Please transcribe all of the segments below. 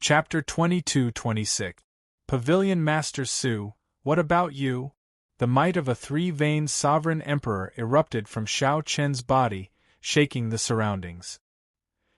Chapter 22-26. Pavilion Master Su, what about you? The might of a three-veined sovereign emperor erupted from Xiao Chen's body, shaking the surroundings.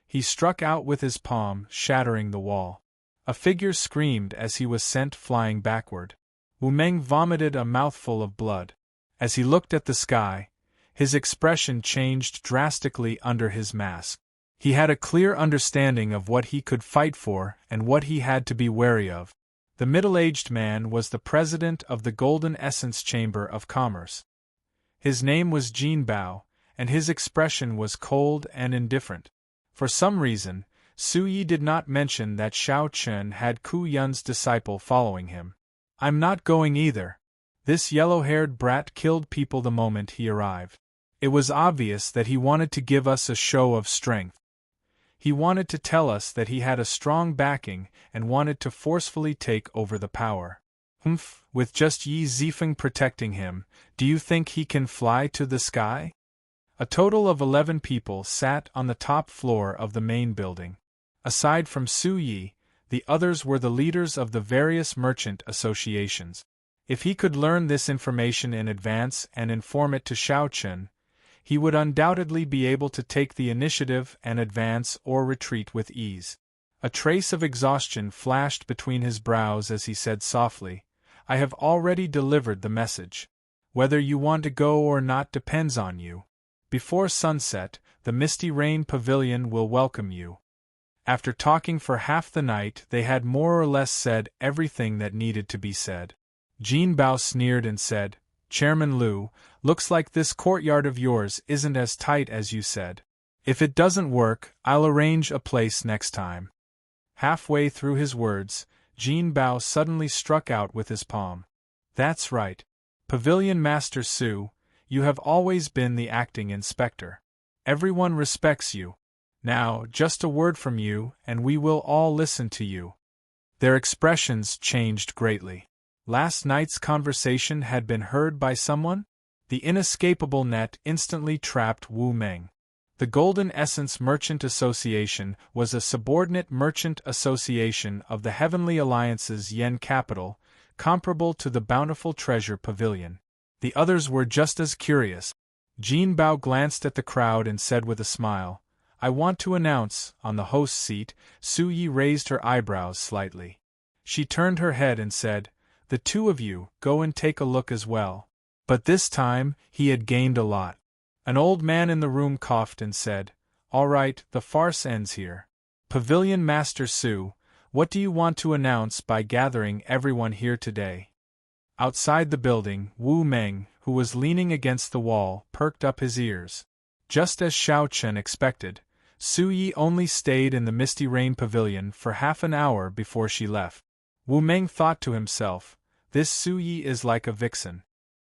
He struck out with his palm, shattering the wall. A figure screamed as he was sent flying backward. Wu Meng vomited a mouthful of blood. As he looked at the sky, his expression changed drastically under his mask. He had a clear understanding of what he could fight for and what he had to be wary of. The middle-aged man was the president of the Golden Essence Chamber of Commerce. His name was Jin Bao, and his expression was cold and indifferent. For some reason, Su Yi did not mention that Xiao Chen had Ku Yun's disciple following him. "I'm not going either. This yellow-haired brat killed people the moment he arrived. It was obvious that he wanted to give us a show of strength. He wanted to tell us that he had a strong backing and wanted to forcefully take over the power. With just Yi Zifeng protecting him, do you think he can fly to the sky?" A total of 11 people sat on the top floor of the main building. Aside from Su Yi, the others were the leaders of the various merchant associations. If he could learn this information in advance and inform it to Xiao Chen, he would undoubtedly be able to take the initiative and advance or retreat with ease. A trace of exhaustion flashed between his brows as he said softly, "I have already delivered the message. Whether you want to go or not depends on you. Before sunset, the Misty Rain Pavilion will welcome you." After talking for half the night, they had more or less said everything that needed to be said. Jin Bao sneered and said, "Chairman Liu, looks like this courtyard of yours isn't as tight as you said. If it doesn't work, I'll arrange a place next time." Halfway through his words, Jin Bao suddenly struck out with his palm. "That's right. Pavilion Master Su, you have always been the acting inspector. Everyone respects you. Now, just a word from you, and we will all listen to you." Their expressions changed greatly. Last night's conversation had been heard by someone? The inescapable net instantly trapped Wu Meng. The Golden Essence Merchant Association was a subordinate merchant association of the Heavenly Alliance's Yen capital, comparable to the Bountiful Treasure Pavilion. The others were just as curious. Jin Bao glanced at the crowd and said with a smile, "I want to announce." On the host's seat, Su Yi raised her eyebrows slightly. She turned her head and said, "The two of you, go and take a look as well." But this time, he had gained a lot. An old man in the room coughed and said, "All right, the farce ends here. Pavilion Master Su, what do you want to announce by gathering everyone here today?" Outside the building, Wu Meng, who was leaning against the wall, perked up his ears. Just as Xiao Chen expected, Su Yi only stayed in the Misty Rain Pavilion for half an hour before she left. Wu Meng thought to himself, "This Su Yi is like a vixen.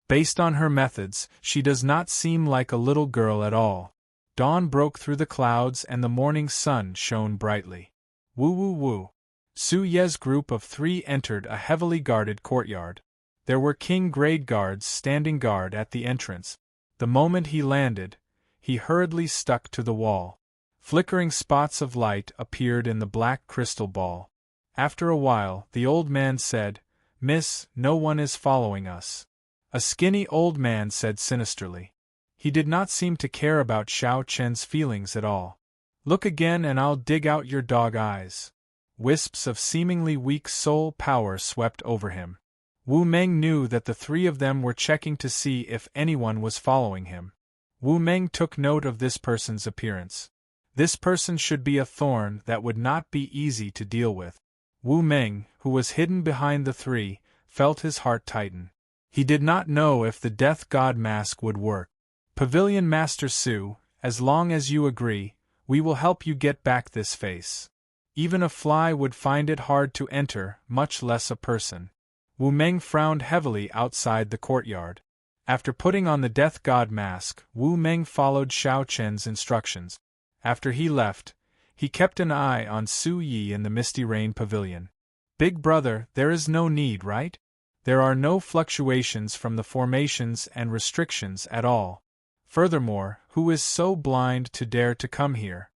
Based on her methods, she does not seem like a little girl at all." Dawn broke through the clouds and the morning sun shone brightly. Woo woo woo. Su Ye's group of 3 entered a heavily guarded courtyard. There were king-grade guards standing guard at the entrance. The moment he landed, he hurriedly stuck to the wall. Flickering spots of light appeared in the black crystal ball. After a while, the old man said, "Miss, no one is following us." A skinny old man said sinisterly. He did not seem to care about Xiao Chen's feelings at all. "Look again and I'll dig out your dog eyes." Wisps of seemingly weak soul power swept over him. Wu Meng knew that the 3 of them were checking to see if anyone was following him. Wu Meng took note of this person's appearance. This person should be a thorn that would not be easy to deal with. Wu Meng, who was hidden behind the 3, felt his heart tighten. He did not know if the Death God mask would work. "Pavilion Master Su, as long as you agree, we will help you get back this face. Even a fly would find it hard to enter, much less a person." Wu Meng frowned heavily outside the courtyard. After putting on the Death God mask, Wu Meng followed Xiao Chen's instructions. After he left, he kept an eye on Su Yi in the Misty Rain Pavilion. "Big brother, there is no need, right? There are no fluctuations from the formations and restrictions at all. Furthermore, who is so blind to dare to come here?"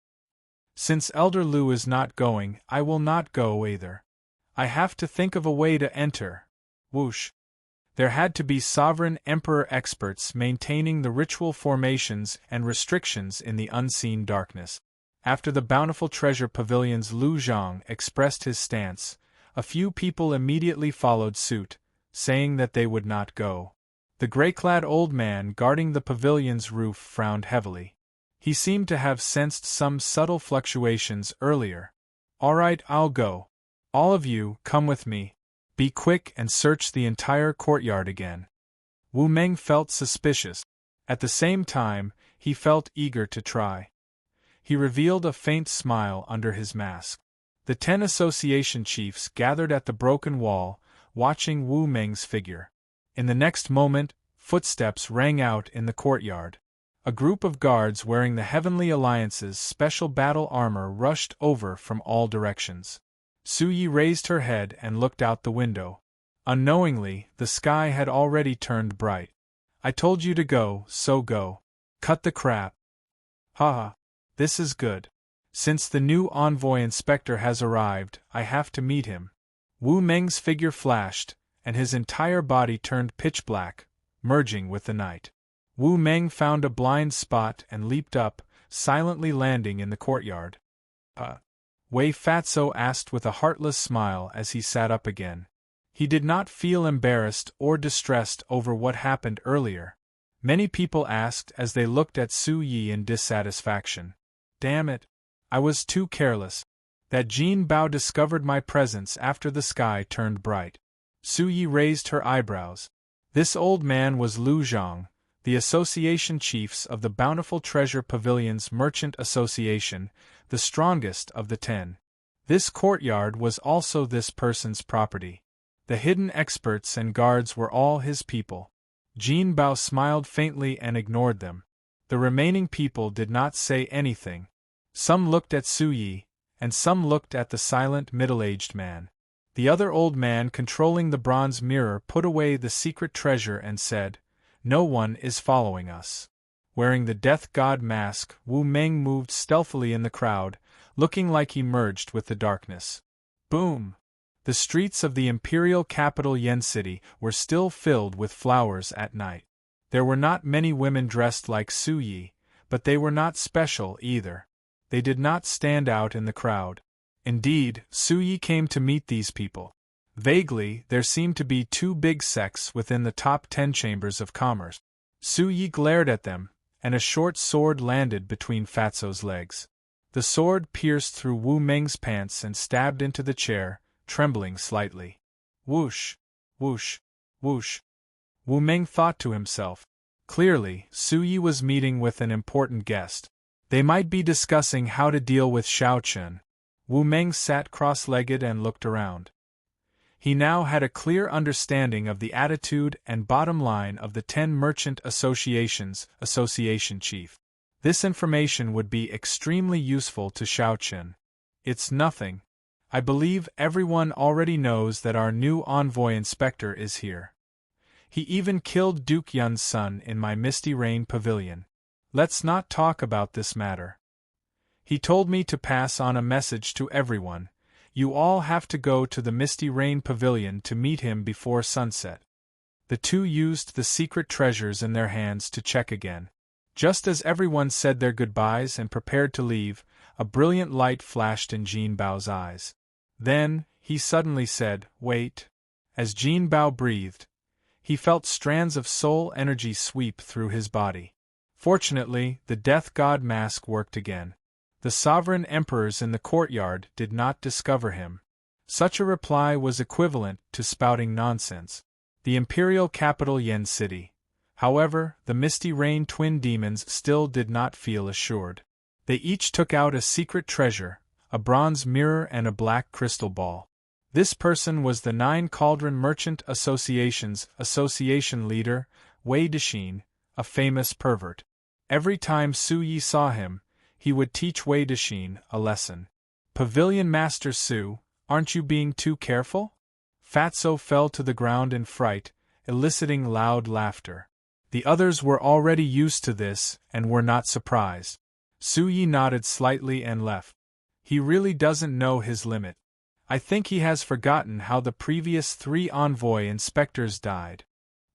Since Elder Lu is not going, I will not go either. I have to think of a way to enter. Whoosh. There had to be sovereign emperor experts maintaining the ritual formations and restrictions in the unseen darkness. After the bountiful treasure pavilions, Lu Zhang expressed his stance. A few people immediately followed suit, saying that they would not go. The gray-clad old man guarding the pavilion's roof frowned heavily. He seemed to have sensed some subtle fluctuations earlier. All right, I'll go. All of you, come with me. Be quick and search the entire courtyard again. Wu Meng felt suspicious. At the same time, he felt eager to try. He revealed a faint smile under his mask. The 10 association chiefs gathered at the broken wall, watching Wu Meng's figure. In the next moment, footsteps rang out in the courtyard. A group of guards wearing the Heavenly Alliance's special battle armor rushed over from all directions. Su Yi raised her head and looked out the window. Unknowingly, the sky had already turned bright. I told you to go, so go. Cut the crap. Haha. This is good. Since the new envoy inspector has arrived, I have to meet him. Wu Meng's figure flashed, and his entire body turned pitch black, merging with the night. Wu Meng found a blind spot and leaped up, silently landing in the courtyard. Wei Fatso asked with a heartless smile as he sat up again. He did not feel embarrassed or distressed over what happened earlier. Many people asked as they looked at Su Yi in dissatisfaction. Damn it! I was too careless. That Jin Bao discovered my presence after the sky turned bright. Su Yi raised her eyebrows. This old man was Lu Zhang, the association chiefs of the Bountiful Treasure Pavilion's Merchant Association, the strongest of the 10. This courtyard was also this person's property. The hidden experts and guards were all his people. Jin Bao smiled faintly and ignored them. The remaining people did not say anything. Some looked at Su Yi, and some looked at the silent middle-aged man. The other old man controlling the bronze mirror put away the secret treasure and said, "No one is following us." Wearing the death god mask, Wu Meng moved stealthily in the crowd, looking like he merged with the darkness. Boom! The streets of the imperial capital Yen City were still filled with flowers at night. There were not many women dressed like Su Yi, but they were not special either. They did not stand out in the crowd. Indeed, Su Yi came to meet these people. Vaguely, there seemed to be 2 big sects within the top 10 chambers of commerce. Su Yi glared at them, and a short sword landed between Fatso's legs. The sword pierced through Wu Meng's pants and stabbed into the chair, trembling slightly. Whoosh! Whoosh! Whoosh! Wu Meng thought to himself. Clearly, Su Yi was meeting with an important guest. They might be discussing how to deal with Xiao Chun. Wu Meng sat cross-legged and looked around. He now had a clear understanding of the attitude and bottom line of the 10 merchant associations, association chief. This information would be extremely useful to Xiao Chun. It's nothing. I believe everyone already knows that our new envoy inspector is here. He even killed Duke Yun's son in my Misty Rain pavilion. Let's not talk about this matter. He told me to pass on a message to everyone. You all have to go to the Misty Rain Pavilion to meet him before sunset. The 2 used the secret treasures in their hands to check again. Just as everyone said their goodbyes and prepared to leave, a brilliant light flashed in Jin Bao's eyes. Then, he suddenly said, "Wait." As Jin Bao breathed, he felt strands of soul energy sweep through his body. Fortunately, the death god mask worked again. The sovereign emperors in the courtyard did not discover him. Such a reply was equivalent to spouting nonsense. The imperial capital Yen City. However, the Misty Rain twin demons still did not feel assured. They each took out a secret treasure, a bronze mirror and a black crystal ball. This person was the 9 Cauldron Merchant Association's association leader, Wei Dexin, a famous pervert. Every time Su Yi saw him, he would teach Wei Dexin a lesson. Pavilion Master Su, aren't you being too careful? Fatso fell to the ground in fright, eliciting loud laughter. The others were already used to this and were not surprised. Su Yi nodded slightly and left. He really doesn't know his limit. I think he has forgotten how the previous 3 envoy inspectors died.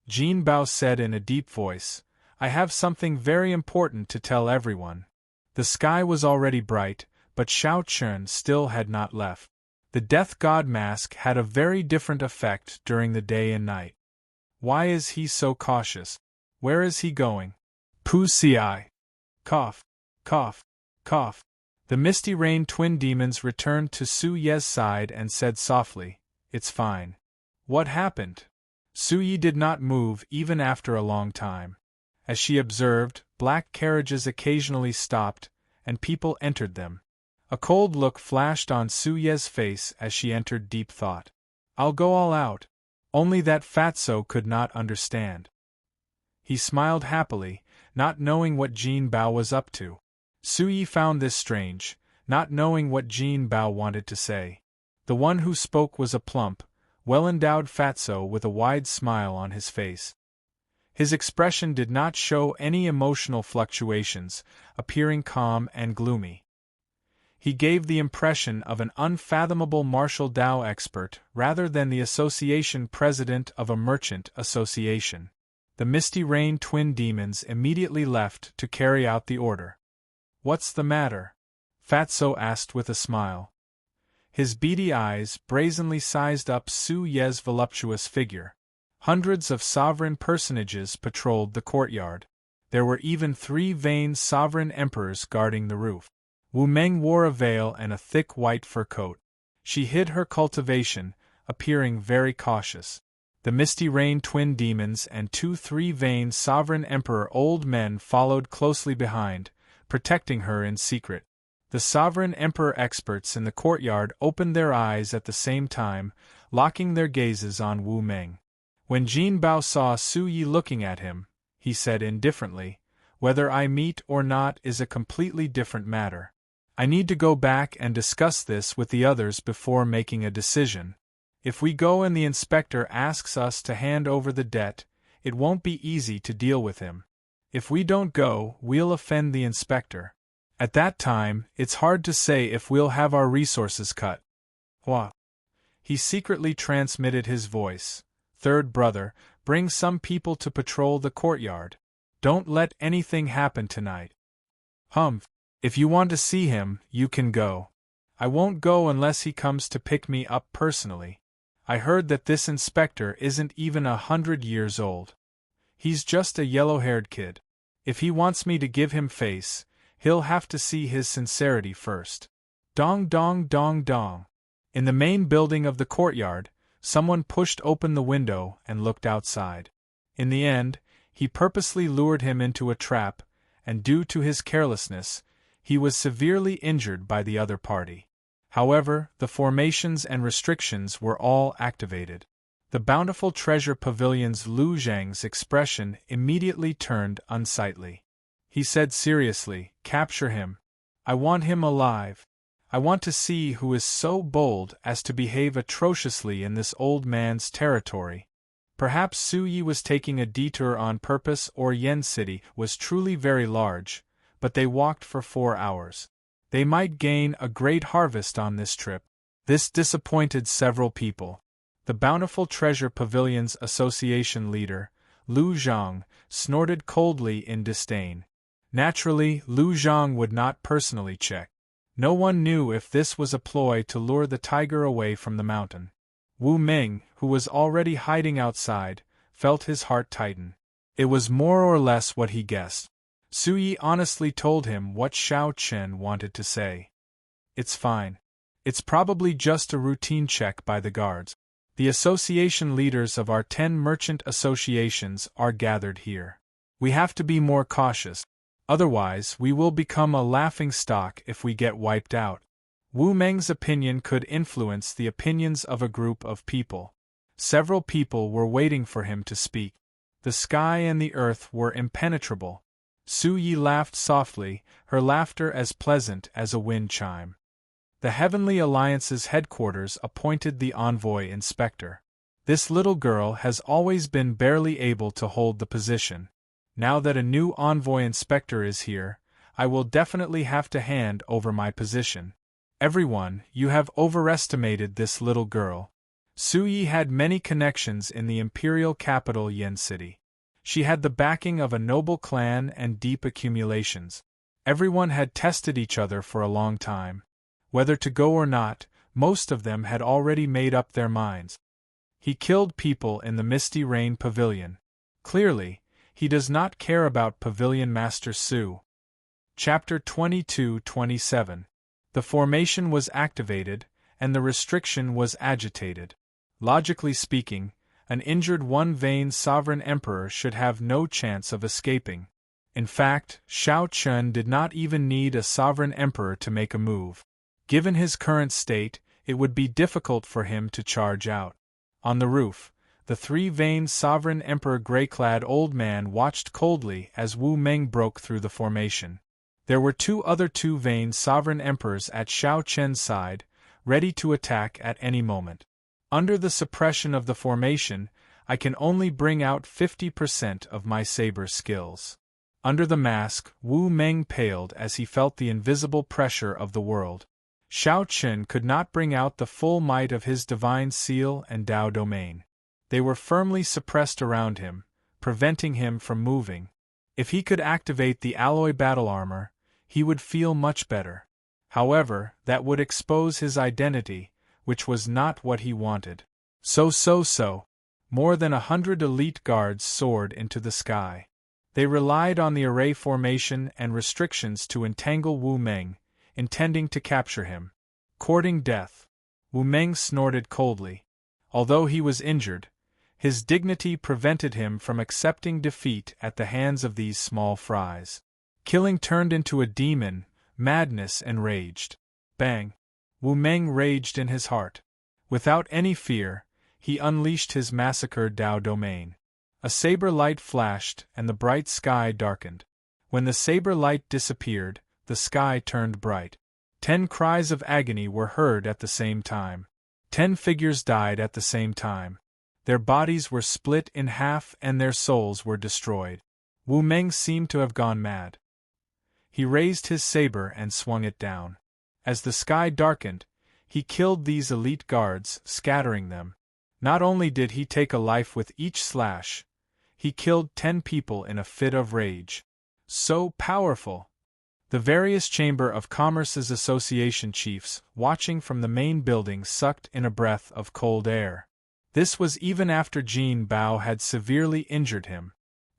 Jin Bao said in a deep voice, I have something very important to tell everyone. The sky was already bright, but Shao Chun still had not left. The Death God mask had a very different effect during the day and night. Why is he so cautious? Where is he going? Pu-ci. Cough, cough, cough. The Misty Rain twin demons returned to Su Ye's side and said softly, It's fine. What happened? Su Yi did not move even after a long time. As she observed, black carriages occasionally stopped, and people entered them. A cold look flashed on Su Ye's face as she entered deep thought. I'll go all out. Only that Fatso could not understand. He smiled happily, not knowing what Jin Bao was up to. Su Yi found this strange, not knowing what Jin Bao wanted to say. The one who spoke was a plump, well-endowed Fatso with a wide smile on his face. His expression did not show any emotional fluctuations, appearing calm and gloomy. He gave the impression of an unfathomable martial Dao expert rather than the association president of a merchant association. The Misty Rain twin demons immediately left to carry out the order. What's the matter? Fatso asked with a smile. His beady eyes brazenly sized up Su Ye's voluptuous figure. Hundreds of sovereign personages patrolled the courtyard. There were even 3 vain sovereign emperors guarding the roof. Wu Meng wore a veil and a thick white fur coat. She hid her cultivation, appearing very cautious. The Misty Rain twin demons and 2-3 vain sovereign emperor old men followed closely behind, protecting her in secret. The sovereign emperor experts in the courtyard opened their eyes at the same time, locking their gazes on Wu Meng. When Jin Bao saw Su Yi looking at him, he said indifferently, Whether I meet or not is a completely different matter. I need to go back and discuss this with the others before making a decision. If we go and the inspector asks us to hand over the debt, it won't be easy to deal with him. If we don't go, we'll offend the inspector. At that time, it's hard to say if we'll have our resources cut. Hua. He secretly transmitted his voice. Third brother, bring some people to patrol the courtyard. Don't let anything happen tonight. Humph. If you want to see him, you can go. I won't go unless he comes to pick me up personally. I heard that this inspector isn't even 100 years old. He's just a yellow-haired kid. If he wants me to give him face, he'll have to see his sincerity first. Dong dong dong dong. In the main building of the courtyard, someone pushed open the window and looked outside. In the end, he purposely lured him into a trap, and due to his carelessness, he was severely injured by the other party. However, the formations and restrictions were all activated. The bountiful treasure pavilion's Lu Zhang's expression immediately turned unsightly. He said seriously, Capture him. I want him alive. I want to see who is so bold as to behave atrociously in this old man's territory. Perhaps Su Yi was taking a detour on purpose, or Yen City was truly very large, but they walked for 4 hours. They might gain a great harvest on this trip. This disappointed several people. The Bountiful Treasure Pavilion's association leader, Lu Zhang, snorted coldly in disdain. Naturally, Lu Zhang would not personally check. No one knew if this was a ploy to lure the tiger away from the mountain. Wu Ming, who was already hiding outside, felt his heart tighten. It was more or less what he guessed. Su Yi honestly told him what Shao Chen wanted to say. It's fine. It's probably just a routine check by the guards. The association leaders of our 10 merchant associations are gathered here. We have to be more cautious. Otherwise, we will become a laughingstock if we get wiped out. Wu Meng's opinion could influence the opinions of a group of people. Several people were waiting for him to speak. The sky and the earth were impenetrable. Su Yi laughed softly, her laughter as pleasant as a wind chime. The Heavenly Alliance's headquarters appointed the envoy inspector. This little girl has always been barely able to hold the position. Now that a new envoy inspector is here, I will definitely have to hand over my position. Everyone, you have overestimated this little girl. Su Yi had many connections in the imperial capital Yen City. She had the backing of a noble clan and deep accumulations. Everyone had tested each other for a long time. Whether to go or not, most of them had already made up their minds. He killed people in the Misty Rain Pavilion. Clearly, he does not care about Pavilion Master Su. Chapter 22-27. The formation was activated, and the restriction was agitated. Logically speaking, an injured one-vein sovereign emperor should have no chance of escaping. In fact, Xiao Chun did not even need a sovereign emperor to make a move. Given his current state, it would be difficult for him to charge out. On the roof, the three-veined sovereign emperor gray-clad old man watched coldly as Wu Meng broke through the formation. There were two other two-veined sovereign emperors at Xiao Chen's side, ready to attack at any moment. Under the suppression of the formation, I can only bring out 50% of my saber skills. Under the mask, Wu Meng paled as he felt the invisible pressure of the world. Xiao Chen could not bring out the full might of his divine seal and Dao domain. They were firmly suppressed around him, preventing him from moving. If he could activate the alloy battle armor, he would feel much better. However, that would expose his identity, which was not what he wanted. So. More than 100 elite guards soared into the sky. They relied on the array formation and restrictions to entangle Wu Meng, intending to capture him. Courting death. Wu Meng snorted coldly. Although he was injured, his dignity prevented him from accepting defeat at the hands of these small fries. Killing turned into a demon, madness enraged. Bang! Wu Meng raged in his heart. Without any fear, he unleashed his massacred Dao domain. A saber light flashed and the bright sky darkened. When the saber light disappeared, the sky turned bright. 10 cries of agony were heard at the same time. 10 figures died at the same time. Their bodies were split in half and their souls were destroyed. Wu Meng seemed to have gone mad. He raised his saber and swung it down. As the sky darkened, he killed these elite guards, scattering them. Not only did he take a life with each slash, he killed 10 people in a fit of rage. So powerful! The various Chamber of Commerce's association chiefs, watching from the main building, sucked in a breath of cold air. This was even after Jin Bao had severely injured him.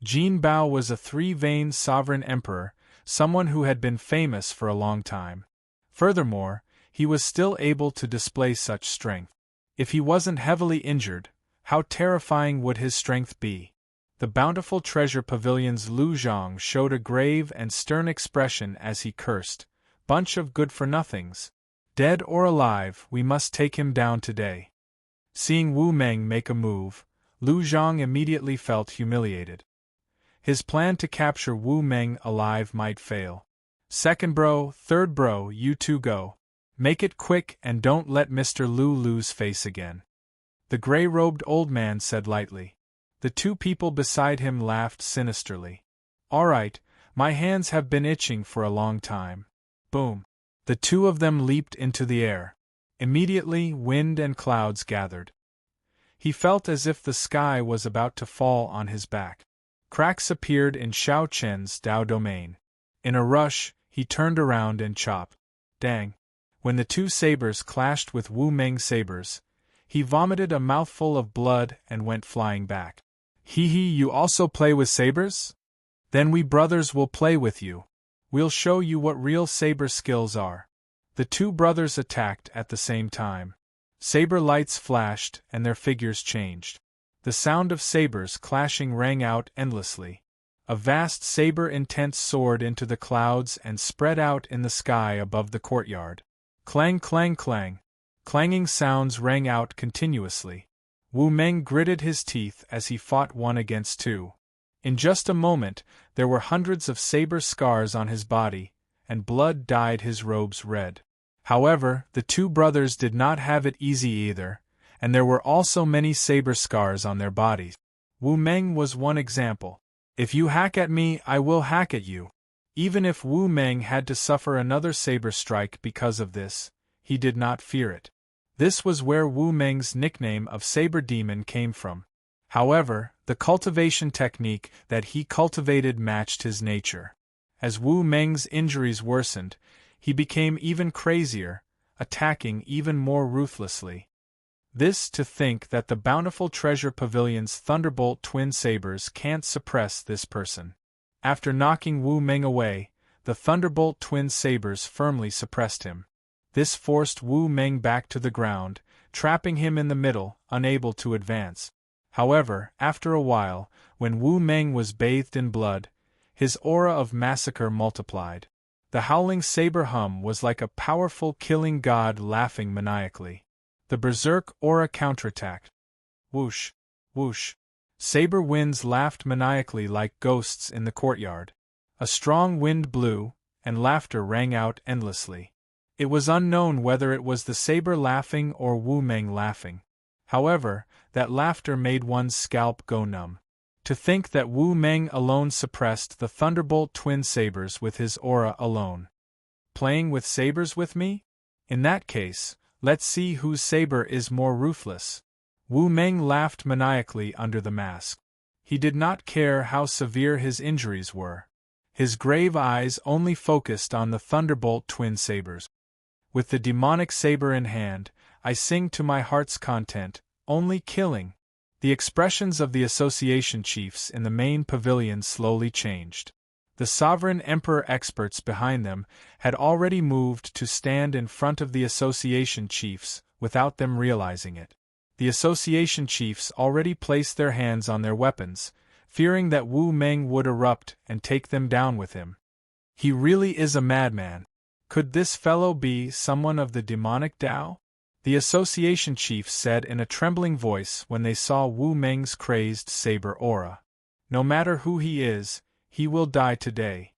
Jin Bao was a three-veined sovereign emperor, someone who had been famous for a long time. Furthermore, he was still able to display such strength. If he wasn't heavily injured, how terrifying would his strength be? The bountiful treasure pavilion's Lu Zhang showed a grave and stern expression as he cursed, "Bunch of good-for-nothings. Dead or alive, we must take him down today." Seeing Wu Meng make a move, Lu Zhang immediately felt humiliated. His plan to capture Wu Meng alive might fail. "Second bro, third bro, you two go. Make it quick and don't let Mr. Lu lose face again," the gray-robed old man said lightly. The two people beside him laughed sinisterly. "All right, my hands have been itching for a long time." Boom! The two of them leaped into the air. Immediately, wind and clouds gathered. He felt as if the sky was about to fall on his back. Cracks appeared in Xiao Chen's Dao domain. In a rush, he turned around and chopped. Dang! When the two sabers clashed with Wu Meng's sabers, he vomited a mouthful of blood and went flying back. "Hee, you also play with sabers? Then we brothers will play with you. We'll show you what real saber skills are." The two brothers attacked at the same time. Saber lights flashed and their figures changed. The sound of sabers clashing rang out endlessly. A vast saber intent soared into the clouds and spread out in the sky above the courtyard. Clang, clang, clang. Clanging sounds rang out continuously. Wu Meng gritted his teeth as he fought one against two. In just a moment, there were hundreds of saber scars on his body, and blood dyed his robes red. However, the two brothers did not have it easy either, and there were also many saber scars on their bodies. Wu Meng was one example. "If you hack at me, I will hack at you." Even if Wu Meng had to suffer another saber strike because of this, he did not fear it. This was where Wu Meng's nickname of Saber Demon came from. However, the cultivation technique that he cultivated matched his nature. As Wu Meng's injuries worsened, he became even crazier, attacking even more ruthlessly. This to think that the Bountiful Treasure Pavilion's Thunderbolt twin sabers can't suppress this person. After knocking Wu Meng away, the Thunderbolt twin sabers firmly suppressed him. This forced Wu Meng back to the ground, trapping him in the middle, unable to advance. However, after a while, when Wu Meng was bathed in blood, his aura of massacre multiplied. The howling saber hum was like a powerful killing god laughing maniacally. The berserk aura counterattacked. Whoosh, whoosh. Saber winds laughed maniacally like ghosts in the courtyard. A strong wind blew, and laughter rang out endlessly. It was unknown whether it was the saber laughing or Wu Meng laughing. However, that laughter made one's scalp go numb. To think that Wu Meng alone suppressed the Thunderbolt twin sabers with his aura alone. Playing with sabers with me? In that case, let's see whose saber is more ruthless. Wu Meng laughed maniacally under the mask. He did not care how severe his injuries were. His grave eyes only focused on the Thunderbolt twin sabers. With the demonic saber in hand, I sing to my heart's content, only killing. The expressions of the association chiefs in the main pavilion slowly changed. The sovereign emperor experts behind them had already moved to stand in front of the association chiefs without them realizing it. The association chiefs already placed their hands on their weapons, fearing that Wu Meng would erupt and take them down with him. He really is a madman. Could this fellow be someone of the demonic Tao? The association chiefs said in a trembling voice when they saw Wu Meng's crazed saber aura. No matter who he is, he will die today.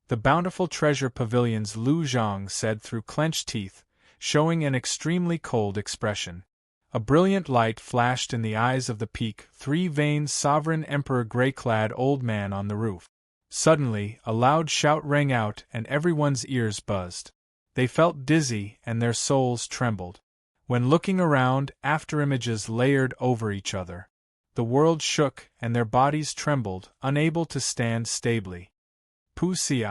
The Bountiful Treasure Pavilion's Lu Zhang said through clenched teeth, showing an extremely cold expression. A brilliant light flashed in the eyes of the peak, three-veined sovereign emperor grey-clad old man on the roof. Suddenly, a loud shout rang out and everyone's ears buzzed. They felt dizzy and their souls trembled. When looking around, afterimages layered over each other. The world shook and their bodies trembled, unable to stand stably. Pu Ci.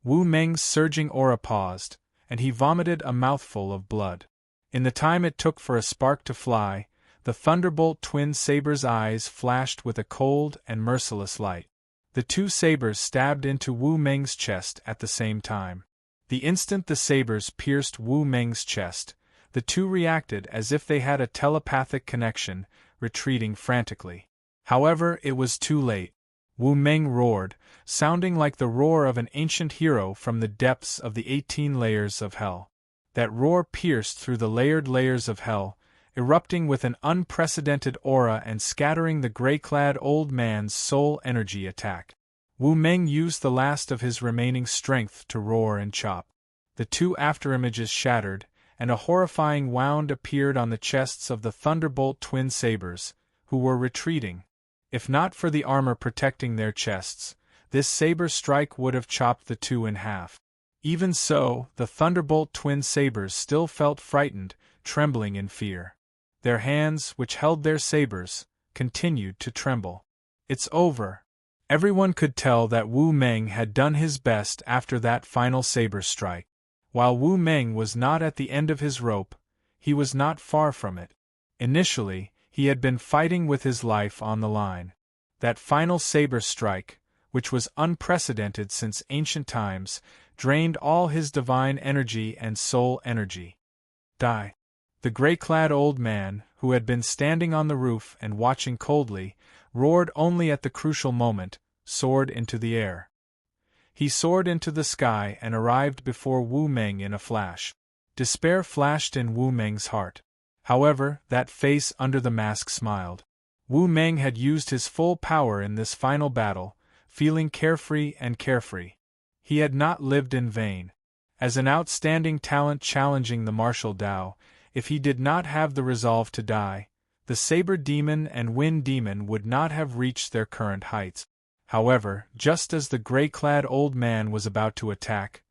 Wu Meng's surging aura paused, and he vomited a mouthful of blood. In the time it took for a spark to fly, the Thunderbolt twin sabers' eyes flashed with a cold and merciless light. The two sabers stabbed into Wu Meng's chest at the same time. The instant the sabers pierced Wu Meng's chest, the two reacted as if they had a telepathic connection, retreating frantically. However, it was too late. Wu Meng roared, sounding like the roar of an ancient hero from the depths of the 18 layers of hell. That roar pierced through the layered layers of hell, erupting with an unprecedented aura and scattering the grey-clad old man's soul energy attack. Wu Meng used the last of his remaining strength to roar and chop. The two afterimages shattered, and a horrifying wound appeared on the chests of the Thunderbolt twin sabers, who were retreating. If not for the armor protecting their chests, this saber strike would have chopped the two in half. Even so, the Thunderbolt twin sabers still felt frightened, trembling in fear. Their hands, which held their sabers, continued to tremble. It's over. Everyone could tell that Wu Meng had done his best after that final saber strike. While Wu Meng was not at the end of his rope, he was not far from it. Initially, he had been fighting with his life on the line. That final saber strike, which was unprecedented since ancient times, drained all his divine energy and soul energy. Die. The grey-clad old man, who had been standing on the roof and watching coldly, roared only at the crucial moment, soared into the air. He soared into the sky and arrived before Wu Meng in a flash. Despair flashed in Wu Meng's heart. However, that face under the mask smiled. Wu Meng had used his full power in this final battle, feeling carefree and carefree. He had not lived in vain. As an outstanding talent challenging the martial Tao, if he did not have the resolve to die, the Saber Demon and Wind Demon would not have reached their current heights. However, just as the grey-clad old man was about to attack,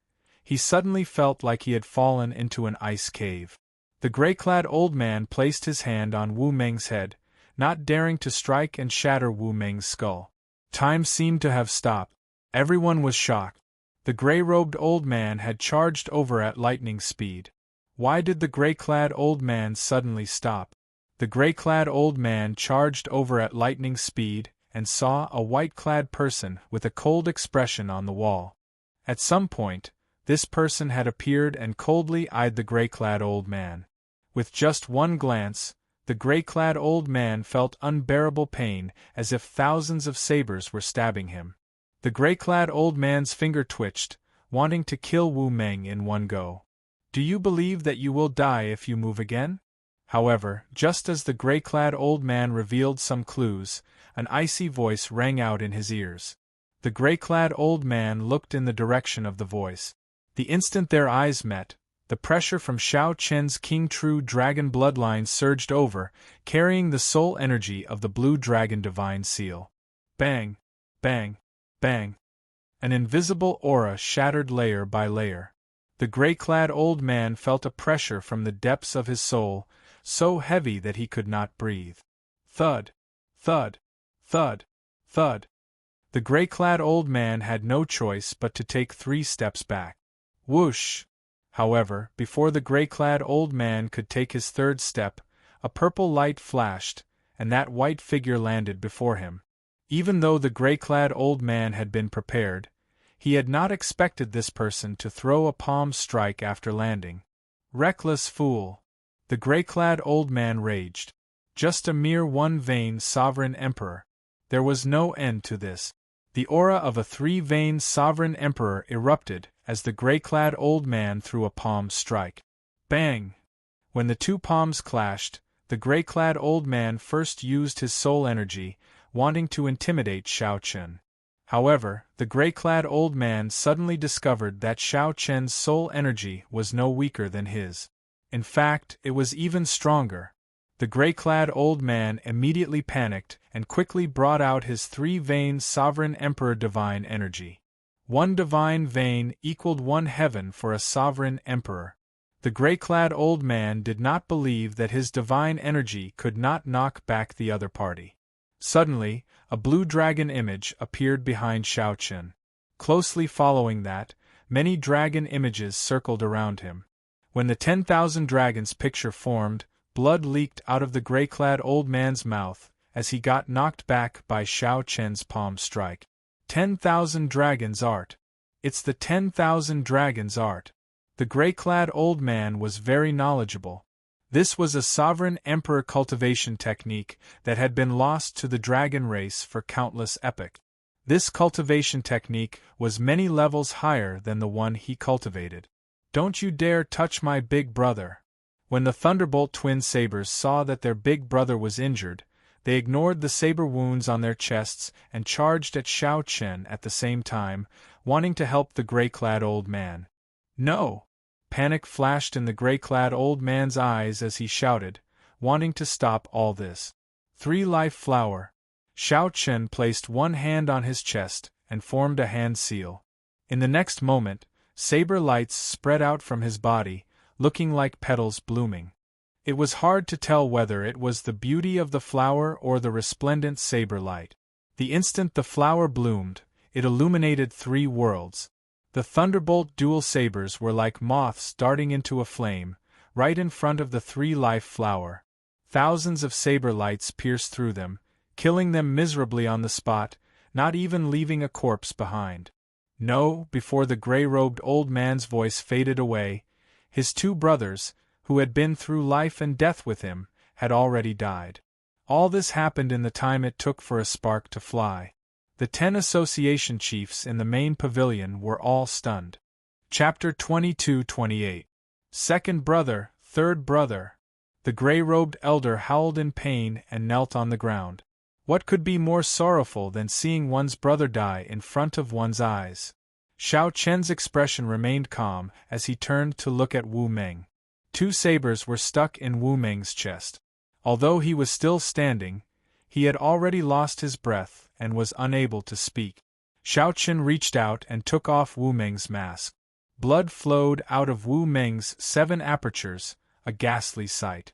He suddenly felt like he had fallen into an ice cave. The gray-clad old man placed his hand on Wu Meng's head, not daring to strike and shatter Wu Meng's skull. Time seemed to have stopped. Everyone was shocked. The gray-robed old man had charged over at lightning speed. Why did the gray-clad old man suddenly stop? The gray-clad old man charged over at lightning speed and saw a white-clad person with a cold expression on the wall. At some point, this person had appeared and coldly eyed the gray-clad old man. With just one glance, the gray-clad old man felt unbearable pain, as if thousands of sabers were stabbing him. The gray-clad old man's finger twitched, wanting to kill Wu Meng in one go. Do you believe that you will die if you move again? However, just as the gray-clad old man revealed some clues, an icy voice rang out in his ears. The gray-clad old man looked in the direction of the voice. The instant their eyes met, the pressure from Shao Chen's King True Dragon bloodline surged over, carrying the soul energy of the Blue Dragon Divine Seal. Bang! Bang! Bang! An invisible aura shattered layer by layer. The gray-clad old man felt a pressure from the depths of his soul, so heavy that he could not breathe. Thud! Thud! Thud! Thud! The gray-clad old man had no choice but to take 3 steps back. Whoosh! However, before the gray-clad old man could take his 3rd step, a purple light flashed, and that white figure landed before him. Even though the gray-clad old man had been prepared, he had not expected this person to throw a palm strike after landing. Reckless fool! The gray-clad old man raged. Just a mere one-vein sovereign emperor. There was no end to this. The aura of a 3-vein sovereign emperor erupted as the gray-clad old man threw a palm strike. Bang! When the 2 palms clashed, the gray-clad old man first used his soul energy, wanting to intimidate Shao Chen. However, the gray-clad old man suddenly discovered that Shao Chen's soul energy was no weaker than his. In fact, it was even stronger. The gray-clad old man immediately panicked and quickly brought out his 3-vein sovereign emperor divine energy. 1 divine vein equaled 1 heaven for a sovereign emperor. The gray-clad old man did not believe that his divine energy could not knock back the other party. Suddenly, a blue dragon image appeared behind Shao Chen. Closely following that, many dragon images circled around him. When the 10,000 dragons picture formed, blood leaked out of the gray-clad old man's mouth as he got knocked back by Shao Chen's palm strike. 10,000 dragons art. It's the 10,000 dragons art. The gray-clad old man was very knowledgeable. This was a sovereign emperor cultivation technique that had been lost to the dragon race for countless epochs. This cultivation technique was many levels higher than the one he cultivated. Don't you dare touch my big brother! When the Thunderbolt twin sabers saw that their big brother was injured, they ignored the saber wounds on their chests and charged at Shao Chen at the same time, wanting to help the gray-clad old man. No! Panic flashed in the gray-clad old man's eyes as he shouted, wanting to stop all this. 3-life flower. Shao Chen placed 1 hand on his chest and formed a hand seal. In the next moment, saber lights spread out from his body, looking like petals blooming. It was hard to tell whether it was the beauty of the flower or the resplendent saber light. The instant the flower bloomed, it illuminated 3 worlds. The Thunderbolt dual sabers were like moths darting into a flame, right in front of the 3-life flower. Thousands of saber lights pierced through them, killing them miserably on the spot, not even leaving a corpse behind. No, before the gray-robed old man's voice faded away, his 2 brothers, who had been through life and death with him, had already died. All this happened in the time it took for a spark to fly. The 10 association chiefs in the main pavilion were all stunned. Chapter 22-28. Second brother, third brother. The gray-robed elder howled in pain and knelt on the ground. What could be more sorrowful than seeing one's brother die in front of one's eyes? Shao Chen's expression remained calm as he turned to look at Wu Meng. 2 sabers were stuck in Wu Meng's chest. Although he was still standing, he had already lost his breath and was unable to speak. Shao Chen reached out and took off Wu Meng's mask. Blood flowed out of Wu Meng's 7 apertures, a ghastly sight.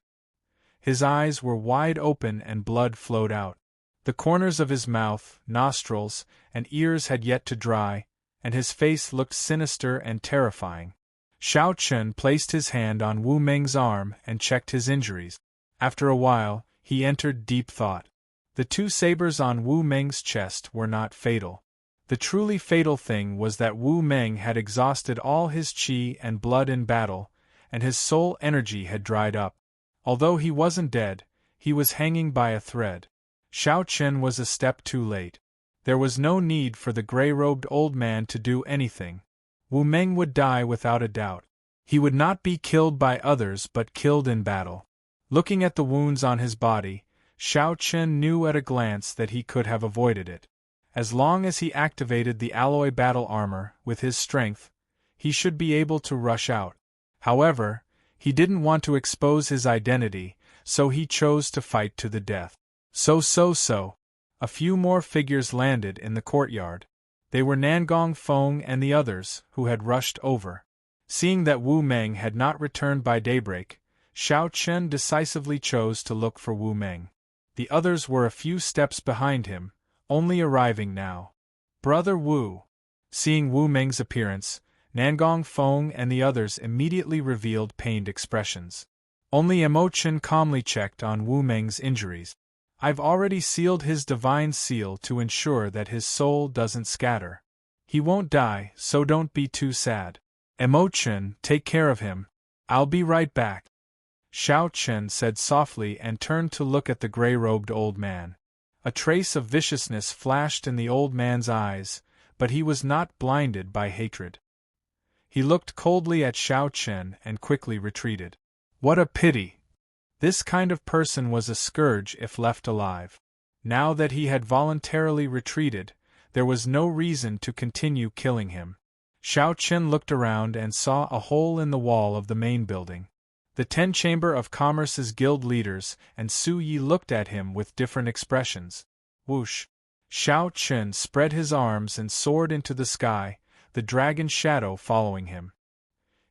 His eyes were wide open and blood flowed out. The corners of his mouth, nostrils, and ears had yet to dry, and his face looked sinister and terrifying. Xiao Chen placed his hand on Wu Meng's arm and checked his injuries. After a while, he entered deep thought. The 2 sabers on Wu Meng's chest were not fatal. The truly fatal thing was that Wu Meng had exhausted all his qi and blood in battle, and his soul energy had dried up. Although he wasn't dead, he was hanging by a thread. Xiao Chen was a step too late. There was no need for the gray-robed old man to do anything. Wu Meng would die without a doubt. He would not be killed by others but killed in battle. Looking at the wounds on his body, Xiao Chen knew at a glance that he could have avoided it. As long as he activated the alloy battle armor with his strength, he should be able to rush out. However, he didn't want to expose his identity, so he chose to fight to the death. So. A few more figures landed in the courtyard. They were Nangong Feng and the others, who had rushed over. Seeing that Wu Meng had not returned by daybreak, Xiao Chen decisively chose to look for Wu Meng. The others were a few steps behind him, only arriving now. Brother Wu. Seeing Wu Meng's appearance, Nangong Feng and the others immediately revealed pained expressions. Only Emochin calmly checked on Wu Meng's injuries. I've already sealed his divine seal to ensure that his soul doesn't scatter. He won't die, so don't be too sad. Emochin, take care of him. I'll be right back. Xiao Chen said softly and turned to look at the gray-robed old man. A trace of viciousness flashed in the old man's eyes, but he was not blinded by hatred. He looked coldly at Xiao Chen and quickly retreated. What a pity! This kind of person was a scourge if left alive. Now that he had voluntarily retreated, there was no reason to continue killing him. Xiao Chen looked around and saw a hole in the wall of the main building. The 10 Chamber of Commerce's guild leaders and Su Yi looked at him with different expressions. Whoosh! Xiao Chen spread his arms and soared into the sky, the dragon shadow following him.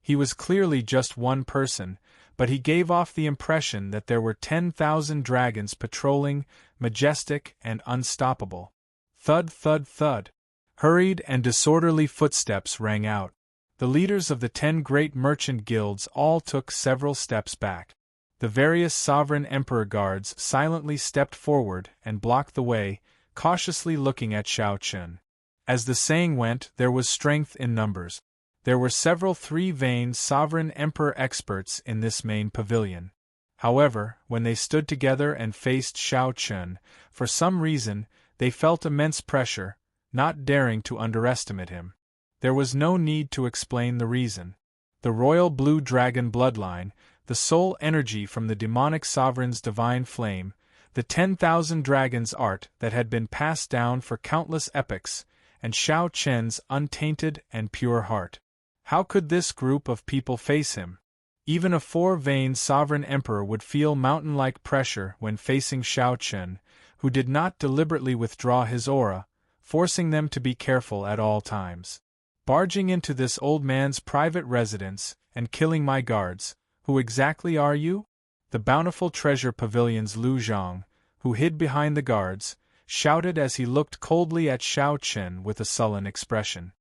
He was clearly just one person, but he gave off the impression that there were 10,000 dragons patrolling, majestic and unstoppable. Thud, thud, thud. Hurried and disorderly footsteps rang out. The leaders of the 10 great merchant guilds all took several steps back. The various sovereign emperor guards silently stepped forward and blocked the way, cautiously looking at Xiao Chen. As the saying went, there was strength in numbers. There were several 3-veined sovereign emperor experts in this main pavilion. However, when they stood together and faced Xiao Chen, for some reason, they felt immense pressure, not daring to underestimate him. There was no need to explain the reason. The royal blue dragon bloodline, the soul energy from the demonic sovereign's divine flame, the 10,000 dragons art that had been passed down for countless epochs, and Xiao Chen's untainted and pure heart. How could this group of people face him? Even a 4-veined sovereign emperor would feel mountain-like pressure when facing Xiao Chen, who did not deliberately withdraw his aura, forcing them to be careful at all times. Barging into this old man's private residence and killing my guards, who exactly are you? The bountiful treasure pavilion's Lu Zhang, who hid behind the guards, shouted as he looked coldly at Xiao Chen with a sullen expression.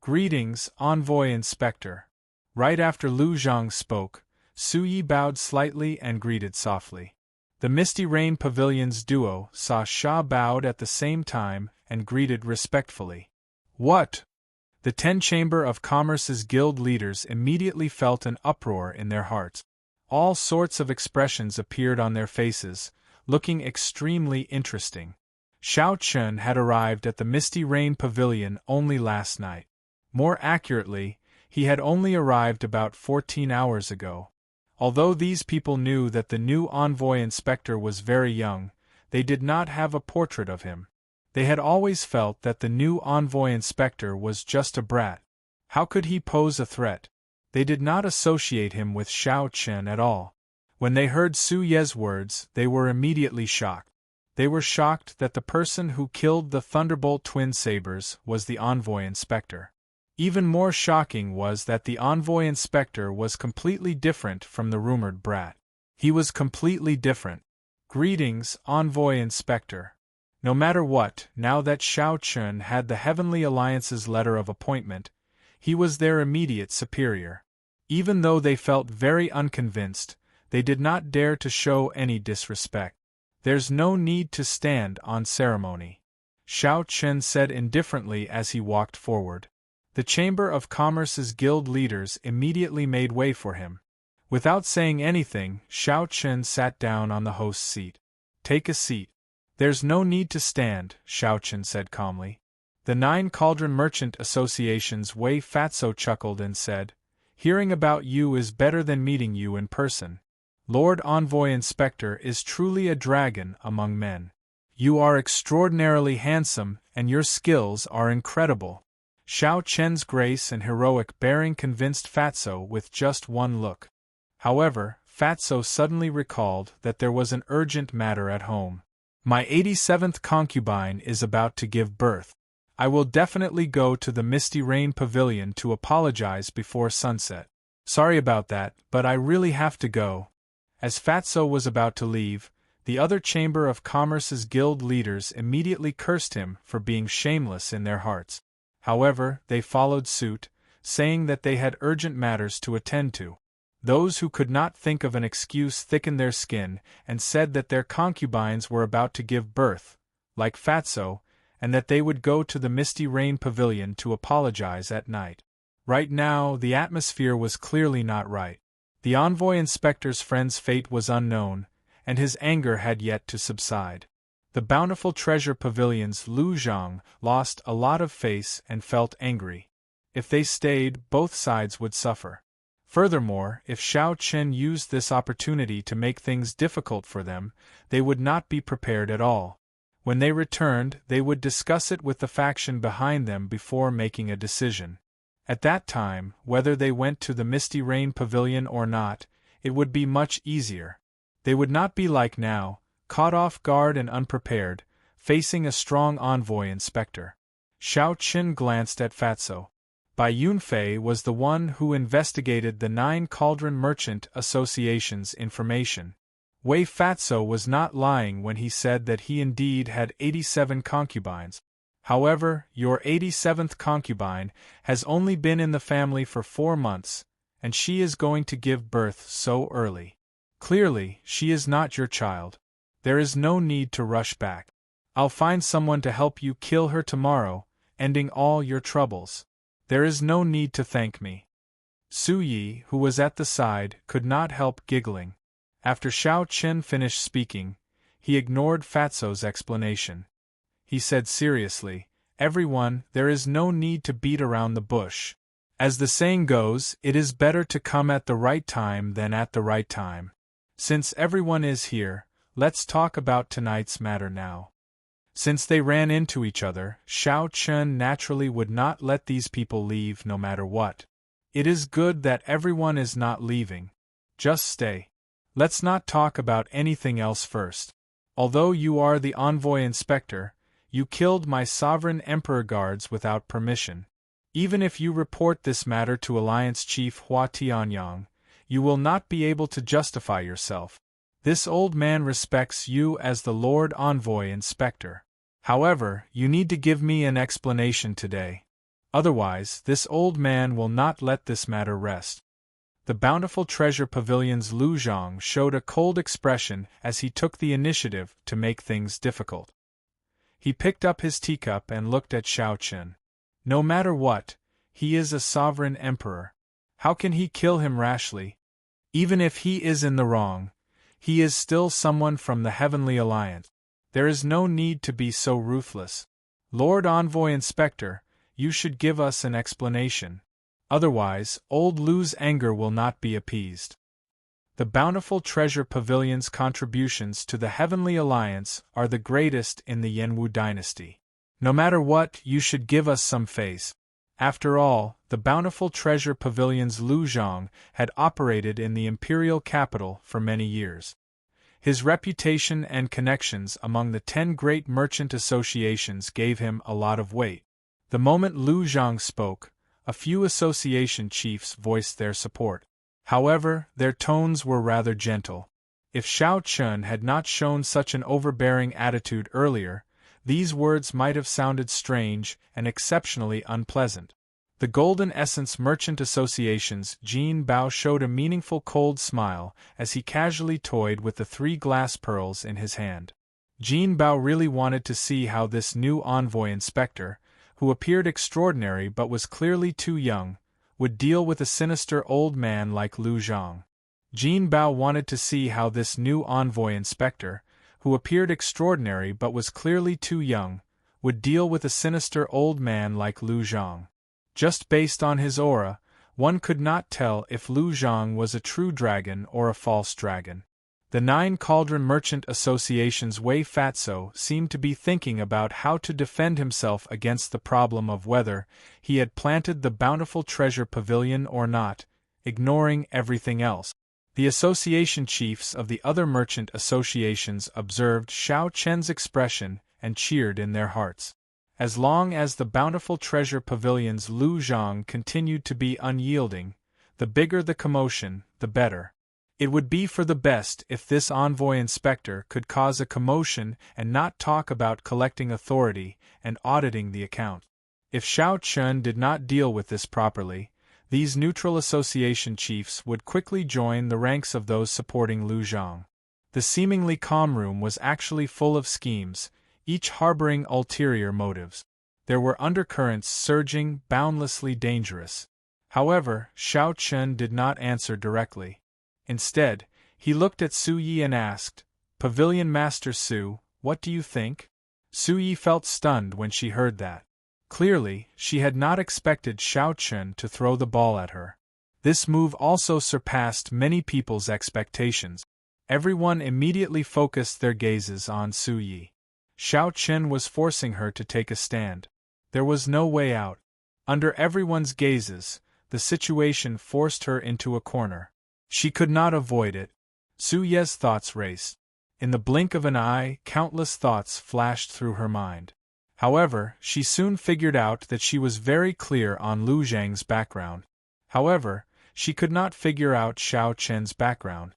Greetings, Envoy Inspector. Right after Lu Zhang spoke, Su Yi bowed slightly and greeted softly. The Misty Rain Pavilion's duo Sa Sha bowed at the same time and greeted respectfully. What? The 10 Chamber of Commerce's guild leaders immediately felt an uproar in their hearts. All sorts of expressions appeared on their faces, looking extremely interesting. Xiao Chen had arrived at the Misty Rain Pavilion only last night. More accurately, he had only arrived about 14 hours ago. Although these people knew that the new Envoy Inspector was very young, they did not have a portrait of him. They had always felt that the new Envoy Inspector was just a brat. How could he pose a threat? They did not associate him with Xiao Chen at all. When they heard Su Ye's words, they were immediately shocked. They were shocked that the person who killed the Thunderbolt twin sabers was the Envoy Inspector. Even more shocking was that the envoy inspector was completely different from the rumored brat. He was completely different. Greetings, envoy inspector. No matter what, now that Xiao Chun had the Heavenly Alliance's letter of appointment, he was their immediate superior. Even though they felt very unconvinced, they did not dare to show any disrespect. There's no need to stand on ceremony, Xiao Chun said indifferently as he walked forward. The Chamber of Commerce's guild leaders immediately made way for him. Without saying anything, Xiao Chun sat down on the host's seat. Take a seat. There's no need to stand, Xiao Chun said calmly. The 9 Cauldron Merchant Association's Wei Fatso chuckled and said, Hearing about you is better than meeting you in person. Lord Envoy Inspector is truly a dragon among men. You are extraordinarily handsome, and your skills are incredible. Xiao Chen's grace and heroic bearing convinced Fatso with just one look. However, Fatso suddenly recalled that there was an urgent matter at home. My 87th concubine is about to give birth. I will definitely go to the Misty Rain Pavilion to apologize before sunset. Sorry about that, but I really have to go. As Fatso was about to leave, the other Chamber of Commerce's guild leaders immediately cursed him for being shameless in their hearts. However, they followed suit, saying that they had urgent matters to attend to. Those who could not think of an excuse thickened their skin and said that their concubines were about to give birth, like Fatso, and that they would go to the Misty Rain Pavilion to apologize at night. Right now, the atmosphere was clearly not right. The envoy inspector's friend's fate was unknown, and his anger had yet to subside. The Bountiful Treasure Pavilion's Lu Zhang lost a lot of face and felt angry. If they stayed, both sides would suffer. Furthermore, if Xiao Chen used this opportunity to make things difficult for them, they would not be prepared at all. When they returned, they would discuss it with the faction behind them before making a decision. At that time, whether they went to the Misty Rain Pavilion or not, it would be much easier. They would not be like now, caught off guard and unprepared, facing a strong envoy inspector. Xiao Qin glanced at Fatso. Bai Yunfei was the one who investigated the 9 Cauldron Merchant Association's information. Wei Fatso was not lying when he said that he indeed had 87 concubines. However, your 87th concubine has only been in the family for 4 months, and she is going to give birth so early. Clearly, she is not your child. There is no need to rush back. I'll find someone to help you kill her tomorrow, ending all your troubles. There is no need to thank me. Su Yi, who was at the side, could not help giggling. After Xiao Chen finished speaking, he ignored Fatso's explanation. He said seriously, "Everyone, there is no need to beat around the bush. As the saying goes, it is better to come at the right time than at the right time. Since everyone is here, let's talk about tonight's matter now." Since they ran into each other, Xiao Chen naturally would not let these people leave no matter what. It is good that everyone is not leaving. Just stay. Let's not talk about anything else first. Although you are the envoy inspector, you killed my sovereign emperor guards without permission. Even if you report this matter to Alliance Chief Hua Tianyang, you will not be able to justify yourself. This old man respects you as the Lord Envoy Inspector. However, you need to give me an explanation today. Otherwise, this old man will not let this matter rest. The Bountiful Treasure Pavilion's Lu Zhang showed a cold expression as he took the initiative to make things difficult. He picked up his teacup and looked at Xiao Chen. No matter what, he is a sovereign emperor. How can he kill him rashly? Even if he is in the wrong, he is still someone from the Heavenly Alliance. There is no need to be so ruthless. Lord Envoy Inspector, you should give us an explanation. Otherwise, old Lu's anger will not be appeased. The Bountiful Treasure Pavilion's contributions to the Heavenly Alliance are the greatest in the Yanwu dynasty. No matter what, you should give us some face. After all, the Bountiful Treasure Pavilion's Lu Zhang had operated in the imperial capital for many years. His reputation and connections among the 10 great merchant associations gave him a lot of weight. The moment Lu Zhang spoke, A few association chiefs voiced their support. However, their tones were rather gentle. If Shao Chun had not shown such an overbearing attitude earlier, these words might have sounded strange and exceptionally unpleasant. The Golden Essence Merchant Association's Jin Bao showed a meaningful cold smile as he casually toyed with the 3 glass pearls in his hand. Jin Bao really wanted to see how this new envoy inspector, who appeared extraordinary but was clearly too young, would deal with a sinister old man like Lu Zhang. Jin Bao wanted to see how this new envoy inspector, who appeared extraordinary but was clearly too young, would deal with a sinister old man like Lu Zhang. Just based on his aura, one could not tell if Lu Zhang was a true dragon or a false dragon. The 9 Cauldron Merchant Association's Wei Fatso seemed to be thinking about how to defend himself against the problem of whether he had planted the bountiful treasure pavilion or not, ignoring everything else. The association chiefs of the other merchant associations observed Shao Chen's expression and cheered in their hearts. As long as the bountiful treasure pavilion's Lu Zhang continued to be unyielding, the bigger the commotion, the better. It would be for the best if this envoy inspector could cause a commotion and not talk about collecting authority and auditing the account. If Shao Chun did not deal with this properly, these neutral association chiefs would quickly join the ranks of those supporting Lu Zhang. The seemingly calm room was actually full of schemes, each harboring ulterior motives. There were undercurrents surging, boundlessly dangerous. However, Shao Chun did not answer directly. Instead, he looked at Su Yi and asked, "Pavilion Master Su, what do you think?" Su Yi felt stunned when she heard that. Clearly, she had not expected Shao Chun to throw the ball at her. This move also surpassed many people's expectations. Everyone immediately focused their gazes on Su Yi. Shao Chun was forcing her to take a stand. There was no way out. Under everyone's gazes, the situation forced her into a corner. She could not avoid it. Su Ye's thoughts raced. In the blink of an eye, countless thoughts flashed through her mind. However, she soon figured out that she was very clear on Lu Zhang's background. However, she could not figure out Shao Chen's background.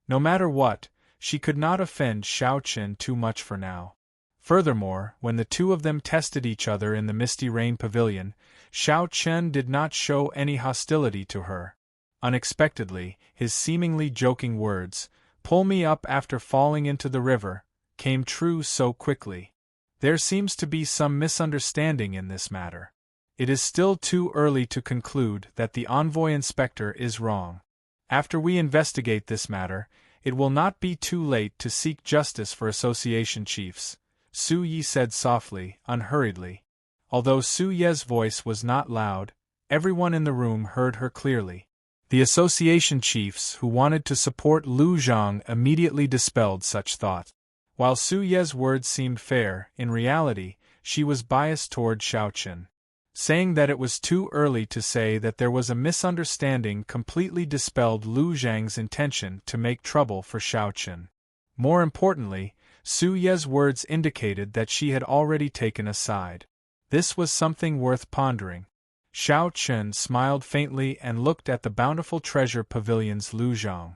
No matter what, she could not offend Shao Chen too much for now. Furthermore, when the two of them tested each other in the Misty Rain Pavilion, Shao Chen did not show any hostility to her. Unexpectedly, his seemingly joking words, "Pull me up after falling into the river," came true so quickly. There seems to be some misunderstanding in this matter. It is still too early to conclude that the envoy inspector is wrong. After we investigate this matter, it will not be too late to seek justice for association chiefs, Su Yi said softly, unhurriedly. Although Su Ye's voice was not loud, everyone in the room heard her clearly. The association chiefs who wanted to support Lu Zhang immediately dispelled such thought. While Su Ye's words seemed fair, in reality, she was biased toward Shao Chen. Saying that it was too early to say that there was a misunderstanding completely dispelled Lu Zhang's intention to make trouble for Shao Chen. More importantly, Su Ye's words indicated that she had already taken a side. This was something worth pondering. Shao Chen smiled faintly and looked at the bountiful treasure pavilion's Lu Zhang.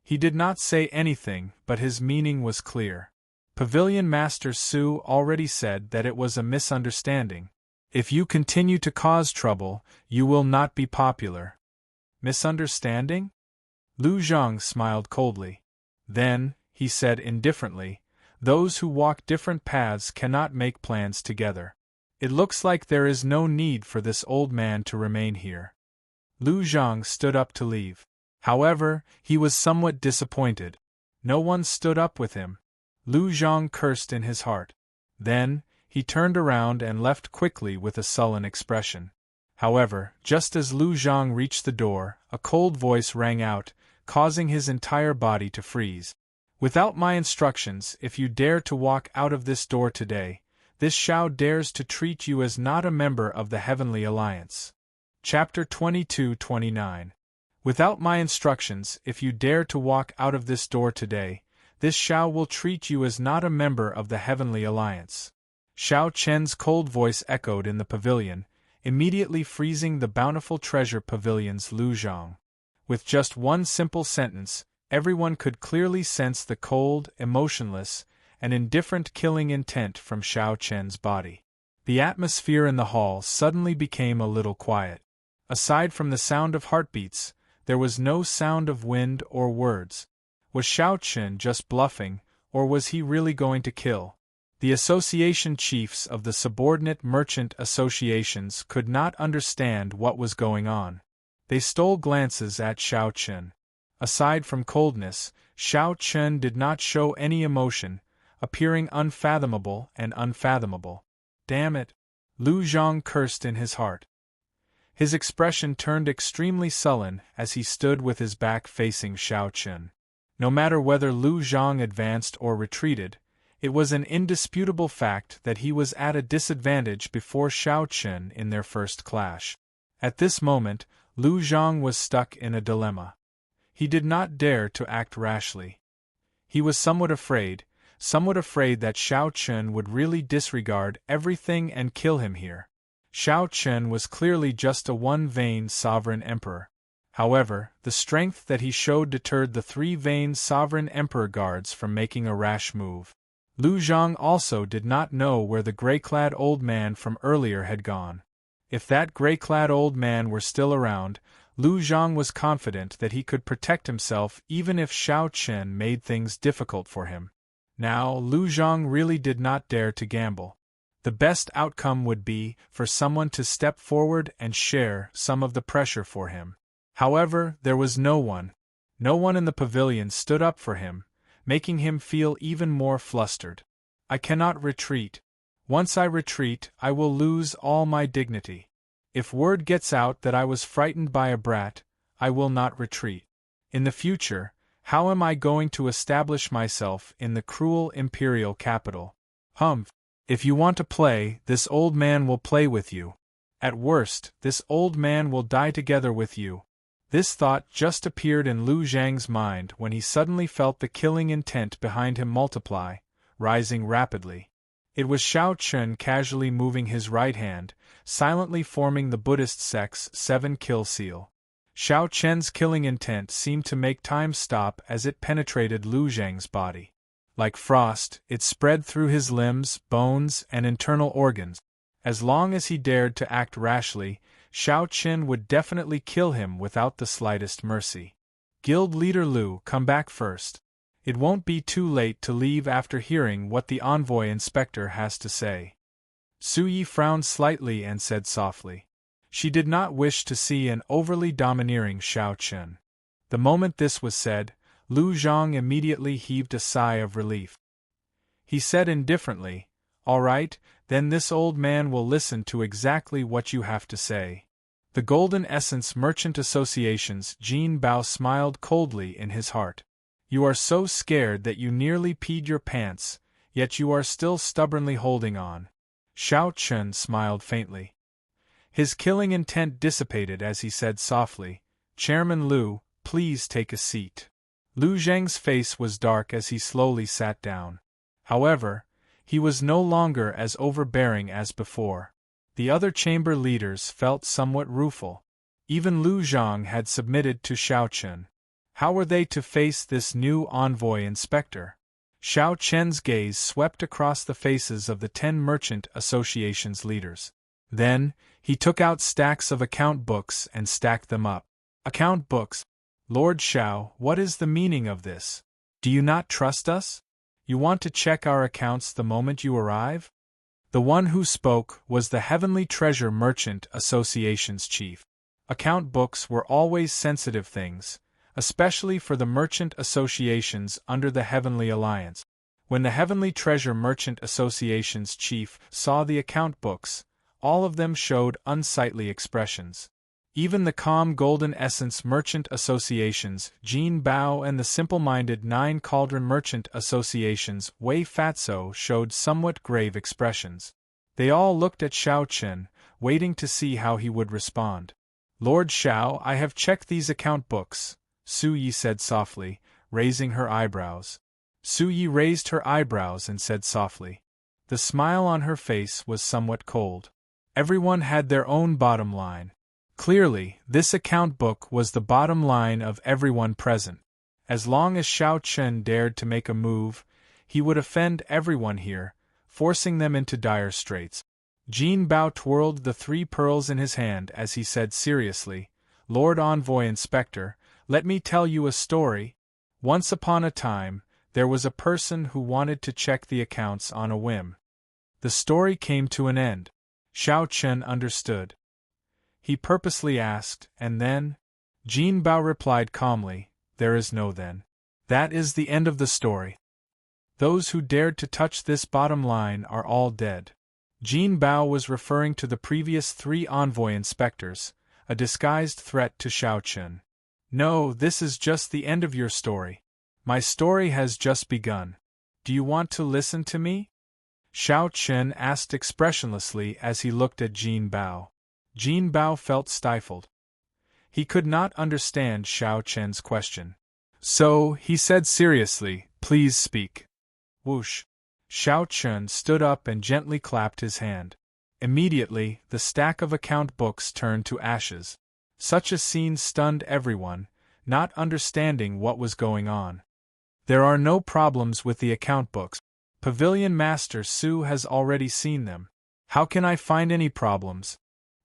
He did not say anything, but his meaning was clear. Pavilion Master Su already said that it was a misunderstanding. If you continue to cause trouble, you will not be popular. Misunderstanding? Lu Zhang smiled coldly. Then, he said indifferently, those who walk different paths cannot make plans together. It looks like there is no need for this old man to remain here. Lu Zhang stood up to leave. However, he was somewhat disappointed. No one stood up with him. Lu Zhang cursed in his heart. Then, he turned around and left quickly with a sullen expression. However, just as Lu Zhang reached the door, a cold voice rang out, causing his entire body to freeze. Without my instructions, if you dare to walk out of this door today, this Shao dares to treat you as not a member of the Heavenly Alliance. Chapter 22-29. Without my instructions, if you dare to walk out of this door today, this Shao will treat you as not a member of the Heavenly Alliance. Shao Chen's cold voice echoed in the pavilion, immediately freezing the bountiful treasure pavilion's Lu Zhang. With just one simple sentence, everyone could clearly sense the cold, emotionless, and indifferent killing intent from Xiao Chen's body. The atmosphere in the hall suddenly became a little quiet. Aside from the sound of heartbeats, there was no sound of wind or words. Was Xiao Chen just bluffing, or was he really going to kill? The association chiefs of the subordinate merchant associations could not understand what was going on. They stole glances at Xiao Chen. Aside from coldness, Xiao Chen did not show any emotion, appearing unfathomable and unfathomable. Damn it! Lu Zhang cursed in his heart. His expression turned extremely sullen as he stood with his back facing Xiao Chen. No matter whether Lu Zhang advanced or retreated, it was an indisputable fact that he was at a disadvantage before Xiao Chen in their first clash. At this moment, Lu Zhang was stuck in a dilemma. He did not dare to act rashly. He was somewhat afraid that Xiao Chen would really disregard everything and kill him here. Xiao Chen was clearly just a one-vein sovereign emperor. However, the strength that he showed deterred the three-vein sovereign emperor guards from making a rash move. Lu Zhang also did not know where the gray-clad old man from earlier had gone. If that gray-clad old man were still around, Lu Zhang was confident that he could protect himself even if Xiao Chen made things difficult for him. Now, Lu Zhang really did not dare to gamble. The best outcome would be for someone to step forward and share some of the pressure for him. However, there was no one. No one in the pavilion stood up for him, making him feel even more flustered. I cannot retreat. Once I retreat, I will lose all my dignity. If word gets out that I was frightened by a brat, I will not retreat. In the future, how am I going to establish myself in the cruel imperial capital? Humph! If you want to play, this old man will play with you. At worst, this old man will die together with you. This thought just appeared in Lu Zhang's mind when he suddenly felt the killing intent behind him multiply, rising rapidly. It was Xiao Chen casually moving his right hand, silently forming the Buddhist sect's 7-kill seal. Xiao Chen's killing intent seemed to make time stop as it penetrated Lu Zhang's body. Like frost, it spread through his limbs, bones, and internal organs. As long as he dared to act rashly, Xiao Chen would definitely kill him without the slightest mercy. Guild leader Lu, come back first. It won't be too late to leave after hearing what the envoy inspector has to say. Su Yi frowned slightly and said softly. She did not wish to see an overly domineering Xiao Chen. The moment this was said, Lu Zhang immediately heaved a sigh of relief. He said indifferently, "All right, then this old man will listen to exactly what you have to say." The Golden Essence Merchant Association's Jin Bao smiled coldly in his heart. You are so scared that you nearly peed your pants, yet you are still stubbornly holding on. Xiao Chen smiled faintly. His killing intent dissipated as he said softly, "Chairman Lu, please take a seat." Lu Zhang's face was dark as he slowly sat down. However, he was no longer as overbearing as before. The other chamber leaders felt somewhat rueful. Even Lu Zhang had submitted to Xiao Chen. How were they to face this new envoy inspector? Xiao Chen's gaze swept across the faces of the 10 merchant associations leaders. Then, he took out stacks of account books and stacked them up. Account books? Lord Xiao, what is the meaning of this? Do you not trust us? You want to check our accounts the moment you arrive? The one who spoke was the Heavenly Treasure Merchant Association's chief. Account books were always sensitive things, especially for the merchant associations under the Heavenly Alliance. When the Heavenly Treasure Merchant Association's chief saw the account books, all of them showed unsightly expressions. Even the calm Golden Essence Merchant Associations, Jin Bao, and the simple-minded 9 Cauldron Merchant Associations, Wei Fatso, showed somewhat grave expressions. They all looked at Xiao Chen, waiting to see how he would respond. Lord Xiao, I have checked these account books, Su Yi said softly, raising her eyebrows. Su Yi raised her eyebrows and said softly. The smile on her face was somewhat cold. Everyone had their own bottom line. Clearly, this account book was the bottom line of everyone present. As long as Xiao Chen dared to make a move, he would offend everyone here, forcing them into dire straits. Jin Bao twirled the 3 pearls in his hand as he said seriously, "Lord Envoy Inspector, let me tell you a story. Once upon a time, there was a person who wanted to check the accounts on a whim. The story came to an end. Xiao Chen understood. He purposely asked, and then? Jin Bao replied calmly, there is no then. That is the end of the story. Those who dared to touch this bottom line are all dead." Jin Bao was referring to the previous 3 envoy inspectors, a disguised threat to Xiao Chen. "No, this is just the end of your story. My story has just begun. Do you want to listen to me?" Xiao Chen asked expressionlessly as he looked at Jin Bao. Jin Bao felt stifled. He could not understand Xiao Chen's question. So, he said seriously, "Please speak." Whoosh! Xiao Chen stood up and gently clapped his hand. Immediately, the stack of account books turned to ashes. Such a scene stunned everyone, not understanding what was going on. "There are no problems with the account books. Pavilion Master Su has already seen them. How can I find any problems?"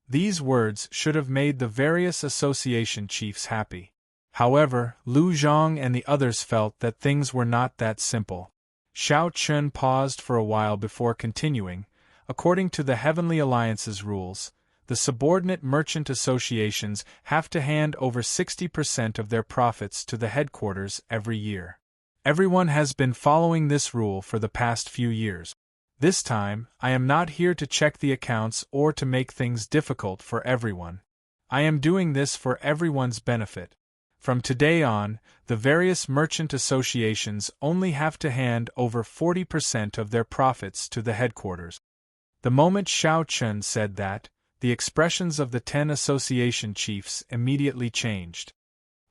These words should have made the various association chiefs happy. However, Lu Zhang and the others felt that things were not that simple. Xiao Chen paused for a while before continuing. According to the Heavenly Alliance's rules, the subordinate merchant associations have to hand over 60% of their profits to the headquarters every year. Everyone has been following this rule for the past few years. This time, I am not here to check the accounts or to make things difficult for everyone. I am doing this for everyone's benefit. From today on, the various merchant associations only have to hand over 40% of their profits to the headquarters. The moment Xiao Chen said that, the expressions of the 10 association chiefs immediately changed.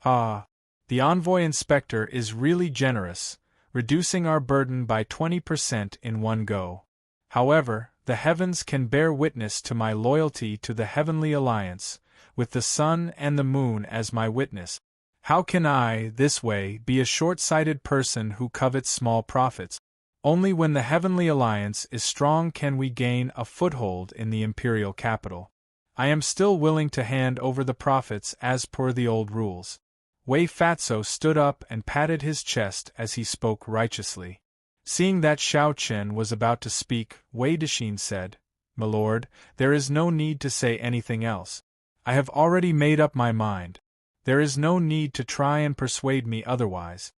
"Ah, the envoy inspector is really generous, reducing our burden by 20% in one go. However, the heavens can bear witness to my loyalty to the Heavenly Alliance, with the sun and the moon as my witness. How can I, this way, be a short-sighted person who covets small profits? Only when the Heavenly Alliance is strong can we gain a foothold in the imperial capital. I am still willing to hand over the profits as per the old rules." Wei Fatso stood up and patted his chest as he spoke righteously. Seeing that Xiao Chen was about to speak, Wei Dexin said, "My lord, there is no need to say anything else. I have already made up my mind. There is no need to try and persuade me otherwise."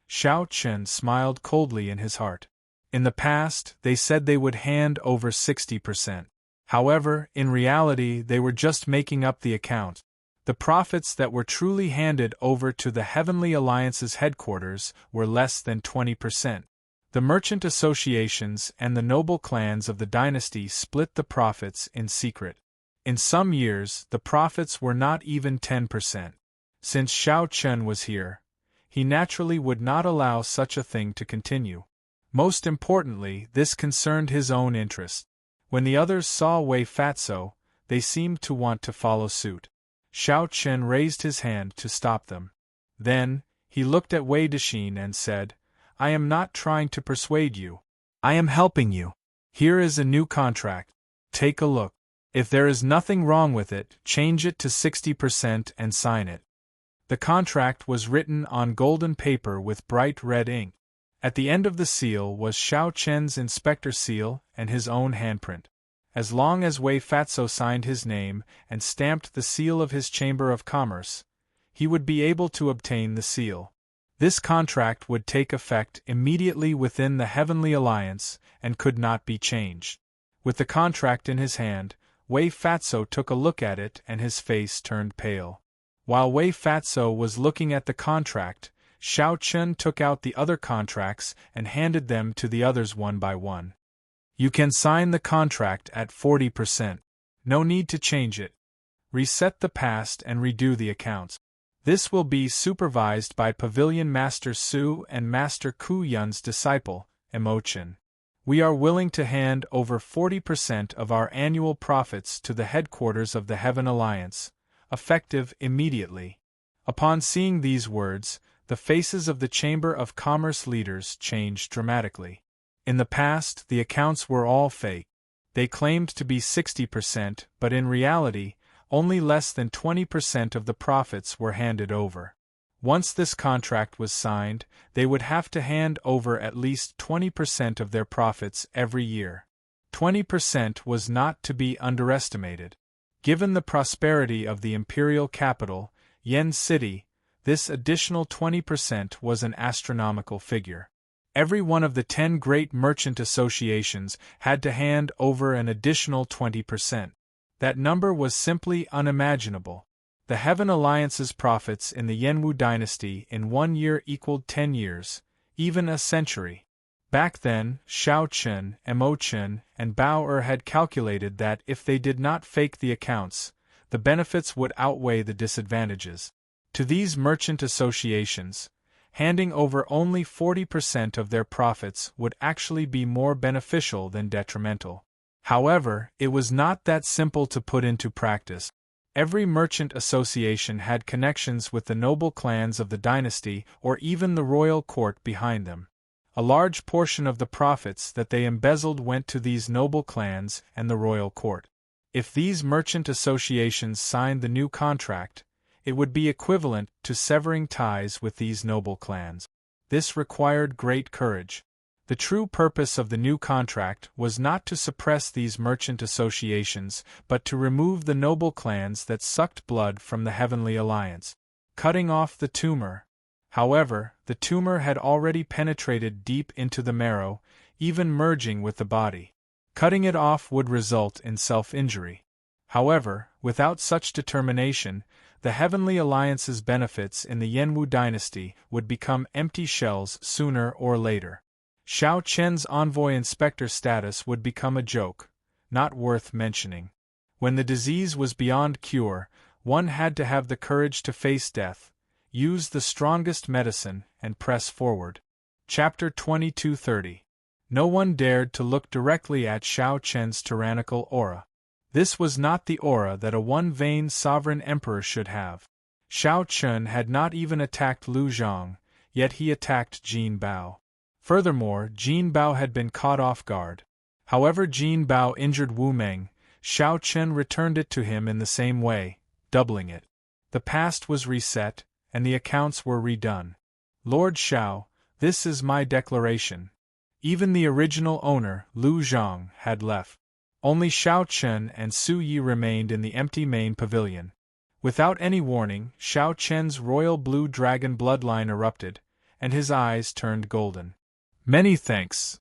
Xiao Chen smiled coldly in his heart. In the past, they said they would hand over 60%. However, in reality they were just making up the account. The profits that were truly handed over to the Heavenly Alliance's headquarters were less than 20%. The merchant associations and the noble clans of the dynasty split the profits in secret. In some years, the profits were not even 10%. Since Xiao Chen was here, he naturally would not allow such a thing to continue. Most importantly, this concerned his own interest. When the others saw Wei Fatso, they seemed to want to follow suit. Xiao Chen raised his hand to stop them. Then, he looked at Wei Dexin and said, "I am not trying to persuade you. I am helping you. Here is a new contract. Take a look. If there is nothing wrong with it, change it to 60% and sign it." The contract was written on golden paper with bright red ink. At the end of the seal was Xiao Chen's inspector seal and his own handprint. As long as Wei Fatso signed his name and stamped the seal of his Chamber of Commerce, he would be able to obtain the seal. This contract would take effect immediately within the Heavenly Alliance and could not be changed. With the contract in his hand, Wei Fatso took a look at it and his face turned pale. While Wei Fatso was looking at the contract, Xiao Chen took out the other contracts and handed them to the others one by one. "You can sign the contract at 40%. No need to change it. Reset the past and redo the accounts. This will be supervised by Pavilion Master Su and Master Ku Yun's disciple, Immortal. We are willing to hand over 40% of our annual profits to the headquarters of the Heaven Alliance, effective immediately. Upon seeing these words, the faces of the Chamber of Commerce leaders changed dramatically. In the past, the accounts were all fake. They claimed to be 60%, but in reality, only less than 20% of the profits were handed over. Once this contract was signed, they would have to hand over at least 20% of their profits every year. 20% was not to be underestimated. Given the prosperity of the imperial capital, Yen City, this additional 20% was an astronomical figure. Every one of the 10 great merchant associations had to hand over an additional 20%. That number was simply unimaginable. The Heaven Alliance's profits in the Yenwu dynasty in 1 year equaled 10 years, even a century. Back then, Shao Chen, Mo Chen, and Bao Er had calculated that if they did not fake the accounts, the benefits would outweigh the disadvantages. To these merchant associations, handing over only 40% of their profits would actually be more beneficial than detrimental. However, it was not that simple to put into practice. Every merchant association had connections with the noble clans of the dynasty or even the royal court behind them. A large portion of the profits that they embezzled went to these noble clans and the royal court. If these merchant associations signed the new contract, it would be equivalent to severing ties with these noble clans. This required great courage. The true purpose of the new contract was not to suppress these merchant associations, but to remove the noble clans that sucked blood from the Heavenly Alliance. Cutting off the tumor. However, the tumor had already penetrated deep into the marrow, even merging with the body. Cutting it off would result in self-injury. However, without such determination, the Heavenly Alliance's benefits in the Yenwu dynasty would become empty shells sooner or later. Shao Chen's envoy inspector status would become a joke, not worth mentioning. When the disease was beyond cure, one had to have the courage to face death, use the strongest medicine, and press forward. Chapter 2230. No one dared to look directly at Shao Chen's tyrannical aura. This was not the aura that a one-vain sovereign emperor should have. Shao Chen had not even attacked Lu Zhang, yet he attacked Jin Bao. Furthermore, Jin Bao had been caught off guard. However Jin Bao injured Wu Meng, Shao Chen returned it to him in the same way, doubling it. The past was reset, and the accounts were redone. Lord Shao, this is my declaration. Even the original owner, Lu Zhang, had left. Only Shao Chen and Su Yi remained in the empty main pavilion. Without any warning, Shao Chen's royal blue dragon bloodline erupted, and his eyes turned golden. Many thanks.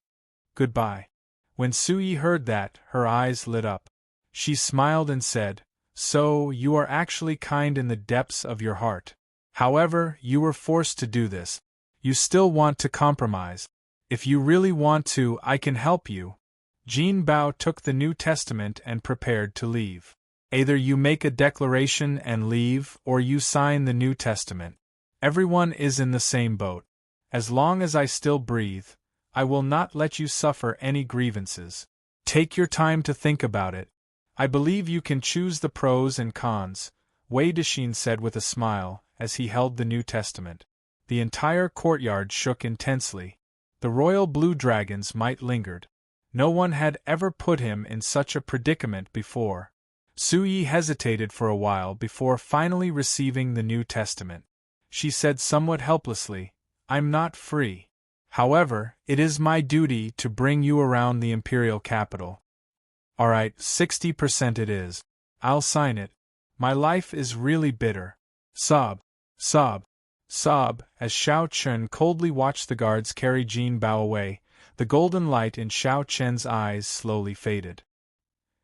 Goodbye. When Su Yi heard that, her eyes lit up. She smiled and said, "So, you are actually kind in the depths of your heart. However, you were forced to do this. You still want to compromise. If you really want to, I can help you." Jin Bao took the New Testament and prepared to leave. Either you make a declaration and leave, or you sign the New Testament. Everyone is in the same boat. As long as I still breathe, I will not let you suffer any grievances. Take your time to think about it. I believe you can choose the pros and cons, Wei Dexin said with a smile, as he held the New Testament. The entire courtyard shook intensely. The royal blue dragons might lingered. No one had ever put him in such a predicament before. Su Yi hesitated for a while before finally receiving the New Testament. She said somewhat helplessly, "I'm not free. However, it is my duty to bring you around the imperial capital." "Alright, 60% it is. I'll sign it. My life is really bitter." Sob, sob, sob, as Shao Chen coldly watched the guards carry Jin Bao away, the golden light in Shao Chen's eyes slowly faded.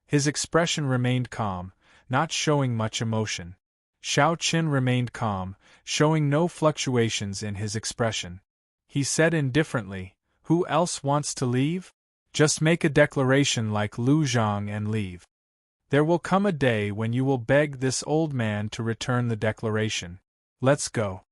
His expression remained calm, not showing much emotion. Shao Chen remained calm, showing no fluctuations in his expression. He said indifferently, "Who else wants to leave? Just make a declaration like Lu Zhang and leave. There will come a day when you will beg this old man to return the declaration. Let's go."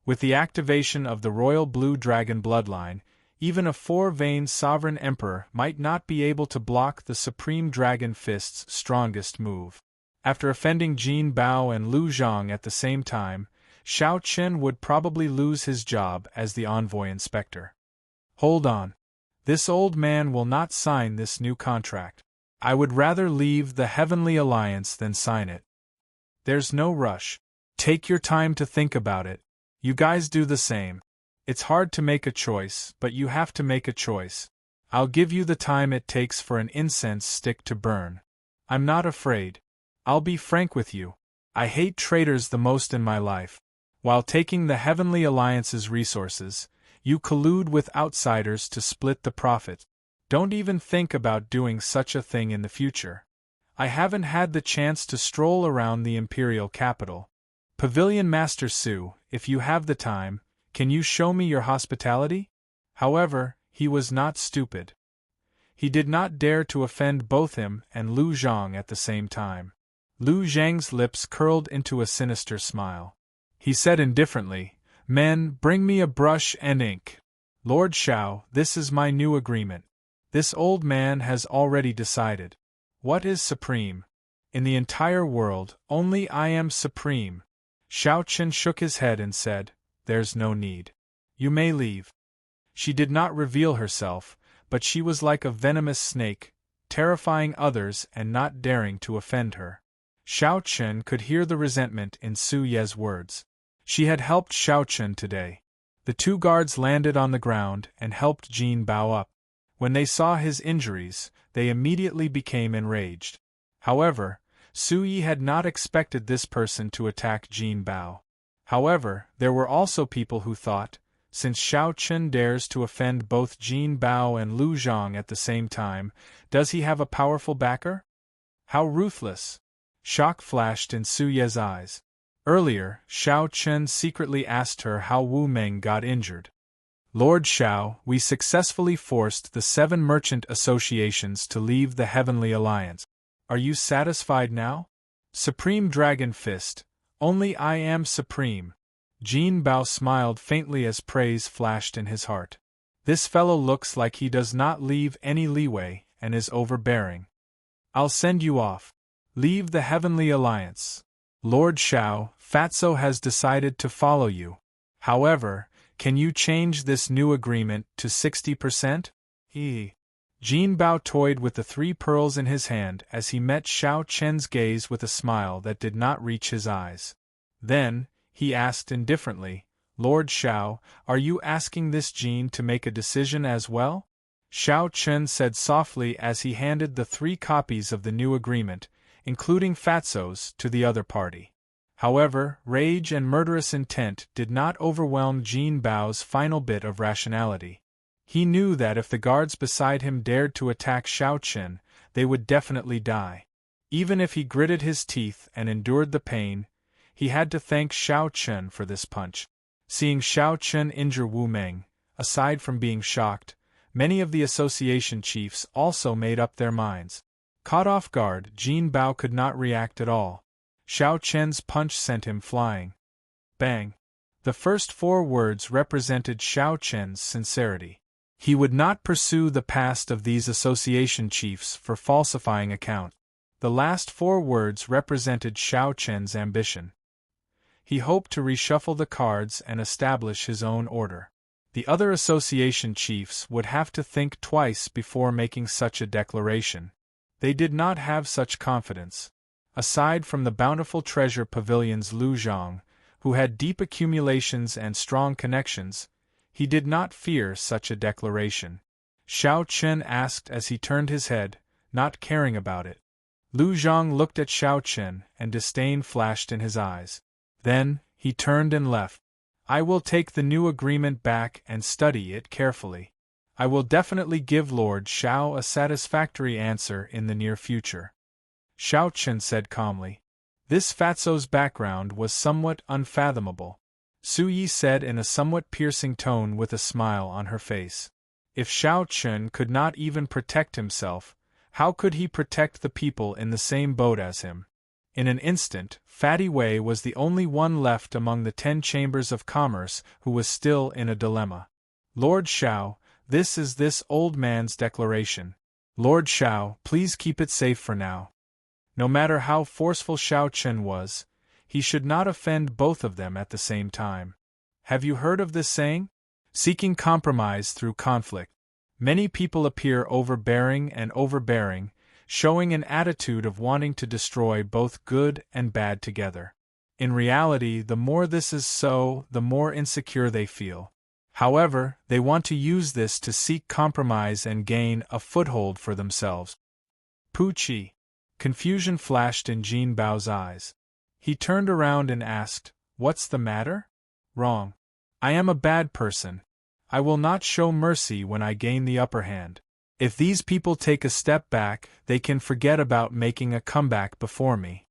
With the activation of the royal blue dragon bloodline, Even a four-veined sovereign emperor might not be able to block the Supreme Dragon Fist's strongest move. After offending Jin Bao and Lu Zhang at the same time, Xiao Chen would probably lose his job as the envoy inspector. Hold on. This old man will not sign this new contract. I would rather leave the Heavenly Alliance than sign it. There's no rush. Take your time to think about it. You guys do the same. It's hard to make a choice, but you have to make a choice. I'll give you the time it takes for an incense stick to burn. I'm not afraid. I'll be frank with you. I hate traitors the most in my life. While taking the Heavenly Alliance's resources, you collude with outsiders to split the profit. Don't even think about doing such a thing in the future. I haven't had the chance to stroll around the imperial capital. Pavilion Master Su, if you have the time, can you show me your hospitality? However, he was not stupid. He did not dare to offend both him and Lu Zhang at the same time. Lu Zhang's lips curled into a sinister smile. He said indifferently, "Men, bring me a brush and ink. Lord Xiao, this is my new agreement. This old man has already decided. What is supreme? In the entire world, only I am supreme." Xiao Chen shook his head and said, "There's no need. You may leave." She did not reveal herself, but she was like a venomous snake, terrifying others and not daring to offend her. Xiao Chen could hear the resentment in Su Ye's words. She had helped Xiao Chen today. The two guards landed on the ground and helped Jin Bao up. When they saw his injuries, they immediately became enraged. However, Su Yi had not expected this person to attack Jin Bao. However, there were also people who thought, since Xiao Chen dares to offend both Jin Bao and Lu Zhang at the same time, does he have a powerful backer? How ruthless! Shock flashed in Su Ye's eyes. Earlier, Xiao Chen secretly asked her how Wu Meng got injured. "Lord Xiao, we successfully forced the 7 merchant associations to leave the Heavenly Alliance. Are you satisfied now? Supreme Dragon Fist, only I am supreme." Jin Bao smiled faintly as praise flashed in his heart. This fellow looks like he does not leave any leeway and is overbearing. "I'll send you off. Leave the Heavenly Alliance. Lord Xiao, Fatso has decided to follow you. However, can you change this new agreement to 60%? Jin Bao toyed with the 3 pearls in his hand as he met Xiao Chen's gaze with a smile that did not reach his eyes. Then, he asked indifferently, "Lord Xiao, are you asking this Jin to make a decision as well?" Xiao Chen said softly as he handed the 3 copies of the new agreement, including Fatso's, to the other party. However, rage and murderous intent did not overwhelm Jin Bao's final bit of rationality. He knew that if the guards beside him dared to attack Xiao Chen, they would definitely die. Even if he gritted his teeth and endured the pain, he had to thank Xiao Chen for this punch. Seeing Xiao Chen injure Wu Meng, aside from being shocked, many of the association chiefs also made up their minds. Caught off guard, Jin Bao could not react at all. Xiao Chen's punch sent him flying. Bang! The first 4 words represented Xiao Chen's sincerity. He would not pursue the past of these association chiefs for falsifying account. The last 4 words represented Xiao Chen's ambition. He hoped to reshuffle the cards and establish his own order. The other association chiefs would have to think twice before making such a declaration. They did not have such confidence. Aside from the bountiful treasure pavilion's Lu Zhang, who had deep accumulations and strong connections, he did not fear such a declaration. Xiao Chen asked as he turned his head, not caring about it. Lu Zhang looked at Xiao Chen and disdain flashed in his eyes. Then, he turned and left. "I will take the new agreement back and study it carefully. I will definitely give Lord Xiao a satisfactory answer in the near future." Xiao Chen said calmly. This Fatso's background was somewhat unfathomable. Su Yi said in a somewhat piercing tone with a smile on her face. If Xiao Chen could not even protect himself, how could he protect the people in the same boat as him? In an instant, Fatty Wei was the only one left among the 10 chambers of commerce who was still in a dilemma. "Lord Xiao, This is this old man's declaration. Lord Xiao, please keep it safe for now. No matter how forceful Xiao Chen was, he should not offend both of them at the same time. Have you heard of this saying? Seeking compromise through conflict. Many people appear overbearing, showing an attitude of wanting to destroy both good and bad together. In reality, the more this is so, the more insecure they feel. However, they want to use this to seek compromise and gain a foothold for themselves. Pucci. Confusion flashed in Jin Bao's eyes. He turned around and asked, "What's the matter?" "Wrong. I am a bad person. I will not show mercy when I gain the upper hand. If these people take a step back, they can forget about making a comeback before me."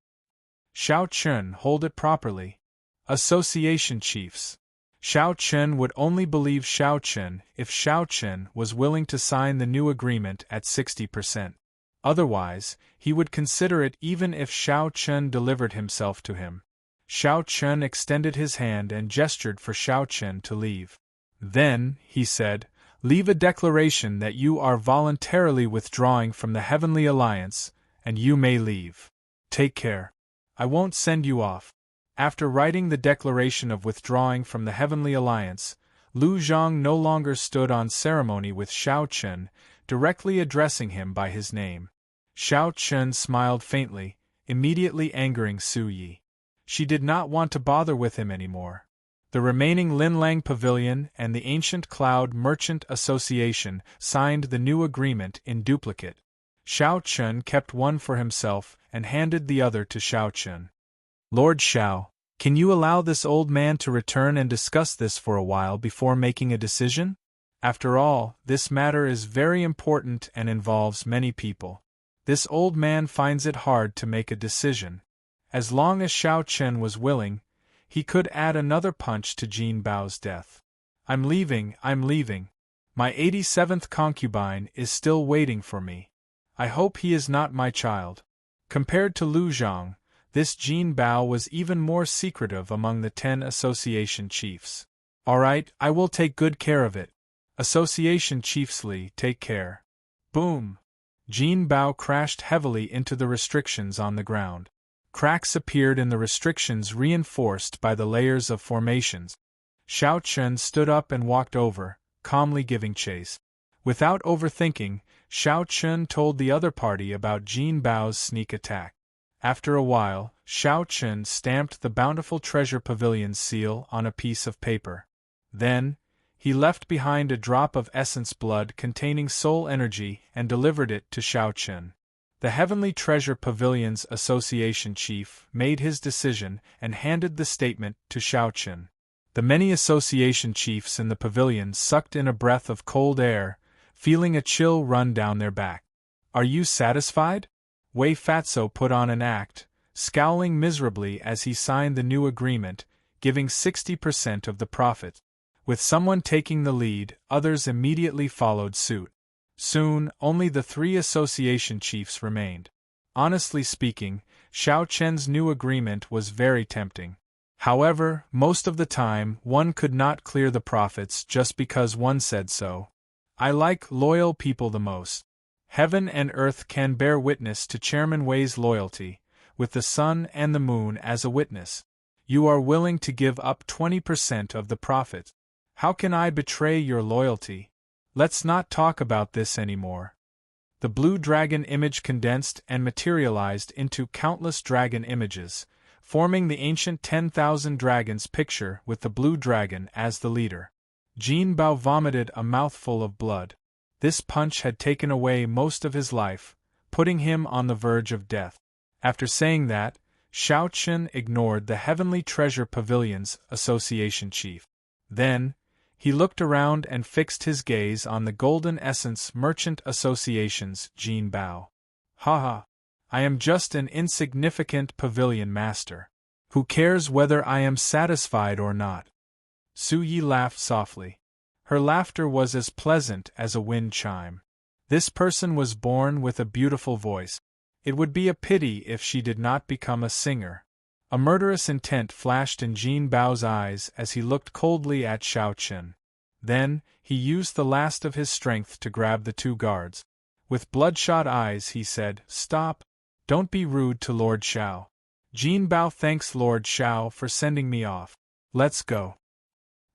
Xiao Chen, hold it properly. Association chiefs. Xiao Chen would only believe Xiao Chen if Xiao Chen was willing to sign the new agreement at 60%. Otherwise, he would consider it even if Xiao Chen delivered himself to him. Xiao Chen extended his hand and gestured for Xiao Chen to leave. Then, he said, "Leave a declaration that you are voluntarily withdrawing from the Heavenly Alliance, and you may leave. Take care. I won't send you off." After writing the declaration of withdrawing from the Heavenly Alliance, Lu Zhang no longer stood on ceremony with Xiao Chen, directly addressing him by his name. Xiao Chen smiled faintly, immediately angering Su Yi. She did not want to bother with him anymore. The remaining Linlang Pavilion and the Ancient Cloud Merchant Association signed the new agreement in duplicate. Xiao Chen kept one for himself and handed the other to Xiao Chen. "Lord Xiao, can you allow this old man to return and discuss this for a while before making a decision? After all, this matter is very important and involves many people. This old man finds it hard to make a decision." As long as Xiao Chen was willing, he could add another punch to Jin Bao's death. I'm leaving. My 87th concubine is still waiting for me. I hope he is not my child." Compared to Lu Zhang, this Jin Bao was even more secretive among the 10 association chiefs. "All right, I will take good care of it. Association chiefs Li, take care." Boom! Jin Bao crashed heavily into the restrictions on the ground. Cracks appeared in the restrictions reinforced by the layers of formations. Xiao Chen stood up and walked over, calmly giving chase. Without overthinking, Xiao Chen told the other party about Jin Bao's sneak attack. After a while, Xiao Chen stamped the Bountiful Treasure Pavilion's seal on a piece of paper. Then, he left behind a drop of essence blood containing soul energy and delivered it to Xiao Chen. The Heavenly Treasure Pavilion's association chief made his decision and handed the statement to Xiao Chen. The many association chiefs in the pavilion sucked in a breath of cold air, feeling a chill run down their back. "Are you satisfied?" Wei Fatso put on an act, scowling miserably as he signed the new agreement, giving 60% of the profit. With someone taking the lead, others immediately followed suit. Soon, only the 3 association chiefs remained. Honestly speaking, Xiao Chen's new agreement was very tempting. However, most of the time, one could not clear the profits just because one said so. I like loyal people the most. Heaven and earth can bear witness to Chairman Wei's loyalty, with the sun and the moon as a witness. You are willing to give up 20% of the profit. How can I betray your loyalty? Let's not talk about this anymore. The blue dragon image condensed and materialized into countless dragon images, forming the ancient 10,000 dragons picture with the blue dragon as the leader. Jin Bao vomited a mouthful of blood. This punch had taken away most of his life, putting him on the verge of death. After saying that, Xiao Chen ignored the Heavenly Treasure Pavilion's association chief. Then, he looked around and fixed his gaze on the Golden Essence Merchant Association's Jin Bao. "Haha! I am just an insignificant pavilion master. Who cares whether I am satisfied or not?" Su Yi laughed softly. Her laughter was as pleasant as a wind chime. This person was born with a beautiful voice. It would be a pity if she did not become a singer. A murderous intent flashed in Jin Bao's eyes as he looked coldly at Xiao Chen. Then, he used the last of his strength to grab the two guards. With bloodshot eyes he said, "Stop! Don't be rude to Lord Xiao. Jin Bao thanks Lord Xiao for sending me off. Let's go."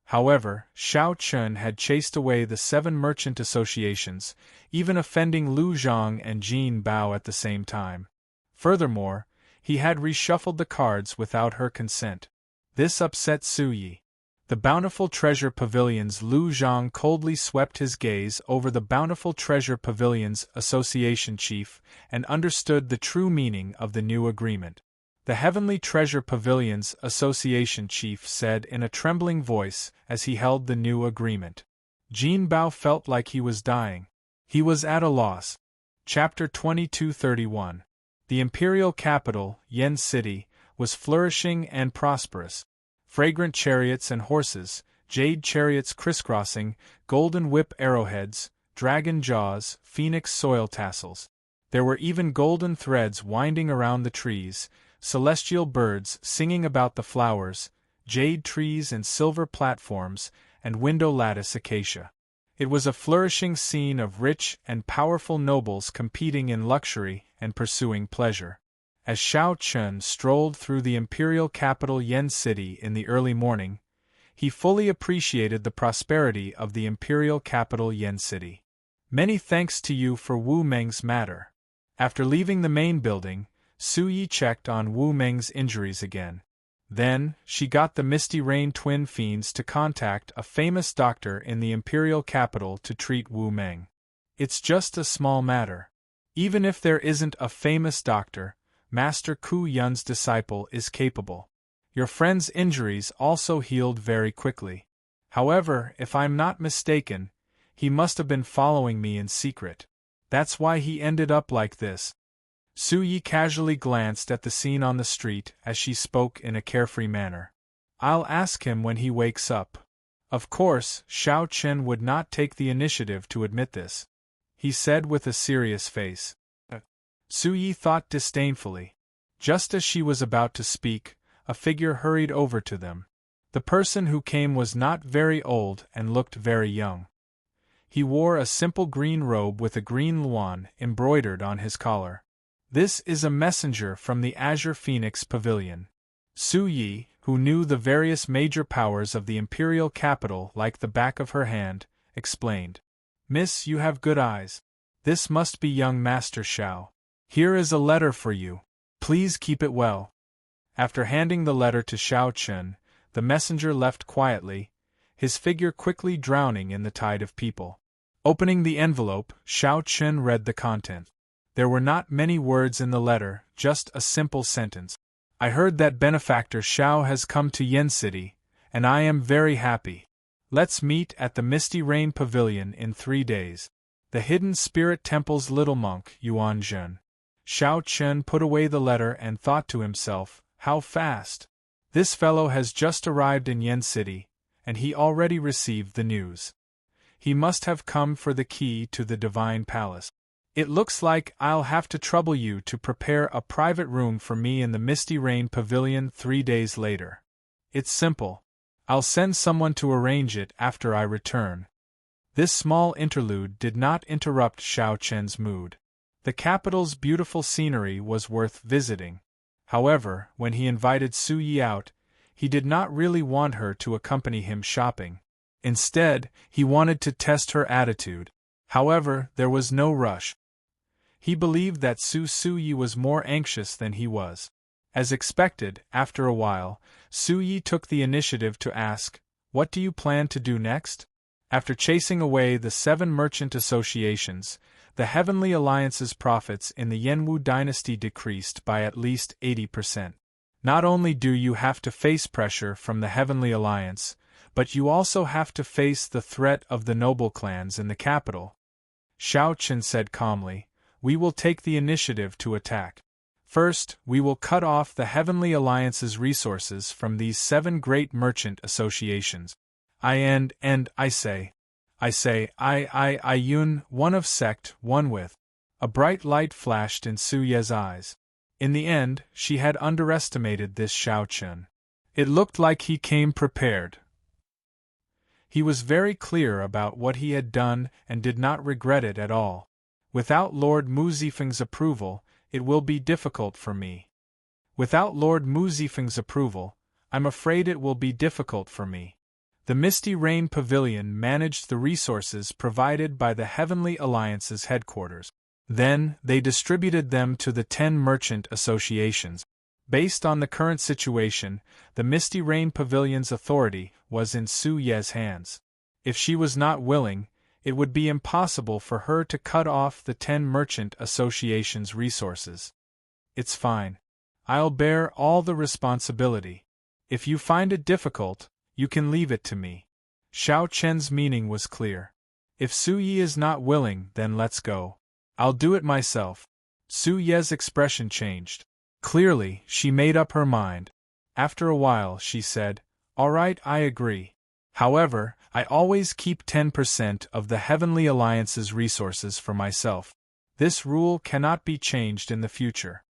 However, Xiao Chun had chased away the 7 merchant associations, even offending Lu Zhang and Jin Bao at the same time. Furthermore, he had reshuffled the cards without her consent. This upset Su Yi. The Bountiful Treasure Pavilion's Lu Zhang coldly swept his gaze over the Bountiful Treasure Pavilion's association chief and understood the true meaning of the new agreement. The Heavenly Treasure Pavilion's association chief said in a trembling voice as he held the new agreement. Jin Bao felt like he was dying. He was at a loss. Chapter 2231. The imperial capital, Yen City, was flourishing and prosperous. Fragrant chariots and horses, jade chariots crisscrossing, golden whip arrowheads, dragon jaws, phoenix soil tassels. There were even golden threads winding around the trees, celestial birds singing about the flowers, jade trees and silver platforms, and window lattice acacia. It was a flourishing scene of rich and powerful nobles competing in luxury and pursuing pleasure. As Xiao Chun strolled through the imperial capital Yen City in the early morning, he fully appreciated the prosperity of the imperial capital Yen City. "Many thanks to you for Wu Meng's matter." After leaving the main building, Su Yi checked on Wu Meng's injuries again. Then, she got the Misty Rain twin fiends to contact a famous doctor in the imperial capital to treat Wu Meng. It's just a small matter. Even if there isn't a famous doctor, Master Ku Yun's disciple is capable. Your friend's injuries also healed very quickly. However, if I'm not mistaken, he must have been following me in secret. That's why he ended up like this. Su Yi casually glanced at the scene on the street as she spoke in a carefree manner. "I'll ask him when he wakes up." Of course, Xiao Chen would not take the initiative to admit this. He said with a serious face. Su Yi thought disdainfully. Just as she was about to speak, a figure hurried over to them. The person who came was not very old and looked very young. He wore a simple green robe with a green luan embroidered on his collar. "This is a messenger from the Azure Phoenix Pavilion." Su Yi, who knew the various major powers of the imperial capital like the back of her hand, explained. "Miss, you have good eyes. This must be young Master Xiao. Here is a letter for you. Please keep it well." After handing the letter to Xiao Chun, the messenger left quietly, his figure quickly drowning in the tide of people. Opening the envelope, Xiao Chun read the contents. There were not many words in the letter, just a simple sentence. "I heard that benefactor Xiao has come to Yen City, and I am very happy. Let's meet at the Misty Rain Pavilion in 3 days. The Hidden Spirit Temple's little monk, Yuan Zhen." Xiao Chun put away the letter and thought to himself, how fast! This fellow has just arrived in Yen City, and he already received the news. He must have come for the key to the Divine Palace. "It looks like I'll have to trouble you to prepare a private room for me in the Misty Rain Pavilion 3 days later. It's simple. I'll send someone to arrange it after I return." This small interlude did not interrupt Xiao Chen's mood. The capital's beautiful scenery was worth visiting. However, when he invited Su Yi out, he did not really want her to accompany him shopping. Instead, he wanted to test her attitude. However, there was no rush. He believed that Su Yi was more anxious than he was. As expected, after a while, Su Yi took the initiative to ask, "What do you plan to do next?" After chasing away the 7 merchant associations, the Heavenly Alliance's profits in the Yenwu dynasty decreased by at least 80%. Not only do you have to face pressure from the Heavenly Alliance, but you also have to face the threat of the noble clans in the capital. Xiao Chen said calmly, "We will take the initiative to attack. First, we will cut off the Heavenly Alliance's resources from these 7 great merchant associations. I say, Yun, one of sect, one with." A bright light flashed in Su Ye's eyes. In the end, she had underestimated this Xiao Chun. It looked like he came prepared. He was very clear about what he had done and did not regret it at all. Without Lord Muzifeng's approval, it will be difficult for me. Without Lord Muzifeng's approval, I'm afraid it will be difficult for me. The Misty Rain Pavilion managed the resources provided by the Heavenly Alliance's headquarters. Then, they distributed them to the 10 merchant associations. Based on the current situation, the Misty Rain Pavilion's authority was in Su Ye's hands. If she was not willing, it would be impossible for her to cut off the 10 merchant associations' resources. It's fine. I'll bear all the responsibility. If you find it difficult, you can leave it to me. Xiao Chen's meaning was clear. If Su Yi is not willing, then let's go. I'll do it myself. Su Ye's expression changed. Clearly, she made up her mind. After a while, she said, "All right, I agree. However, I always keep 10% of the Heavenly Alliance's resources for myself. This rule cannot be changed in the future."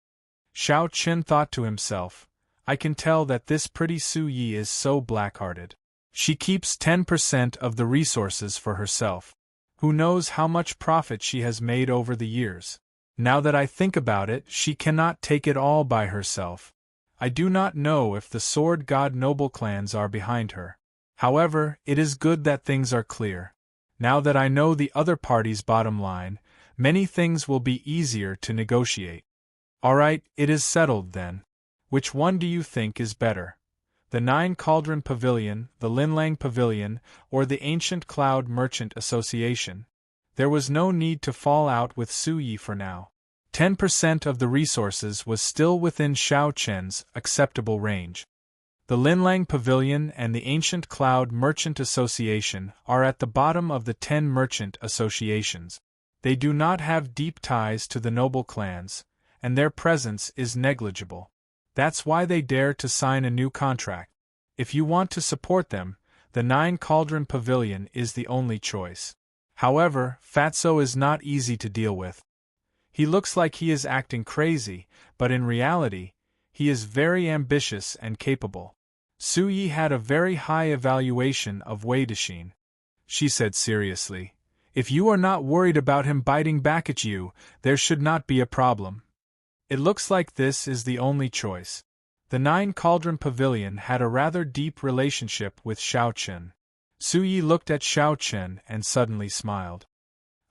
Xiao Chen thought to himself, I can tell that this pretty Su Yi is so black-hearted. She keeps 10% of the resources for herself. Who knows how much profit she has made over the years. Now that I think about it, she cannot take it all by herself. I do not know if the Sword God noble clans are behind her. However, it is good that things are clear. Now that I know the other party's bottom line, many things will be easier to negotiate. Alright, it is settled then. Which one do you think is better? The 9 Cauldron Pavilion, the Linlang Pavilion, or the Ancient Cloud Merchant Association? There was no need to fall out with Su Yi for now. 10% of the resources was still within Xiao Chen's acceptable range. The Linlang Pavilion and the Ancient Cloud Merchant Association are at the bottom of the 10 merchant associations. They do not have deep ties to the noble clans, and their presence is negligible. That's why they dare to sign a new contract. If you want to support them, the 9 Cauldron Pavilion is the only choice. However, Fatso is not easy to deal with. He looks like he is acting crazy, but in reality, he is very ambitious and capable. Su Yi had a very high evaluation of Wei Dexin. She said seriously, "If you are not worried about him biting back at you, there should not be a problem. It looks like this is the only choice." The 9 Cauldron Pavilion had a rather deep relationship with Xiao Chen. Su Yi looked at Xiao Chen and suddenly smiled.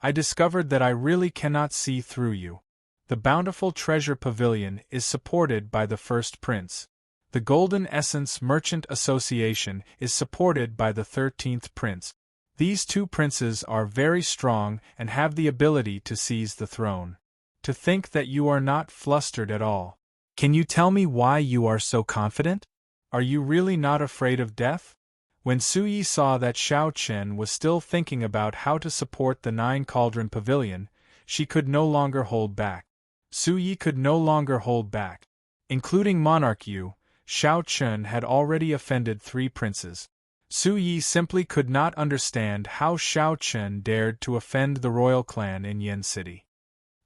"I discovered that I really cannot see through you. The Bountiful Treasure Pavilion is supported by the First Prince. The Golden Essence Merchant Association is supported by the 13th Prince. These 2 princes are very strong and have the ability to seize the throne. To think that you are not flustered at all. Can you tell me why you are so confident? Are you really not afraid of death?" When Su Yi saw that Xiao Chen was still thinking about how to support the 9 Cauldron Pavilion, she could no longer hold back. Su Yi could no longer hold back. Including Monarch Yu, Xiao Chen had already offended 3 princes. Su Yi simply could not understand how Xiao Chen dared to offend the royal clan in Yen City.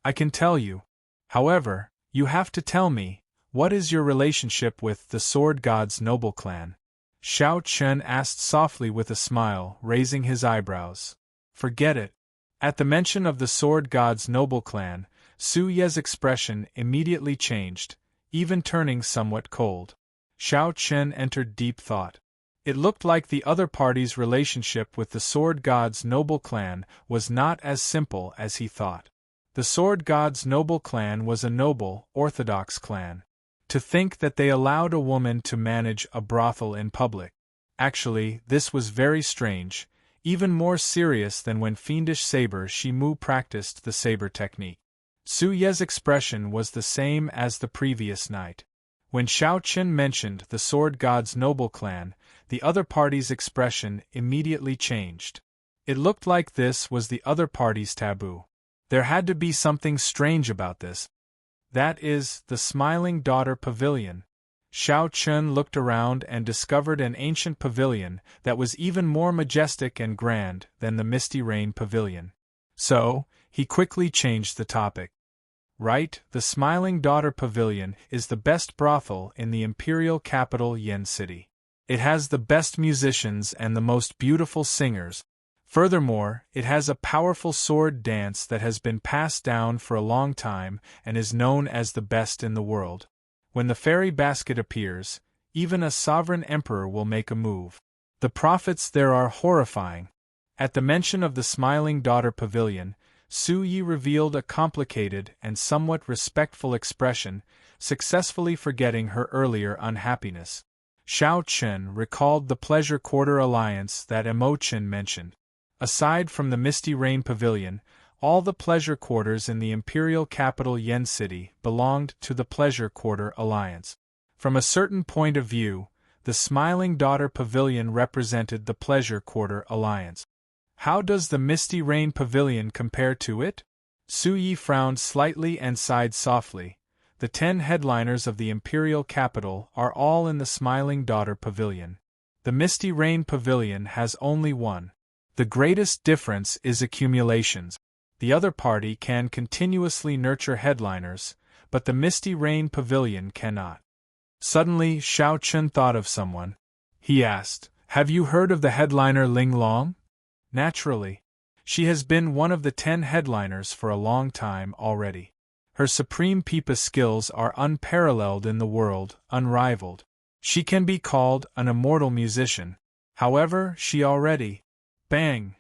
"I can tell you. However, you have to tell me, what is your relationship with the Sword God's noble clan?" Xiao Chen asked softly with a smile, raising his eyebrows. "Forget it." At the mention of the Sword God's noble clan, Su Ye's expression immediately changed, even turning somewhat cold. Xiao Chen entered deep thought. It looked like the other party's relationship with the Sword God's noble clan was not as simple as he thought. The Sword God's noble clan was a noble, orthodox clan. To think that they allowed a woman to manage a brothel in public. Actually, this was very strange, even more serious than when fiendish Saber Shimu practiced the saber technique. Su Ye's expression was the same as the previous night. When Xiao Chen mentioned the Sword God's noble clan, the other party's expression immediately changed. It looked like this was the other party's taboo. There had to be something strange about this. That is, the Smiling Daughter Pavilion. Xiao Chen looked around and discovered an ancient pavilion that was even more majestic and grand than the Misty Rain Pavilion. So, he quickly changed the topic. "Right, the Smiling Daughter Pavilion is the best brothel in the imperial capital Yen City. It has the best musicians and the most beautiful singers. Furthermore, it has a powerful sword dance that has been passed down for a long time and is known as the best in the world. When the fairy basket appears, even a sovereign emperor will make a move. The profits there are horrifying. At the mention of the Smiling Daughter Pavilion, Su Yi revealed a complicated and somewhat respectful expression, successfully forgetting her earlier unhappiness. Xiao Chen recalled the Pleasure Quarter alliance that Imochen mentioned. Aside from the Misty Rain Pavilion, all the pleasure quarters in the imperial capital Yen City belonged to the Pleasure Quarter alliance. From a certain point of view, the Smiling Daughter Pavilion represented the Pleasure Quarter alliance. How does the Misty Rain Pavilion compare to it? Su Yi frowned slightly and sighed softly. The 10 headliners of the imperial capital are all in the Smiling Daughter Pavilion. The Misty Rain Pavilion has only one. The greatest difference is accumulations. The other party can continuously nurture headliners, but the Misty Rain Pavilion cannot. Suddenly, Xiao Chen thought of someone. He asked, "Have you heard of the headliner Ling Long?" Naturally. She has been one of the 10 headliners for a long time already. Her supreme pipa skills are unparalleled in the world, unrivaled. She can be called an immortal musician. However, she already... Bang!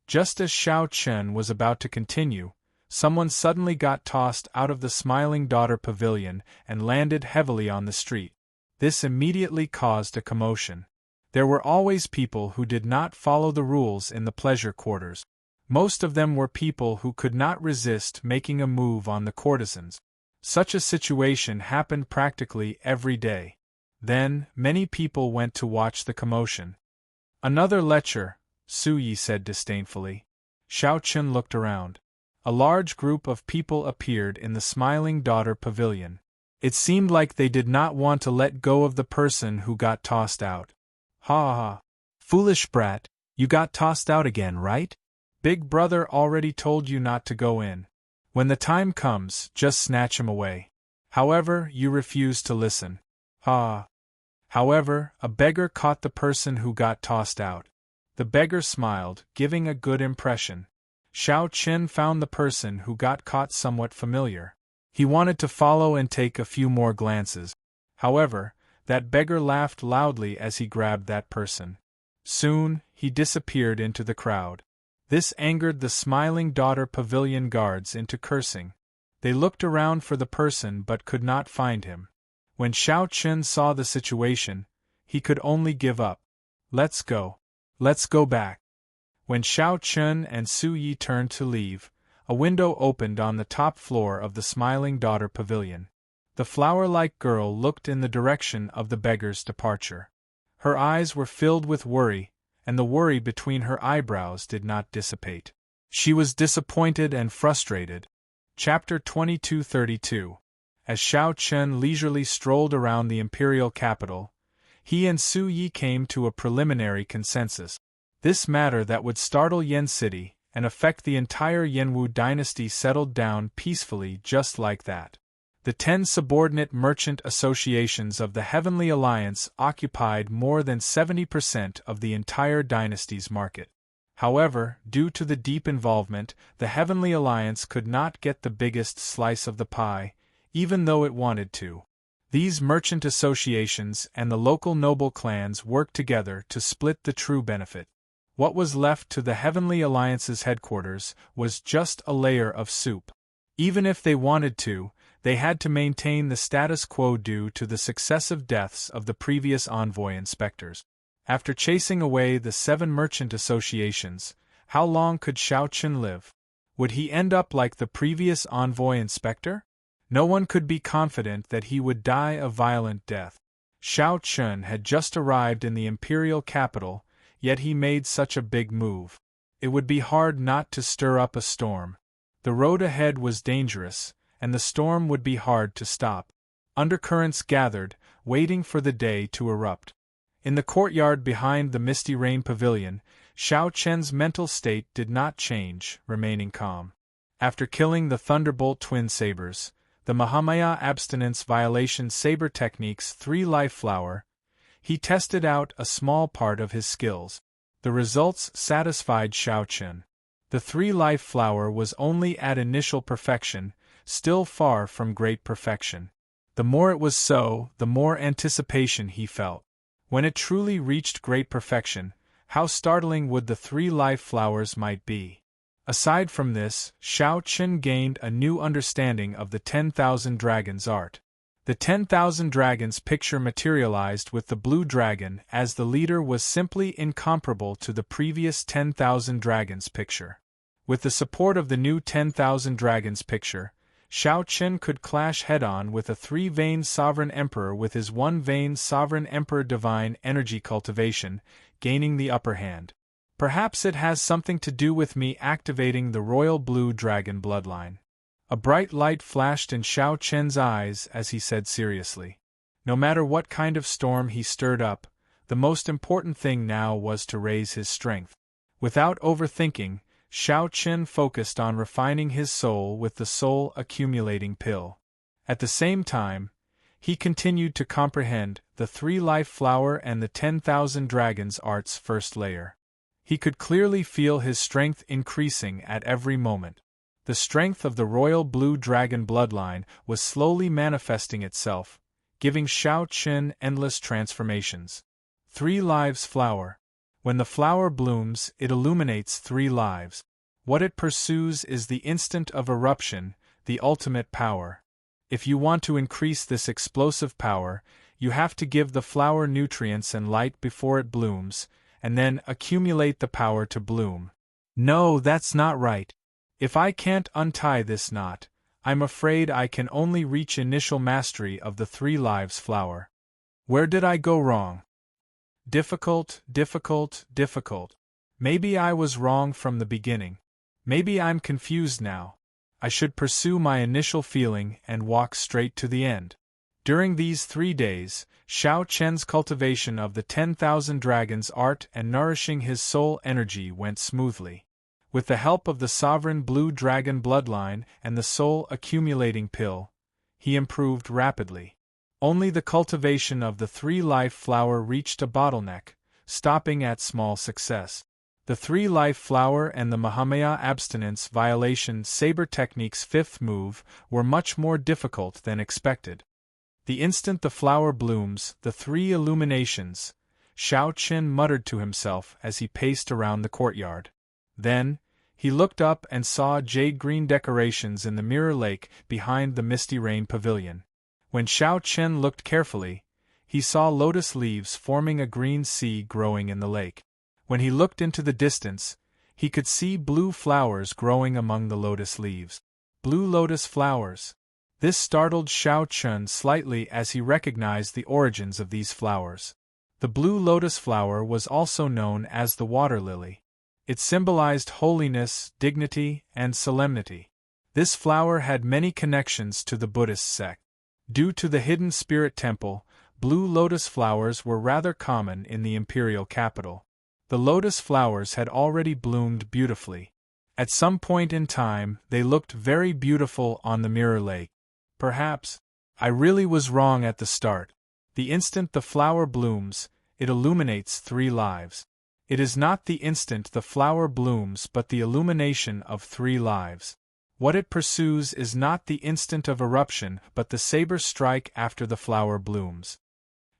Just as Xiao Chen was about to continue, someone suddenly got tossed out of the Smiling Daughter Pavilion and landed heavily on the street. This immediately caused a commotion. There were always people who did not follow the rules in the pleasure quarters. Most of them were people who could not resist making a move on the courtesans. Such a situation happened practically every day. Then, many people went to watch the commotion. "Another lecture," Su Yi said disdainfully. Xiao Chen looked around. A large group of people appeared in the Smiling Daughter Pavilion. It seemed like they did not want to let go of the person who got tossed out. "Ha ha! Foolish brat, you got tossed out again, right? Big brother already told you not to go in. When the time comes, just snatch him away. However, you refuse to listen. Ha!" However, a beggar caught the person who got tossed out. The beggar smiled, giving a good impression. Xiao Chen found the person who got caught somewhat familiar. He wanted to follow and take a few more glances. However, that beggar laughed loudly as he grabbed that person. Soon, he disappeared into the crowd. This angered the Smiling Daughter Pavilion guards into cursing. They looked around for the person but could not find him. When Xiao Chen saw the situation, he could only give up. "Let's go. Let's go back." When Xiao Chen and Su Yi turned to leave, a window opened on the top floor of the Smiling Daughter Pavilion. The flower-like girl looked in the direction of the beggar's departure. Her eyes were filled with worry, and the worry between her eyebrows did not dissipate. She was disappointed and frustrated. Chapter 2232. As Xiao Chen leisurely strolled around the imperial capital, he and Su Yi came to a preliminary consensus. This matter that would startle Yen City and affect the entire Yenwu dynasty settled down peacefully just like that. The 10 subordinate merchant associations of the Heavenly Alliance occupied more than 70% of the entire dynasty's market. However, due to the deep involvement, the Heavenly Alliance could not get the biggest slice of the pie, even though it wanted to. These merchant associations and the local noble clans worked together to split the true benefit. What was left to the Heavenly Alliance's headquarters was just a layer of soup. Even if they wanted to, they had to maintain the status quo due to the successive deaths of the previous envoy inspectors. After chasing away the 7 merchant associations, how long could Xiao Chen live? Would he end up like the previous envoy inspector? No one could be confident that he would die a violent death. Xiao Chen had just arrived in the imperial capital, yet he made such a big move. It would be hard not to stir up a storm. The road ahead was dangerous, and the storm would be hard to stop. Undercurrents gathered, waiting for the day to erupt. In the courtyard behind the Misty Rain Pavilion, Xiao Chen's mental state did not change, remaining calm. After killing the Thunderbolt twin sabers, the Mahamaya abstinence violation saber technique's 3 life flower, He tested out a small part of his skills. The results satisfied Xiao Chen. The three-life flower was only at initial perfection, still far from great perfection. The more it was so, the more anticipation he felt. When it truly reached great perfection, how startling would the three-life flowers might be. Aside from this, Xiao Chen gained a new understanding of the 10,000 Dragons art. The 10,000 Dragons picture materialized with the blue dragon as the leader was simply incomparable to the previous 10,000 Dragons picture. With the support of the new 10,000 Dragons picture, Xiao Chen could clash head-on with a three-vein sovereign emperor with his one-vein sovereign emperor divine energy cultivation, gaining the upper hand. Perhaps it has something to do with me activating the royal blue dragon bloodline. A bright light flashed in Xiao Chen's eyes as he said seriously. No matter what kind of storm he stirred up, the most important thing now was to raise his strength. Without overthinking, Xiao Chen focused on refining his soul with the soul accumulating pill. At the same time, he continued to comprehend the three-life flower and the 10,000 Dragons art's first layer. He could clearly feel his strength increasing at every moment. The strength of the royal blue dragon bloodline was slowly manifesting itself, giving Xiao Chen endless transformations. 3 lives flower. When the flower blooms, it illuminates 3 lives. What it pursues is the instant of eruption, the ultimate power. If you want to increase this explosive power, you have to give the flower nutrients and light before it blooms, and then accumulate the power to bloom. No, that's not right. If I can't untie this knot, I'm afraid I can only reach initial mastery of the 3 lives flower. Where did I go wrong? Difficult. Maybe I was wrong from the beginning. Maybe I'm confused now. I should pursue my initial feeling and walk straight to the end. During these 3 days, Xiao Chen's cultivation of the 10,000 Dragons art and nourishing his soul energy went smoothly. With the help of the sovereign blue dragon bloodline and the soul accumulating pill, he improved rapidly. Only the cultivation of the 3-life flower reached a bottleneck, stopping at small success. The 3-life flower and the Mahamaya abstinence violation saber technique's 5th move were much more difficult than expected. The instant the flower blooms, the 3 illuminations, Xiao Chen muttered to himself as he paced around the courtyard. Then, he looked up and saw jade-green decorations in the mirror lake behind the misty rain pavilion. When Xiao Chen looked carefully, he saw lotus leaves forming a green sea growing in the lake. When he looked into the distance, he could see blue flowers growing among the lotus leaves. Blue lotus flowers. This startled Xiao Chen slightly as he recognized the origins of these flowers. The blue lotus flower was also known as the water lily. It symbolized holiness, dignity, and solemnity. This flower had many connections to the Buddhist sect. Due to the hidden spirit temple, blue lotus flowers were rather common in the imperial capital. The lotus flowers had already bloomed beautifully. At some point in time, they looked very beautiful on the mirror lake. Perhaps I really was wrong at the start. The instant the flower blooms, it illuminates 3 lives. It is not the instant the flower blooms but the illumination of 3 lives. What it pursues is not the instant of eruption but the saber strike after the flower blooms.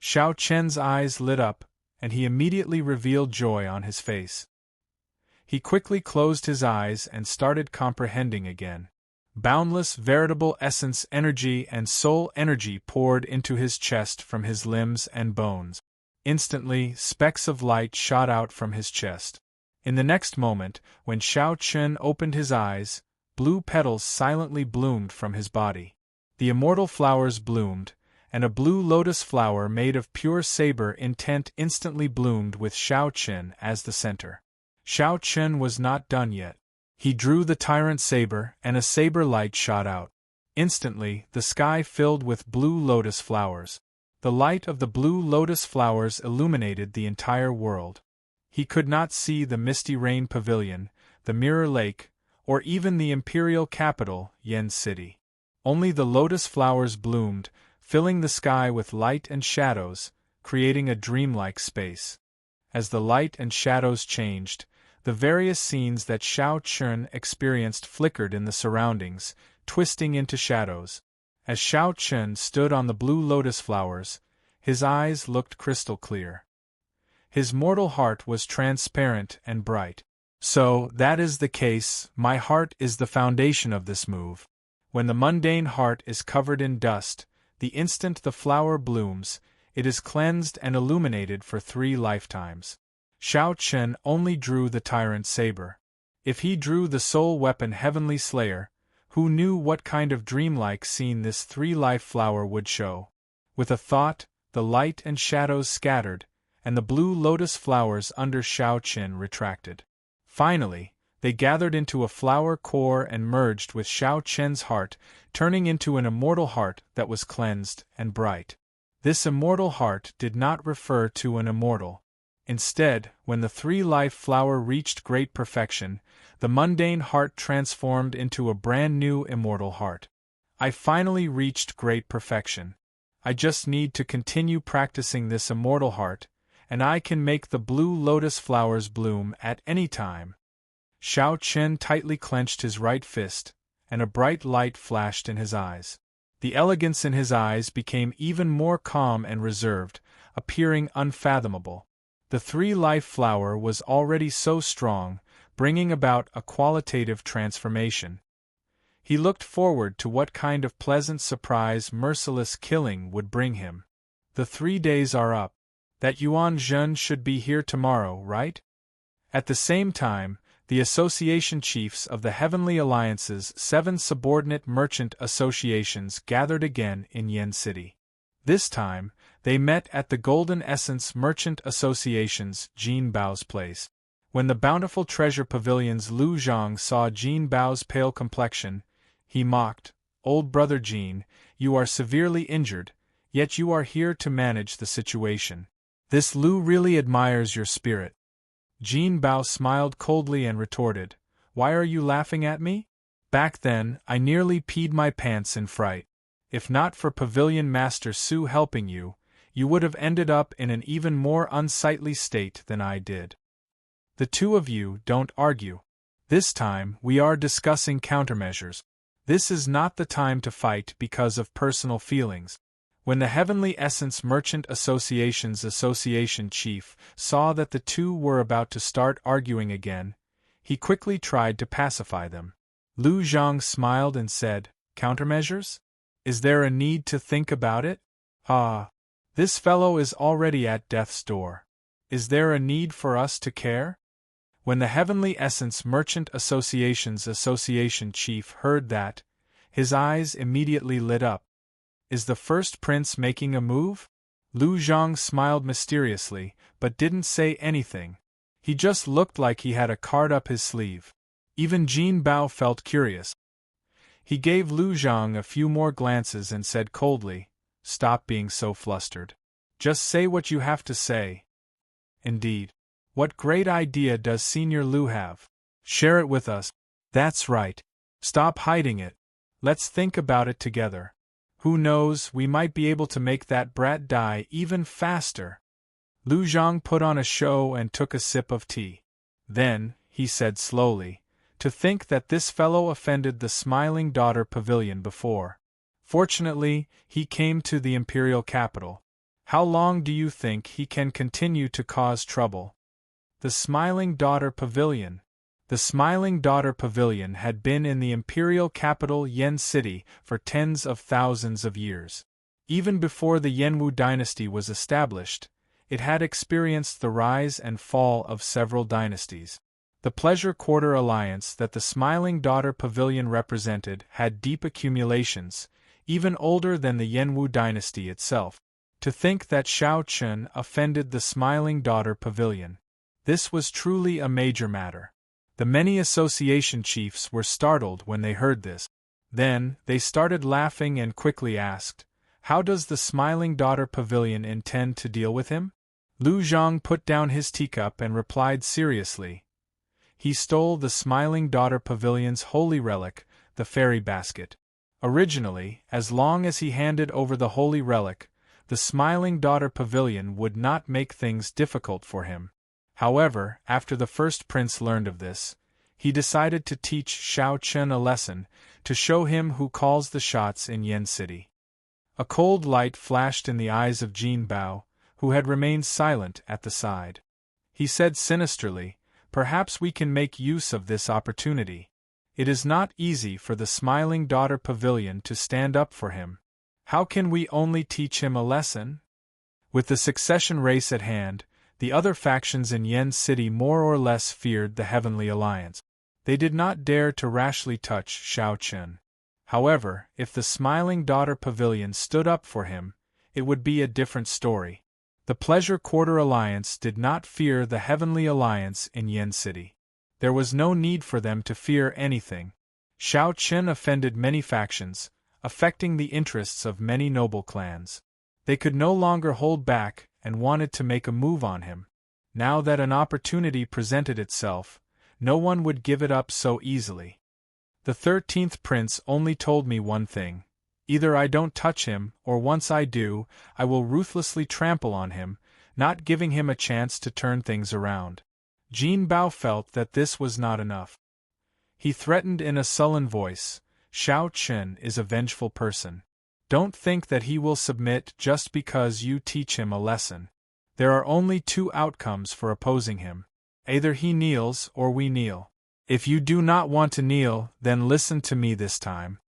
Xiao Chen's eyes lit up, and he immediately revealed joy on his face. He quickly closed his eyes and started comprehending again. Boundless veritable essence energy and soul energy poured into his chest from his limbs and bones. Instantly, specks of light shot out from his chest. In the next moment, when Xiao Chen opened his eyes, blue petals silently bloomed from his body. The immortal flowers bloomed, and a blue lotus flower made of pure saber intent instantly bloomed with Xiao Chen as the center. Xiao Chen was not done yet. He drew the tyrant saber, and a saber light shot out. Instantly, the sky filled with blue lotus flowers. The light of the blue lotus flowers illuminated the entire world. He could not see the misty rain pavilion, the mirror lake, or even the imperial capital, Yen City. Only the lotus flowers bloomed, filling the sky with light and shadows, creating a dreamlike space. As the light and shadows changed, the various scenes that Xiao Chun experienced flickered in the surroundings, twisting into shadows. As Xiao Chun stood on the blue lotus flowers, his eyes looked crystal clear. His mortal heart was transparent and bright. So, that is the case, my heart is the foundation of this move. When the mundane heart is covered in dust, the instant the flower blooms, it is cleansed and illuminated for 3 lifetimes. Xiao Chen only drew the tyrant saber. If he drew the soul weapon Heavenly Slayer, who knew what kind of dreamlike scene this 3-life flower would show? With a thought, the light and shadows scattered, and the blue lotus flowers under Xiao Chen retracted. Finally, they gathered into a flower core and merged with Xiao Chen's heart, turning into an immortal heart that was cleansed and bright. This immortal heart did not refer to an immortal. Instead, when the 3-life flower reached great perfection, the mundane heart transformed into a brand new immortal heart. I finally reached great perfection. I just need to continue practicing this immortal heart, and I can make the blue lotus flowers bloom at any time. Xiao Chen tightly clenched his right fist, and a bright light flashed in his eyes. The elegance in his eyes became even more calm and reserved, appearing unfathomable. The 3-life flower was already so strong, bringing about a qualitative transformation. He looked forward to what kind of pleasant surprise merciless killing would bring him. The 3 days are up. That Yuan Zhen should be here tomorrow, right? At the same time, the association chiefs of the Heavenly Alliance's 7 subordinate merchant associations gathered again in Yen City. This time, they met at the Golden Essence Merchant Association's Jin Bao's place. When the bountiful treasure pavilion's Lu Zhang saw Jin Bao's pale complexion, he mocked, "Old brother Jin, you are severely injured, yet you are here to manage the situation. This Lu really admires your spirit." Jin Bao smiled coldly and retorted, "Why are you laughing at me? Back then, I nearly peed my pants in fright. If not for Pavilion Master Su helping you, you would have ended up in an even more unsightly state than I did. The 2 of you don't argue. This time, we are discussing countermeasures. This is not the time to fight because of personal feelings." When the Heavenly Essence Merchant Association's association chief saw that the 2 were about to start arguing again, he quickly tried to pacify them. Lu Zhang smiled and said, "Countermeasures? Is there a need to think about it? Ah, this fellow is already at death's door. Is there a need for us to care?" When the Heavenly Essence Merchant Association's association chief heard that, his eyes immediately lit up. "Is the first prince making a move?" Lu Zhang smiled mysteriously, but didn't say anything. He just looked like he had a card up his sleeve. Even Jin Bao felt curious. He gave Lu Zhang a few more glances and said coldly, "Stop being so flustered. Just say what you have to say." "Indeed. What great idea does Senior Lu have? Share it with us." "That's right. Stop hiding it. Let's think about it together. Who knows, we might be able to make that brat die even faster." Lu Zhang put on a show and took a sip of tea. Then, he said slowly, "To think that this fellow offended the Smiling Daughter Pavilion before. Fortunately, he came to the imperial capital. How long do you think he can continue to cause trouble?" The Smiling Daughter Pavilion. The Smiling Daughter Pavilion had been in the imperial capital Yen City for tens of thousands of years. Even before the Yenwu dynasty was established, it had experienced the rise and fall of several dynasties. The Pleasure Quarter alliance that the Smiling Daughter Pavilion represented had deep accumulations, even older than the Yenwu dynasty itself. To think that Xiao Chun offended the Smiling Daughter Pavilion. This was truly a major matter. The many association chiefs were startled when they heard this. Then, they started laughing and quickly asked, "How does the Smiling Daughter Pavilion intend to deal with him?" Lu Zhang put down his teacup and replied seriously. He stole the Smiling Daughter Pavilion's holy relic, the fairy basket. Originally, as long as he handed over the holy relic, The Smiling Daughter Pavilion would not make things difficult for him. However, after the first prince learned of this, he decided to teach Xiao Chen a lesson, to show him who calls the shots in Yen City. A cold light flashed in the eyes of Jin Bao, who had remained silent at the side. He said sinisterly, "Perhaps we can make use of this opportunity. It is not easy for the Smiling Daughter Pavilion to stand up for him. How can we only teach him a lesson?" With the succession race at hand, the other factions in Yen City more or less feared the Heavenly Alliance. They did not dare to rashly touch Xiao Chen. However, if the Smiling Daughter Pavilion stood up for him, it would be a different story. The Pleasure Quarter Alliance did not fear the Heavenly Alliance in Yen City. There was no need for them to fear anything. Xiao Chen offended many factions, affecting the interests of many noble clans. They could no longer hold back and wanted to make a move on him. Now that an opportunity presented itself, no one would give it up so easily. The 13th prince only told me one thing: either I don't touch him, or once I do, I will ruthlessly trample on him, not giving him a chance to turn things around. Jin Bao felt that this was not enough. He threatened in a sullen voice, "Xiao Chen is a vengeful person. Don't think that he will submit just because you teach him a lesson. There are only two outcomes for opposing him. Either he kneels or we kneel. If you do not want to kneel, then listen to me this time."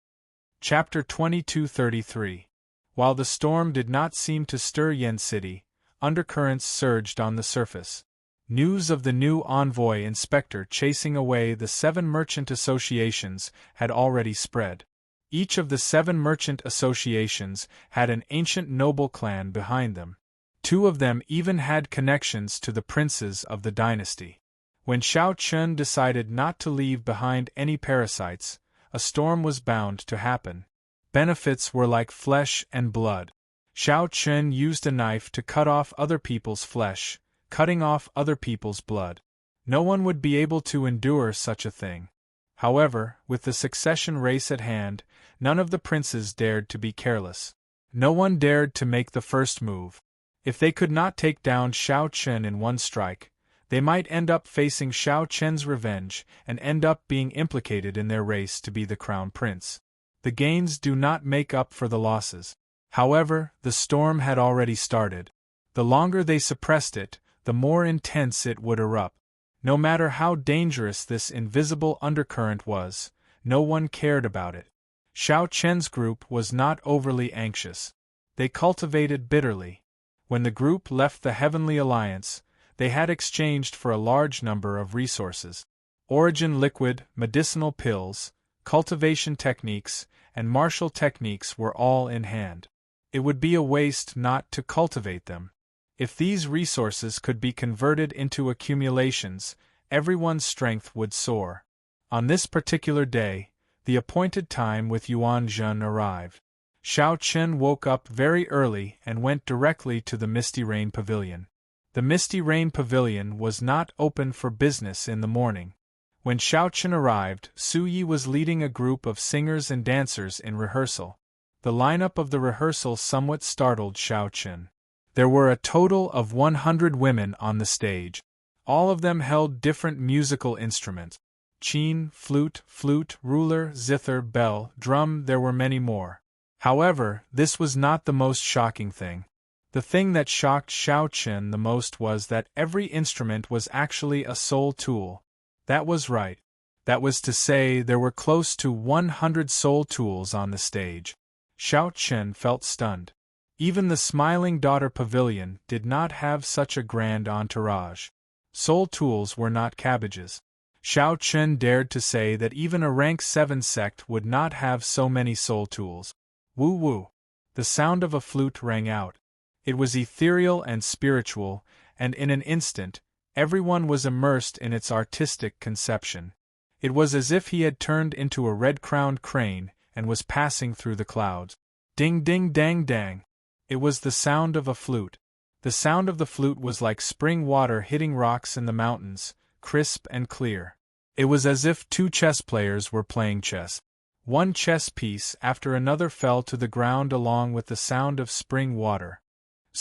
Chapter 2233. While the storm did not seem to stir Yen City, undercurrents surged on the surface. News of the new envoy inspector chasing away the 7 merchant associations had already spread. Each of the 7 merchant associations had an ancient noble clan behind them. 2 of them even had connections to the princes of the dynasty. When Xiao Chen decided not to leave behind any parasites, a storm was bound to happen. Benefits were like flesh and blood. Xiao Chen used a knife to cut off other people's flesh, cutting off other people's blood. No one would be able to endure such a thing. However, with the succession race at hand, none of the princes dared to be careless. No one dared to make the first move. If they could not take down Xiao Chen in one strike, they might end up facing Xiao Chen's revenge and end up being implicated in their race to be the crown prince. The gains do not make up for the losses. However, the storm had already started. The longer they suppressed it, the more intense it would erupt. No matter how dangerous this invisible undercurrent was, no one cared about it. Xiao Chen's group was not overly anxious. They cultivated bitterly. When the group left the Heavenly Alliance, they had exchanged for a large number of resources. Origin liquid, medicinal pills, cultivation techniques, and martial techniques were all in hand. It would be a waste not to cultivate them. If these resources could be converted into accumulations, everyone's strength would soar. On this particular day, the appointed time with Yuan Zhen arrived. Xiao Chen woke up very early and went directly to the Misty Rain Pavilion. The Misty Rain Pavilion was not open for business in the morning. When Xiao Chen arrived, Su Yi was leading a group of singers and dancers in rehearsal. The lineup of the rehearsal somewhat startled Xiao Chen. There were a total of 100 women on the stage. All of them held different musical instruments. Qin, flute, ruler, zither, bell, drum, there were many more. However, this was not the most shocking thing. The thing that shocked Xiao Chen the most was that every instrument was actually a soul tool. That was right. That was to say, there were close to 100 soul tools on the stage. Xiao Chen felt stunned. Even the Smiling Daughter Pavilion did not have such a grand entourage. Soul tools were not cabbages. Xiao Chen dared to say that even a rank 7 sect would not have so many soul tools. Woo woo. The sound of a flute rang out. It was ethereal and spiritual, and in an instant, everyone was immersed in its artistic conception. It was as if he had turned into a red-crowned crane and was passing through the clouds. Ding ding dang dang. It was the sound of a flute. The sound of the flute was like spring water hitting rocks in the mountains, crisp and clear. It was as if 2 chess players were playing chess. One chess piece after another fell to the ground along with the sound of spring water.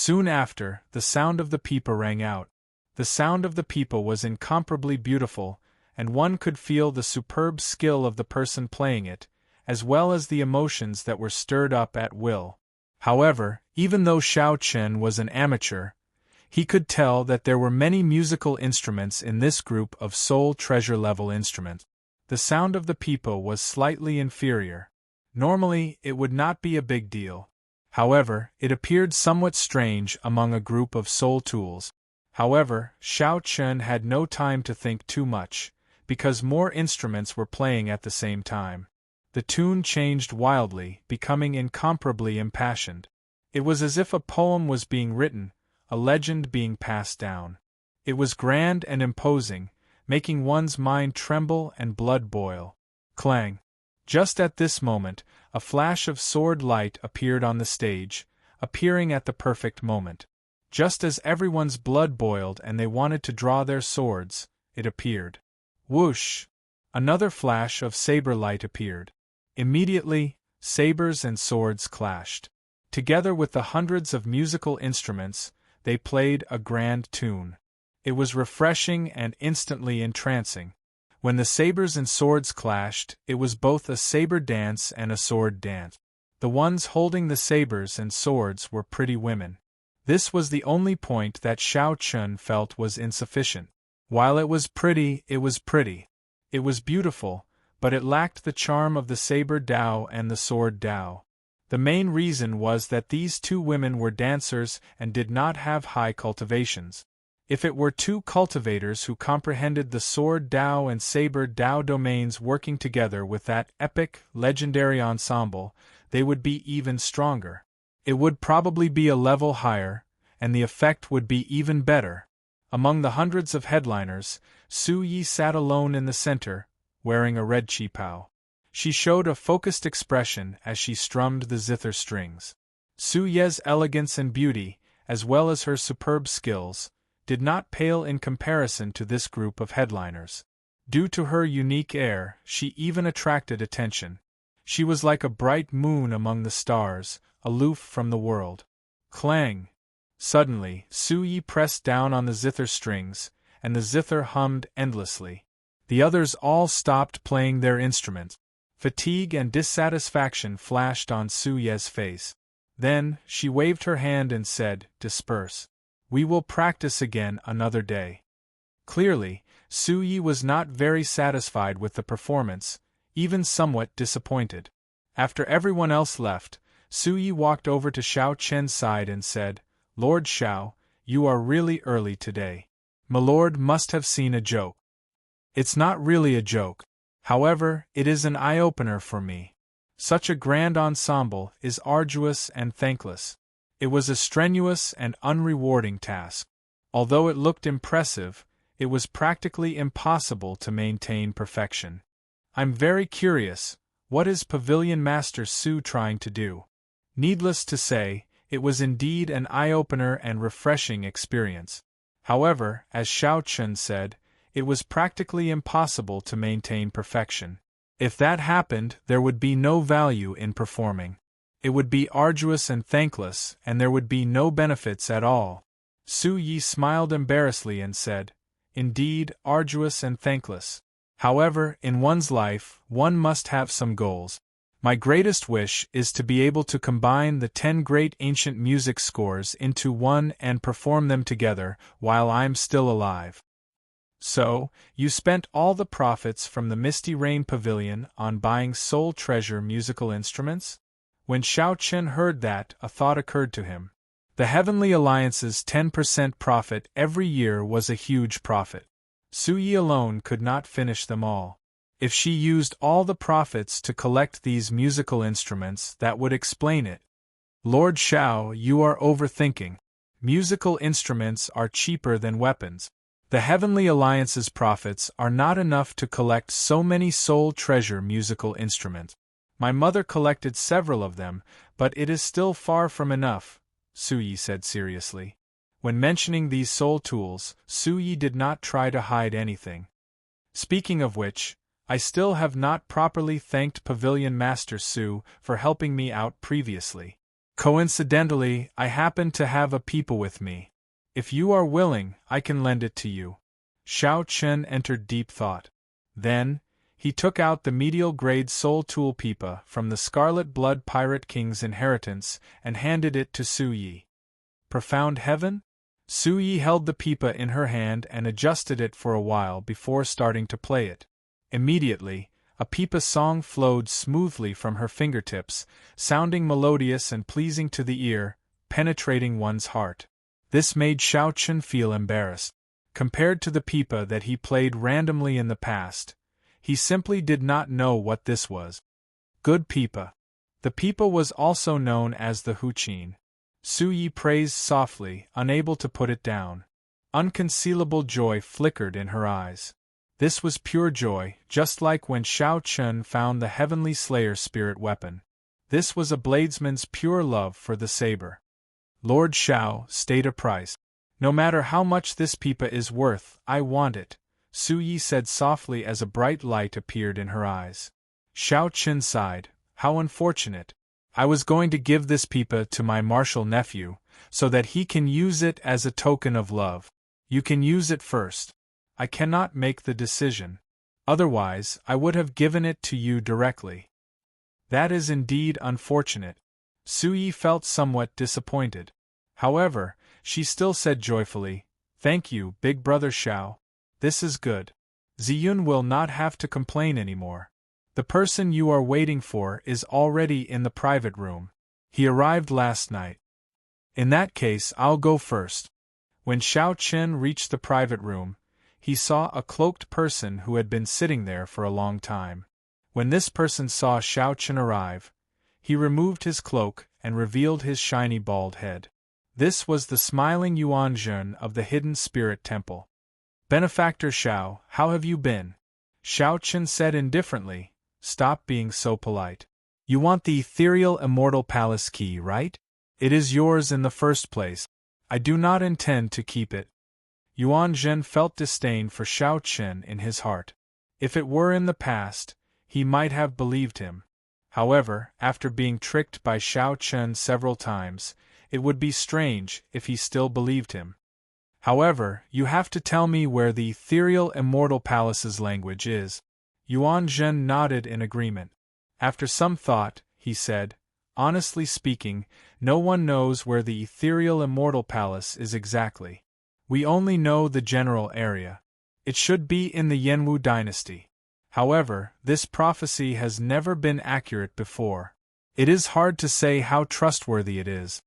Soon after, the sound of the pipa rang out. The sound of the pipa was incomparably beautiful, and one could feel the superb skill of the person playing it, as well as the emotions that were stirred up at will. However, even though Xiao Chen was an amateur, he could tell that there were many musical instruments in this group of soul treasure level instruments. The sound of the pipa was slightly inferior. Normally, it would not be a big deal. However, it appeared somewhat strange among a group of soul tools. However, Xiao Chen had no time to think too much, because more instruments were playing at the same time. The tune changed wildly, becoming incomparably impassioned. It was as if a poem was being written, a legend being passed down. It was grand and imposing, making one's mind tremble and blood boil. Clang! Just at this moment, a flash of sword light appeared on the stage, appearing at the perfect moment. Just as everyone's blood boiled and they wanted to draw their swords, it appeared. Whoosh! Another flash of saber light appeared. Immediately, sabers and swords clashed. Together with the hundreds of musical instruments, they played a grand tune. It was refreshing and instantly entrancing. When the sabers and swords clashed, it was both a saber dance and a sword dance. The ones holding the sabers and swords were pretty women. This was the only point that Xiao Chen felt was insufficient. While it was pretty, it was pretty. It was beautiful, but it lacked the charm of the saber Dao and the sword Dao. The main reason was that these two women were dancers and did not have high cultivations. If it were two cultivators who comprehended the sword Dao and saber Dao domains working together with that epic, legendary ensemble, they would be even stronger. It would probably be a level higher, and the effect would be even better. Among the hundreds of headliners, Su Yi sat alone in the center, wearing a red qipao. She showed a focused expression as she strummed the zither strings. Su Ye's elegance and beauty, as well as her superb skills, did not pale in comparison to this group of headliners. Due to her unique air, she even attracted attention. She was like a bright moon among the stars, aloof from the world. Clang! Suddenly, Su Yi pressed down on the zither strings, and the zither hummed endlessly. The others all stopped playing their instruments. Fatigue and dissatisfaction flashed on Su Ye's face. Then, she waved her hand and said, "Disperse. We will practice again another day." Clearly, Su Yi was not very satisfied with the performance, even somewhat disappointed. After everyone else left, Su Yi walked over to Xiao Chen's side and said, "Lord Xiao, you are really early today. Milord must have seen a joke." "It's not really a joke. However, it is an eye-opener for me. Such a grand ensemble is arduous and thankless. It was a strenuous and unrewarding task. Although it looked impressive, it was practically impossible to maintain perfection. I'm very curious, what is Pavilion Master Su trying to do?" Needless to say, it was indeed an eye-opener and refreshing experience. However, as Xiao Chen said, it was practically impossible to maintain perfection. If that happened, there would be no value in performing. It would be arduous and thankless, and there would be no benefits at all. Su Yi smiled embarrassedly and said, "Indeed, arduous and thankless. However, in one's life, one must have some goals. My greatest wish is to be able to combine the 10 great ancient music scores into one and perform them together while I'm still alive." "So, you spent all the profits from the Misty Rain Pavilion on buying soul treasure musical instruments?" When Xiao Chen heard that, a thought occurred to him. The Heavenly Alliance's 10% profit every year was a huge profit. Su Yi alone could not finish them all. If she used all the profits to collect these musical instruments, that would explain it. "Lord Xiao, you are overthinking. Musical instruments are cheaper than weapons. The Heavenly Alliance's profits are not enough to collect so many soul treasure musical instruments. My mother collected several of them, but it is still far from enough," Su Yi said seriously. When mentioning these soul tools, Su Yi did not try to hide anything. "Speaking of which, I still have not properly thanked Pavilion Master Su for helping me out previously. Coincidentally, I happen to have a pipa with me. If you are willing, I can lend it to you. Xiao Chen entered deep thought. Then, he took out the medial-grade soul tool pipa from the Scarlet Blood Pirate King's inheritance and handed it to Su Yi. Profound heaven? Su Yi held the pipa in her hand and adjusted it for a while before starting to play it. Immediately, a pipa song flowed smoothly from her fingertips, sounding melodious and pleasing to the ear, penetrating one's heart. This made Xiao Chen feel embarrassed. Compared to the pipa that he played randomly in the past, he simply did not know what this was. Good pipa. The pipa was also known as the huqin. Su Yi praised softly, unable to put it down. Unconcealable joy flickered in her eyes. This was pure joy, just like when Xiao Chen found the Heavenly Slayer spirit weapon. This was a bladesman's pure love for the saber. Lord Xiao, state a price. No matter how much this pipa is worth, I want it, Su Yi said softly as a bright light appeared in her eyes. Xiao Chen sighed. How unfortunate. I was going to give this pipa to my martial nephew, so that he can use it as a token of love. You can use it first. I cannot make the decision. Otherwise, I would have given it to you directly. That is indeed unfortunate. Su Yi felt somewhat disappointed. However, she still said joyfully, Thank you, big brother Xiao. This is good. Ziyun will not have to complain anymore. The person you are waiting for is already in the private room. He arrived last night. In that case, I'll go first. When Xiao Chen reached the private room, he saw a cloaked person who had been sitting there for a long time. When this person saw Xiao Chen arrive, he removed his cloak and revealed his shiny bald head. This was the smiling Yuan Zhen of the Hidden Spirit Temple. Benefactor Xiao, how have you been? Xiao Chen said indifferently, Stop being so polite. You want the ethereal Immortal Palace key, right? It is yours in the first place. I do not intend to keep it. Yuan Zhen felt disdain for Xiao Chen in his heart. If it were in the past, he might have believed him. However, after being tricked by Xiao Chen several times, it would be strange if he still believed him. However, you have to tell me where the ethereal Immortal Palace's language is. Yuan Zhen nodded in agreement. After some thought, he said, Honestly speaking, no one knows where the ethereal Immortal Palace is exactly. We only know the general area. It should be in the Yanwu dynasty. However, this prophecy has never been accurate before. It is hard to say how trustworthy it is.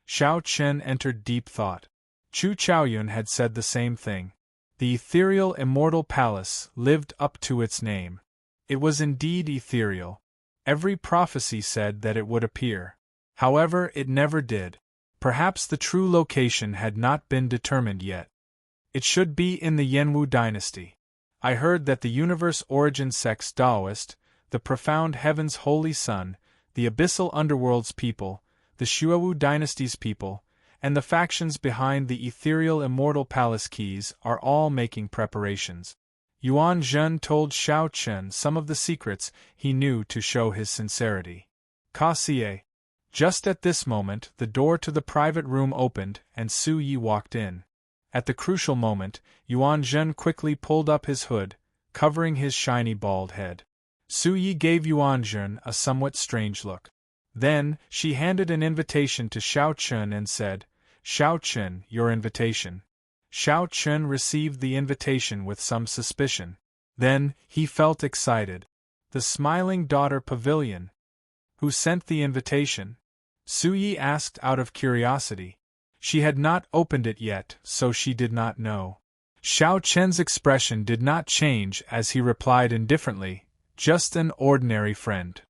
Xiao Chen entered deep thought. Chu Chaoyun had said the same thing. The ethereal Immortal Palace lived up to its name. It was indeed ethereal. Every prophecy said that it would appear. However, it never did. Perhaps the true location had not been determined yet. It should be in the Yanwu dynasty. I heard that the universe origin sect's Taoist, the profound heaven's holy sun, the abyssal underworld's people, the Shuawu dynasty's people, and the factions behind the ethereal Immortal Palace keys are all making preparations. Yuan Zhen told Xiao Chen some of the secrets he knew to show his sincerity. Kasie. Just at this moment, the door to the private room opened and Su Yi walked in. At the crucial moment, Yuan Zhen quickly pulled up his hood, covering his shiny bald head. Su Yi gave Yuan Zhen a somewhat strange look. Then, she handed an invitation to Xiao Chen and said, Xiao Chen, your invitation. Xiao Chen received the invitation with some suspicion. Then, he felt excited. The smiling daughter pavilion. Who sent the invitation? Su Yi asked out of curiosity. She had not opened it yet, so she did not know. Xiao Chen's expression did not change as he replied indifferently, Just an ordinary friend.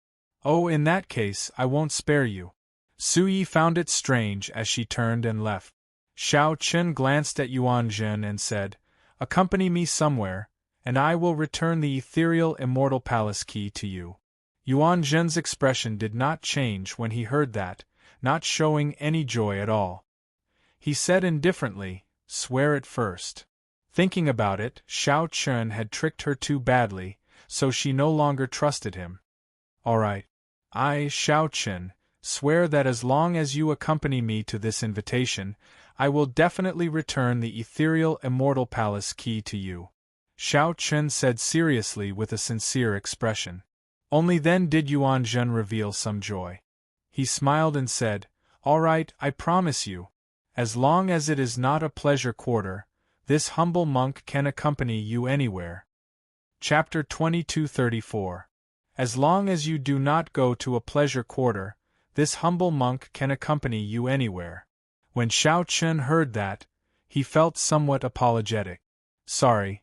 Oh, in that case, I won't spare you. Su Yi found it strange as she turned and left. Xiao Chen glanced at Yuan Zhen and said, Accompany me somewhere, and I will return the ethereal Immortal Palace key to you. Yuan Zhen's expression did not change when he heard that, not showing any joy at all. He said indifferently, Swear it first. Thinking about it, Xiao Chen had tricked her too badly, so she no longer trusted him. All right. I, Xiao Chen, Swear that as long as you accompany me to this invitation, I will definitely return the ethereal Immortal Palace key to you," Xiao Chen said seriously with a sincere expression. Only then did Yuan Zhen reveal some joy. He smiled and said, "All right, I promise you. As long as it is not a pleasure quarter, this humble monk can accompany you anywhere." Chapter 2234. As long as you do not go to a pleasure quarter, this humble monk can accompany you anywhere. When Xiao Chen heard that, he felt somewhat apologetic. "Sorry.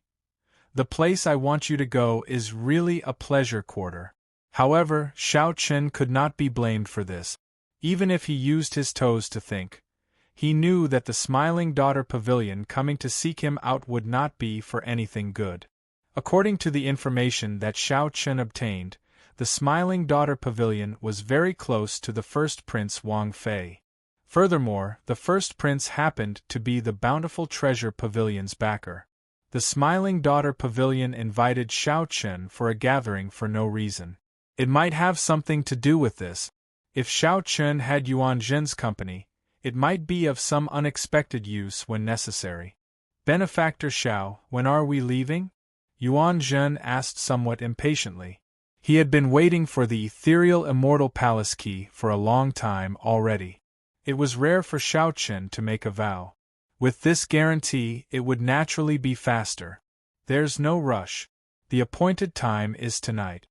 The place I want you to go is really a pleasure quarter." However, Xiao Chen could not be blamed for this. Even if he used his toes to think, he knew that the Smiling Daughter Pavilion coming to seek him out would not be for anything good. According to the information that Xiao Chen obtained, the Smiling Daughter Pavilion was very close to the first Prince Wang Fei. Furthermore, the first prince happened to be the Bountiful Treasure Pavilion's backer. The Smiling Daughter Pavilion invited Xiao Chen for a gathering for no reason. It might have something to do with this. If Xiao Chen had Yuan Zhen's company, it might be of some unexpected use when necessary. "Benefactor Xiao, when are we leaving?" Yuan Zhen asked somewhat impatiently. He had been waiting for the ethereal Immortal Palace key for a long time already. It was rare for Xiao Chen to make a vow. With this guarantee, it would naturally be faster. "There's no rush. The appointed time is tonight."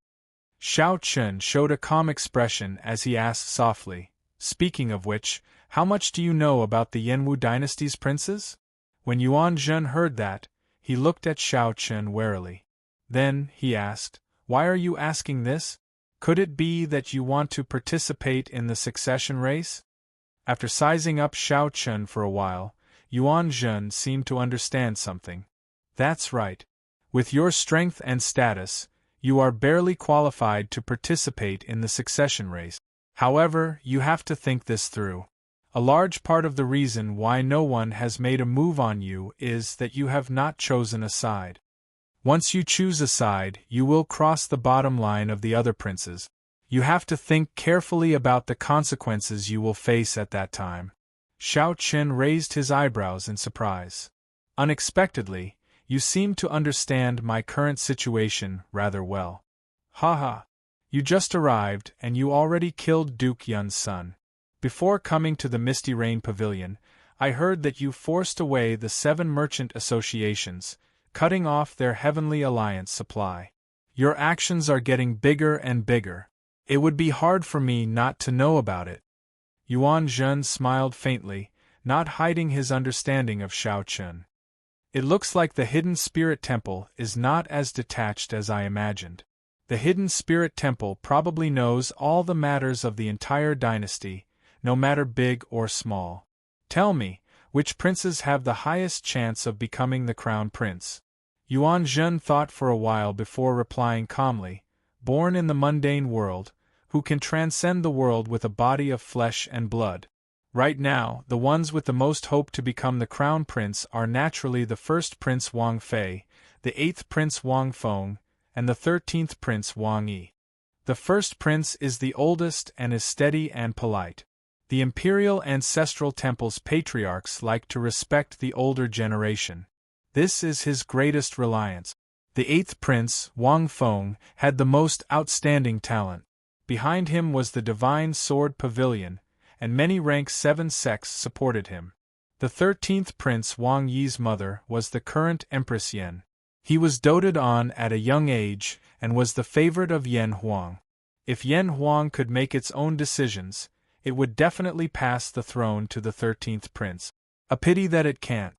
Xiao Chen showed a calm expression as he asked softly, "Speaking of which, how much do you know about the Yanwu dynasty's princes?" When Yuan Zhen heard that, he looked at Xiao Chen warily. Then, he asked, "Why are you asking this? Could it be that you want to participate in the succession race?" After sizing up Xiao Chen for a while, Yuan Zhen seemed to understand something. "That's right. With your strength and status, you are barely qualified to participate in the succession race. However, you have to think this through. A large part of the reason why no one has made a move on you is that you have not chosen a side. Once you choose a side, you will cross the bottom line of the other princes. You have to think carefully about the consequences you will face at that time." Xiao Chen raised his eyebrows in surprise. "Unexpectedly, you seem to understand my current situation rather well." "Haha. You just arrived and you already killed Duke Yun's son. Before coming to the Misty Rain Pavilion, I heard that you forced away the 7 merchant associations, cutting off their Heavenly Alliance supply. Your actions are getting bigger and bigger. It would be hard for me not to know about it." Yuan Zhen smiled faintly, not hiding his understanding of Xiao Chen. "It looks like the Hidden Spirit Temple is not as detached as I imagined. The Hidden Spirit Temple probably knows all the matters of the entire dynasty, no matter big or small. Tell me, which princes have the highest chance of becoming the crown prince?" Yuan Zhen thought for a while before replying calmly, "Born in the mundane world, who can transcend the world with a body of flesh and blood. Right now, the ones with the most hope to become the crown prince are naturally the first Prince Wang Fei, the 8th Prince Wang Feng, and the 13th Prince Wang Yi. The first prince is the oldest and is steady and polite. The imperial ancestral temple's patriarchs like to respect the older generation. This is his greatest reliance. The 8th Prince, Wang Feng, had the most outstanding talent. Behind him was the Divine Sword Pavilion, and many rank 7 sects supported him. The 13th Prince Wang Yi's mother was the current Empress Yan. He was doted on at a young age, and was the favorite of Yan Huang. If Yan Huang could make its own decisions, it would definitely pass the throne to the 13th Prince. A pity that it can't.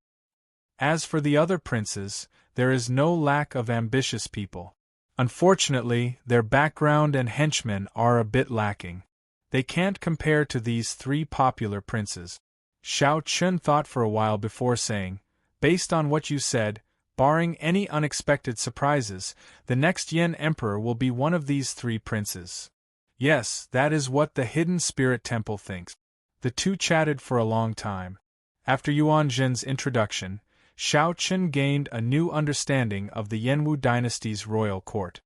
As for the other princes, there is no lack of ambitious people. Unfortunately, their background and henchmen are a bit lacking. They can't compare to these 3 popular princes." Xiao Chen thought for a while before saying, "Based on what you said, barring any unexpected surprises, the next Yan Emperor will be one of these 3 princes." "Yes, that is what the Hidden Spirit Temple thinks." The two chatted for a long time. After Yuan Zhen's introduction, Xiao Chen gained a new understanding of the Yanwu dynasty's royal court.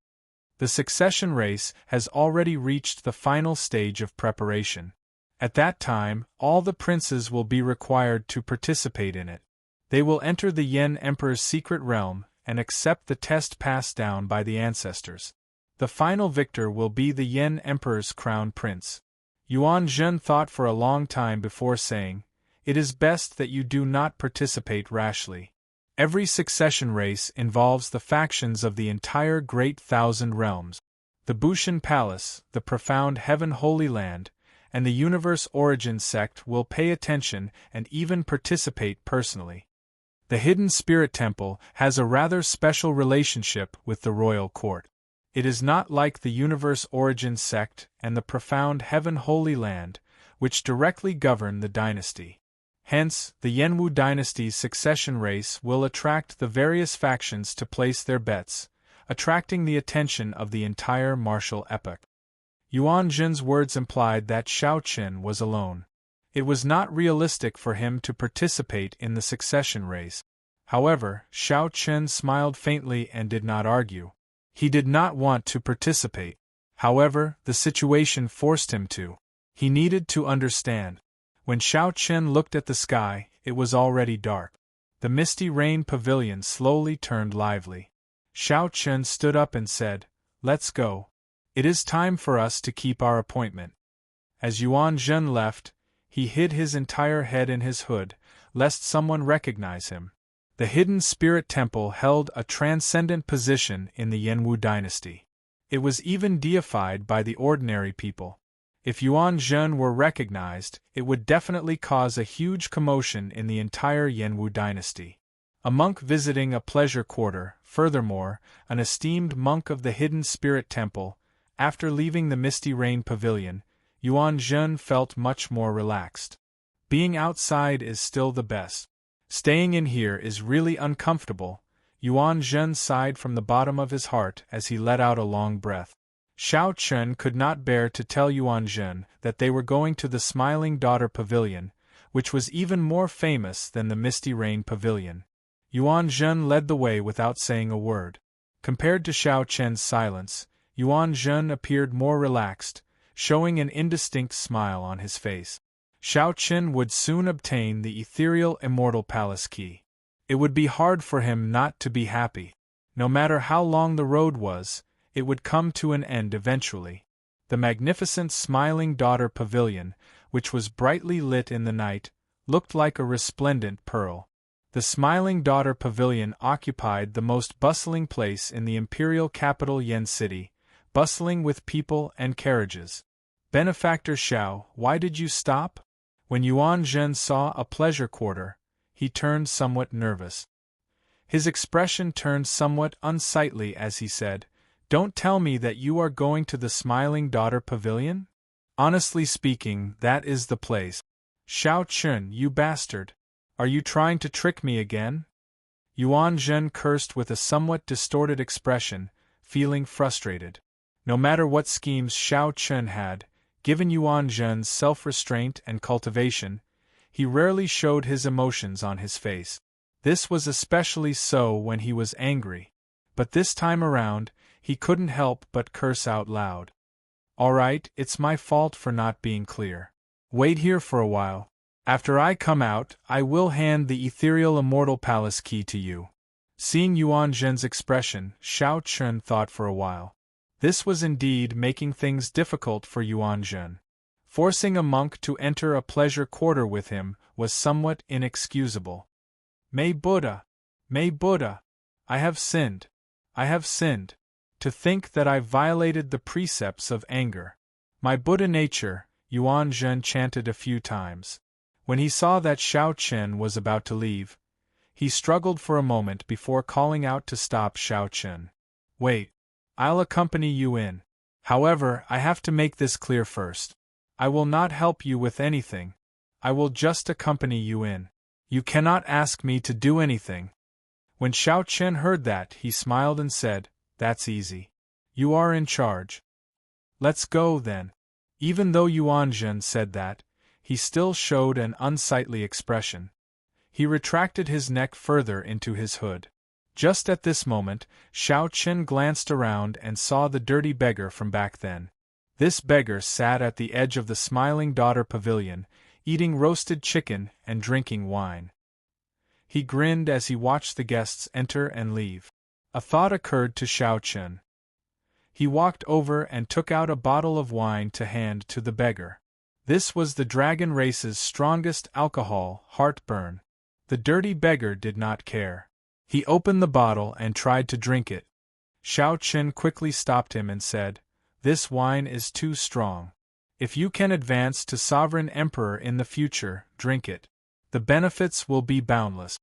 The succession race has already reached the final stage of preparation. At that time, all the princes will be required to participate in it. They will enter the Yen Emperor's secret realm and accept the test passed down by the ancestors. The final victor will be the Yen Emperor's crown prince. Yuan Zhen thought for a long time before saying, "It is best that you do not participate rashly. Every succession race involves the factions of the entire Great Thousand Realms. The Bushan Palace, the Profound Heaven Holy Land, and the Universe Origin sect will pay attention and even participate personally. The Hidden Spirit Temple has a rather special relationship with the royal court. It is not like the Universe Origin sect and the Profound Heaven Holy Land, which directly govern the dynasty. Hence, the Yenwu dynasty's succession race will attract the various factions to place their bets, attracting the attention of the entire martial epoch." Yuan Zhen's words implied that Shao Chen was alone. It was not realistic for him to participate in the succession race. However, Shao Chen smiled faintly and did not argue. He did not want to participate. However, the situation forced him to. He needed to understand. When Shao Chen looked at the sky, it was already dark. The misty rain pavilion slowly turned lively. Shao Chen stood up and said, "Let's go. It is time for us to keep our appointment." As Yuan Zhen left, he hid his entire head in his hood, lest someone recognize him. The Hidden Spirit Temple held a transcendent position in the Yenwu dynasty. It was even deified by the ordinary people. If Yuan Zhen were recognized, it would definitely cause a huge commotion in the entire Yenwu dynasty. A monk visiting a pleasure quarter, furthermore, an esteemed monk of the Hidden Spirit Temple, after leaving the Misty Rain Pavilion, Yuan Zhen felt much more relaxed. Being outside is still the best. Staying in here is really uncomfortable. Yuan Zhen sighed from the bottom of his heart as he let out a long breath. Shao Chen could not bear to tell Yuan Zhen that they were going to the Smiling Daughter Pavilion, which was even more famous than the Misty Rain Pavilion. Yuan Zhen led the way without saying a word. Compared to Shao Chen's silence, Yuan Zhen appeared more relaxed, showing an indistinct smile on his face. Shao Chen would soon obtain the ethereal Immortal Palace key. It would be hard for him not to be happy. No matter how long the road was, it would come to an end eventually. The magnificent Smiling Daughter Pavilion, which was brightly lit in the night, looked like a resplendent pearl. The Smiling Daughter Pavilion occupied the most bustling place in the imperial capital Yen City, bustling with people and carriages. "Benefactor Shao, why did you stop?" When Yuan Zhen saw a pleasure quarter, he turned somewhat nervous. His expression turned somewhat unsightly as he said, "Don't tell me that you are going to the Smiling Daughter Pavilion? Honestly speaking, that is the place." "Shao Chen, you bastard! Are you trying to trick me again?" Yuan Zhen cursed with a somewhat distorted expression, feeling frustrated. No matter what schemes Shao Chen had, given Yuan Zhen's self-restraint and cultivation, he rarely showed his emotions on his face. This was especially so when he was angry. But this time around, he couldn't help but curse out loud. "All right, it's my fault for not being clear. Wait here for a while. After I come out, I will hand the ethereal Immortal Palace key to you." Seeing Yuan Zhen's expression, Shao Chen thought for a while. This was indeed making things difficult for Yuan Zhen. Forcing a monk to enter a pleasure quarter with him was somewhat inexcusable. May Buddha! I have sinned. I have sinned. To think that I violated the precepts of anger. My Buddha nature," Yuan Zhen chanted a few times. When he saw that Shao Chen was about to leave, he struggled for a moment before calling out to stop Shao Chen. "Wait. I'll accompany you in. However, I have to make this clear first. I will not help you with anything. I will just accompany you in. You cannot ask me to do anything." When Shao Chen heard that, he smiled and said, "That's easy. You are in charge. Let's go, then." Even though Yuan Zhen said that, he still showed an unsightly expression. He retracted his neck further into his hood. Just at this moment, Xiao Chen glanced around and saw the dirty beggar from back then. This beggar sat at the edge of the Smiling Daughter Pavilion, eating roasted chicken and drinking wine. He grinned as he watched the guests enter and leave. A thought occurred to Xiao Chen. He walked over and took out a bottle of wine to hand to the beggar. This was the dragon race's strongest alcohol, heartburn. The dirty beggar did not care. He opened the bottle and tried to drink it. Xiao Chen quickly stopped him and said, "This wine is too strong. If you can advance to Sovereign Emperor in the future, drink it. The benefits will be boundless."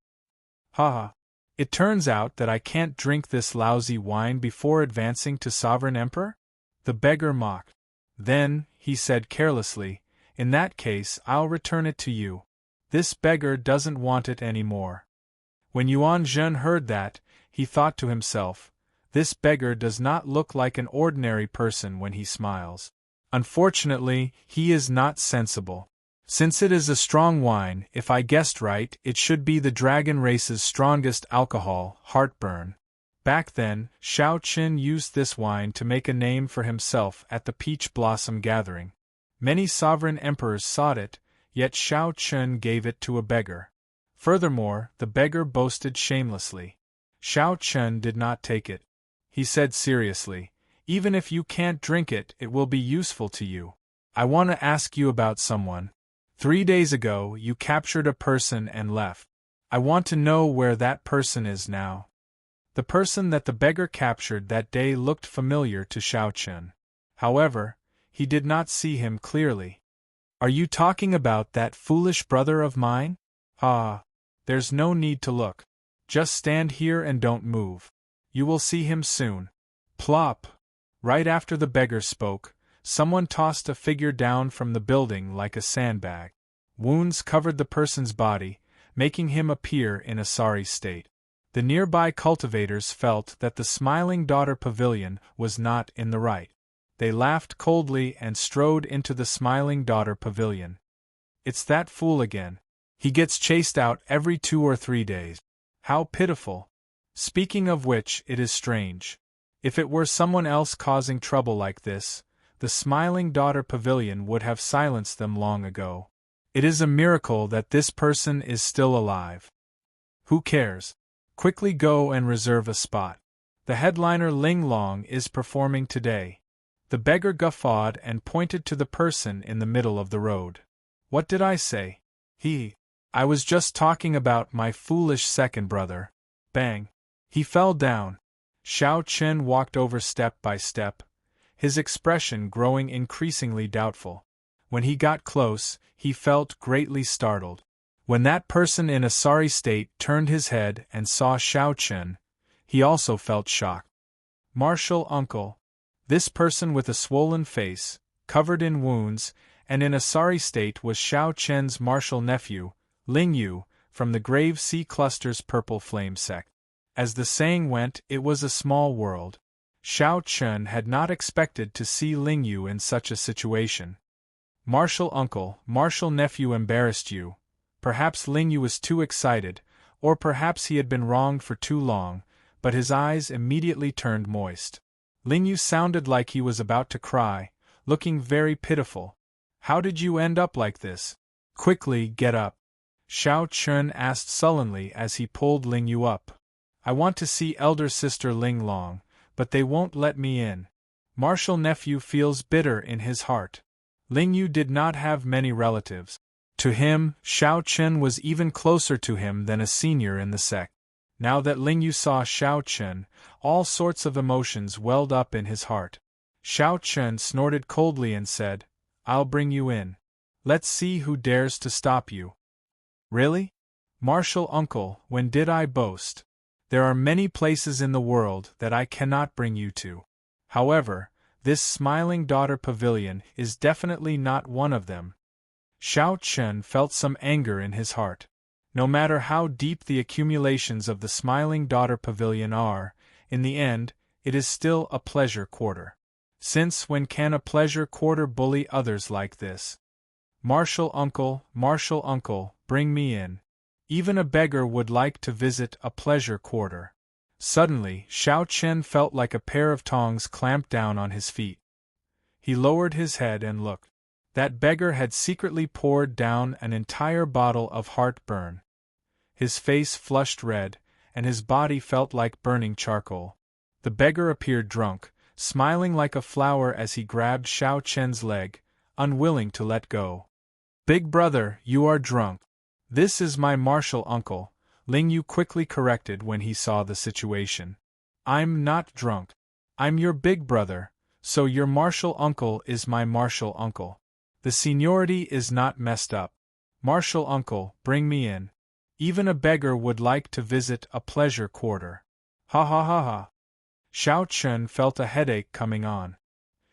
Haha. It turns out that I can't drink this lousy wine before advancing to Sovereign Emperor? The beggar mocked. Then, he said carelessly, "In that case I'll return it to you. This beggar doesn't want it anymore." When Yuan Zhen heard that, he thought to himself, "This beggar does not look like an ordinary person when he smiles. Unfortunately, he is not sensible. Since it is a strong wine, if I guessed right, it should be the dragon race's strongest alcohol, heartburn." Back then, Xiao Chen used this wine to make a name for himself at the Peach Blossom Gathering. Many sovereign emperors sought it, yet Xiao Chen gave it to a beggar. Furthermore, the beggar boasted shamelessly. Xiao Chen did not take it. He said seriously, "Even if you can't drink it, it will be useful to you. I want to ask you about someone. 3 days ago, you captured a person and left. I want to know where that person is now." The person that the beggar captured that day looked familiar to Xiao Chen. However, he did not see him clearly. "Are you talking about that foolish brother of mine? Ah, there's no need to look. Just stand here and don't move. You will see him soon." Plop! Right after the beggar spoke, someone tossed a figure down from the building like a sandbag. Wounds covered the person's body, making him appear in a sorry state. The nearby cultivators felt that the Smiling Daughter Pavilion was not in the right. They laughed coldly and strode into the Smiling Daughter Pavilion. "It's that fool again. He gets chased out every 2 or 3 days. How pitiful. Speaking of which, it is strange. If it were someone else causing trouble like this, the Smiling Daughter Pavilion would have silenced them long ago. It is a miracle that this person is still alive. Who cares? Quickly go and reserve a spot. The headliner Ling Long is performing today." The beggar guffawed and pointed to the person in the middle of the road. "What did I say? I was just talking about my foolish second brother." Bang! He fell down. Xiao Chen walked over step by step, his expression growing increasingly doubtful. When he got close, he felt greatly startled. When that person in a sorry state turned his head and saw Xiao Chen, he also felt shocked. Martial uncle. This person with a swollen face, covered in wounds, and in a sorry state was Xiao Chen's martial nephew, Ling Yu, from the Grave Sea Cluster's Purple Flame sect. As the saying went, it was a small world. Xiao Chen had not expected to see Ling Yu in such a situation. "Martial uncle, martial nephew embarrassed you. Perhaps Ling Yu was too excited, or perhaps he had been wronged for too long," but his eyes immediately turned moist. Ling Yu sounded like he was about to cry, looking very pitiful. "How did you end up like this? Quickly, get up." Xiao Chen asked sullenly as he pulled Ling Yu up. "I want to see elder sister Ling Long, but they won't let me in." Martial nephew feels bitter in his heart. Ling Yu did not have many relatives. To him, Xiao Chen was even closer to him than a senior in the sect. Now that Ling Yu saw Xiao Chen, all sorts of emotions welled up in his heart. Xiao Chen snorted coldly and said, "I'll bring you in. Let's see who dares to stop you." "Really? Martial uncle, when did I boast? There are many places in the world that I cannot bring you to. However, this Smiling Daughter Pavilion is definitely not one of them." Xiao Chen felt some anger in his heart. No matter how deep the accumulations of the Smiling Daughter Pavilion are, in the end, it is still a pleasure quarter. Since when can a pleasure quarter bully others like this? Martial uncle, bring me in. Even a beggar would like to visit a pleasure quarter." Suddenly, Xiao Chen felt like a pair of tongs clamped down on his feet. He lowered his head and looked. That beggar had secretly poured down an entire bottle of heartburn. His face flushed red, and his body felt like burning charcoal. The beggar appeared drunk, smiling like a flower as he grabbed Xiao Chen's leg, unwilling to let go. "Big brother, you are drunk. This is my martial uncle," Ling Yu quickly corrected when he saw the situation. "I'm not drunk. I'm your big brother, so your martial uncle is my martial uncle. The seniority is not messed up. Martial uncle, bring me in. Even a beggar would like to visit a pleasure quarter." Ha ha ha ha. Xiao Chen felt a headache coming on.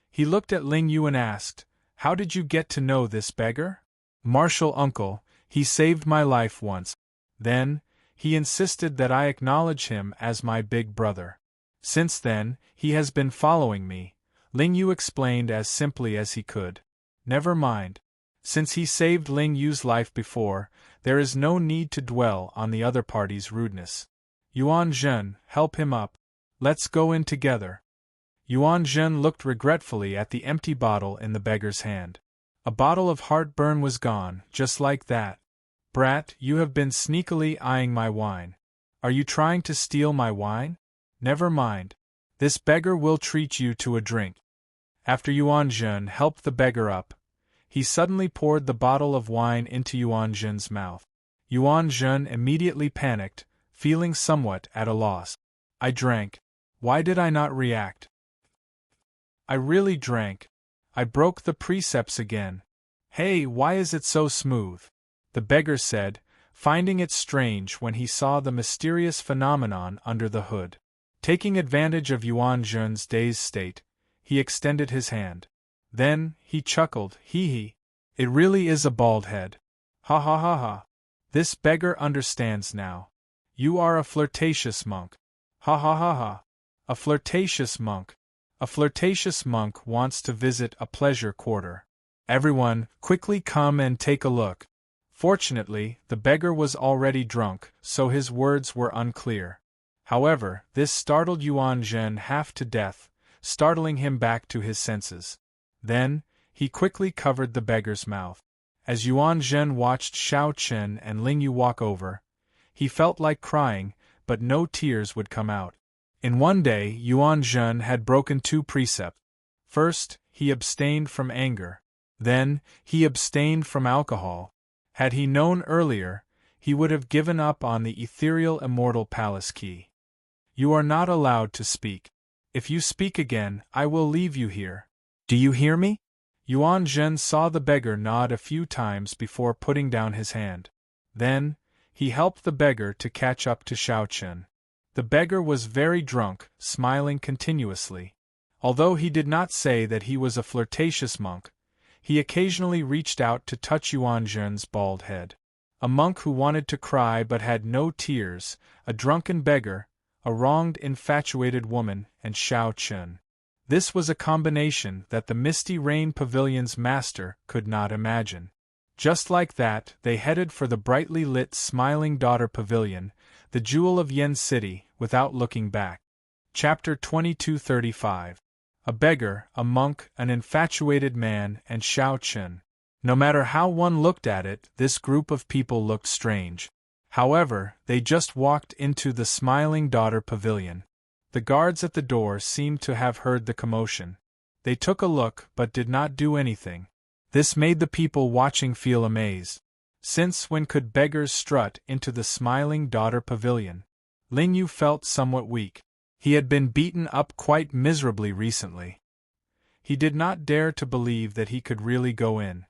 He looked at Ling Yu and asked, "How did you get to know this beggar?" "Martial uncle, he saved my life once. Then, he insisted that I acknowledge him as my big brother. Since then, he has been following me," Ling Yu explained as simply as he could. "Never mind. Since he saved Ling Yu's life before, there is no need to dwell on the other party's rudeness. Yuan Zhen, help him up. Let's go in together." Yuan Zhen looked regretfully at the empty bottle in the beggar's hand. A bottle of heartburn was gone, just like that. "Brat, you have been sneakily eyeing my wine. Are you trying to steal my wine? Never mind. This beggar will treat you to a drink." After Yuan Zhen helped the beggar up, he suddenly poured the bottle of wine into Yuan Zhen's mouth. Yuan Zhen immediately panicked, feeling somewhat at a loss. "I drank. Why did I not react? I really drank. I broke the precepts again. Hey, why is it so smooth?" the beggar said, finding it strange when he saw the mysterious phenomenon under the hood. Taking advantage of Yuan Zhen's dazed state, he extended his hand. Then, he chuckled, "Hee hee. It really is a bald head. Ha ha ha ha. This beggar understands now. You are a flirtatious monk. Ha ha ha ha. A flirtatious monk. A flirtatious monk wants to visit a pleasure quarter. Everyone, quickly come and take a look." Fortunately, the beggar was already drunk, so his words were unclear. However, this startled Yuan Zhen half to death, startling him back to his senses. Then, he quickly covered the beggar's mouth. As Yuan Zhen watched Xiao Chen and Ling Yu walk over, he felt like crying, but no tears would come out. In one day, Yuan Zhen had broken 2 precepts. First, he abstained from anger. Then, he abstained from alcohol. Had he known earlier, he would have given up on the ethereal immortal palace key. "You are not allowed to speak. If you speak again, I will leave you here. Do you hear me?" Yuan Zhen saw the beggar nod a few times before putting down his hand. Then, he helped the beggar to catch up to Xiao Chen. The beggar was very drunk, smiling continuously. Although he did not say that he was a flirtatious monk, he occasionally reached out to touch Yuan Zhen's bald head. A monk who wanted to cry but had no tears, a drunken beggar, a wronged infatuated woman, and Xiao Chen. This was a combination that the Misty Rain Pavilion's master could not imagine. Just like that, they headed for the brightly lit Smiling Daughter Pavilion, the jewel of Yen City, without looking back. Chapter 2235. A beggar, a monk, an infatuated man, and Xiao Chen. No matter how one looked at it, this group of people looked strange. However, they just walked into the Smiling Daughter Pavilion. The guards at the door seemed to have heard the commotion. They took a look but did not do anything. This made the people watching feel amazed. Since when could beggars strut into the Smiling Daughter Pavilion? Ling Yu felt somewhat weak. He had been beaten up quite miserably recently. He did not dare to believe that he could really go in.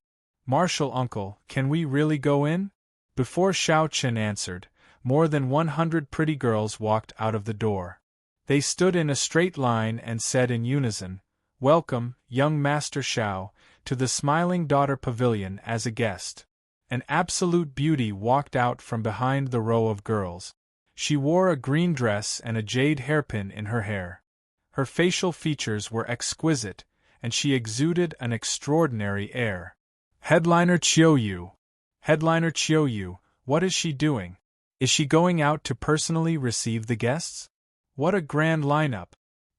"Martial uncle, can we really go in?" Before Xiao Chen answered, more than 100 pretty girls walked out of the door. They stood in a straight line and said in unison, "Welcome, young Master Xiao, to the Smiling Daughter Pavilion as a guest." An absolute beauty walked out from behind the row of girls. She wore a green dress and a jade hairpin in her hair. Her facial features were exquisite, and she exuded an extraordinary air. Headliner Qiuyu. Headliner Qiuyu, what is she doing? Is she going out to personally receive the guests? What a grand lineup!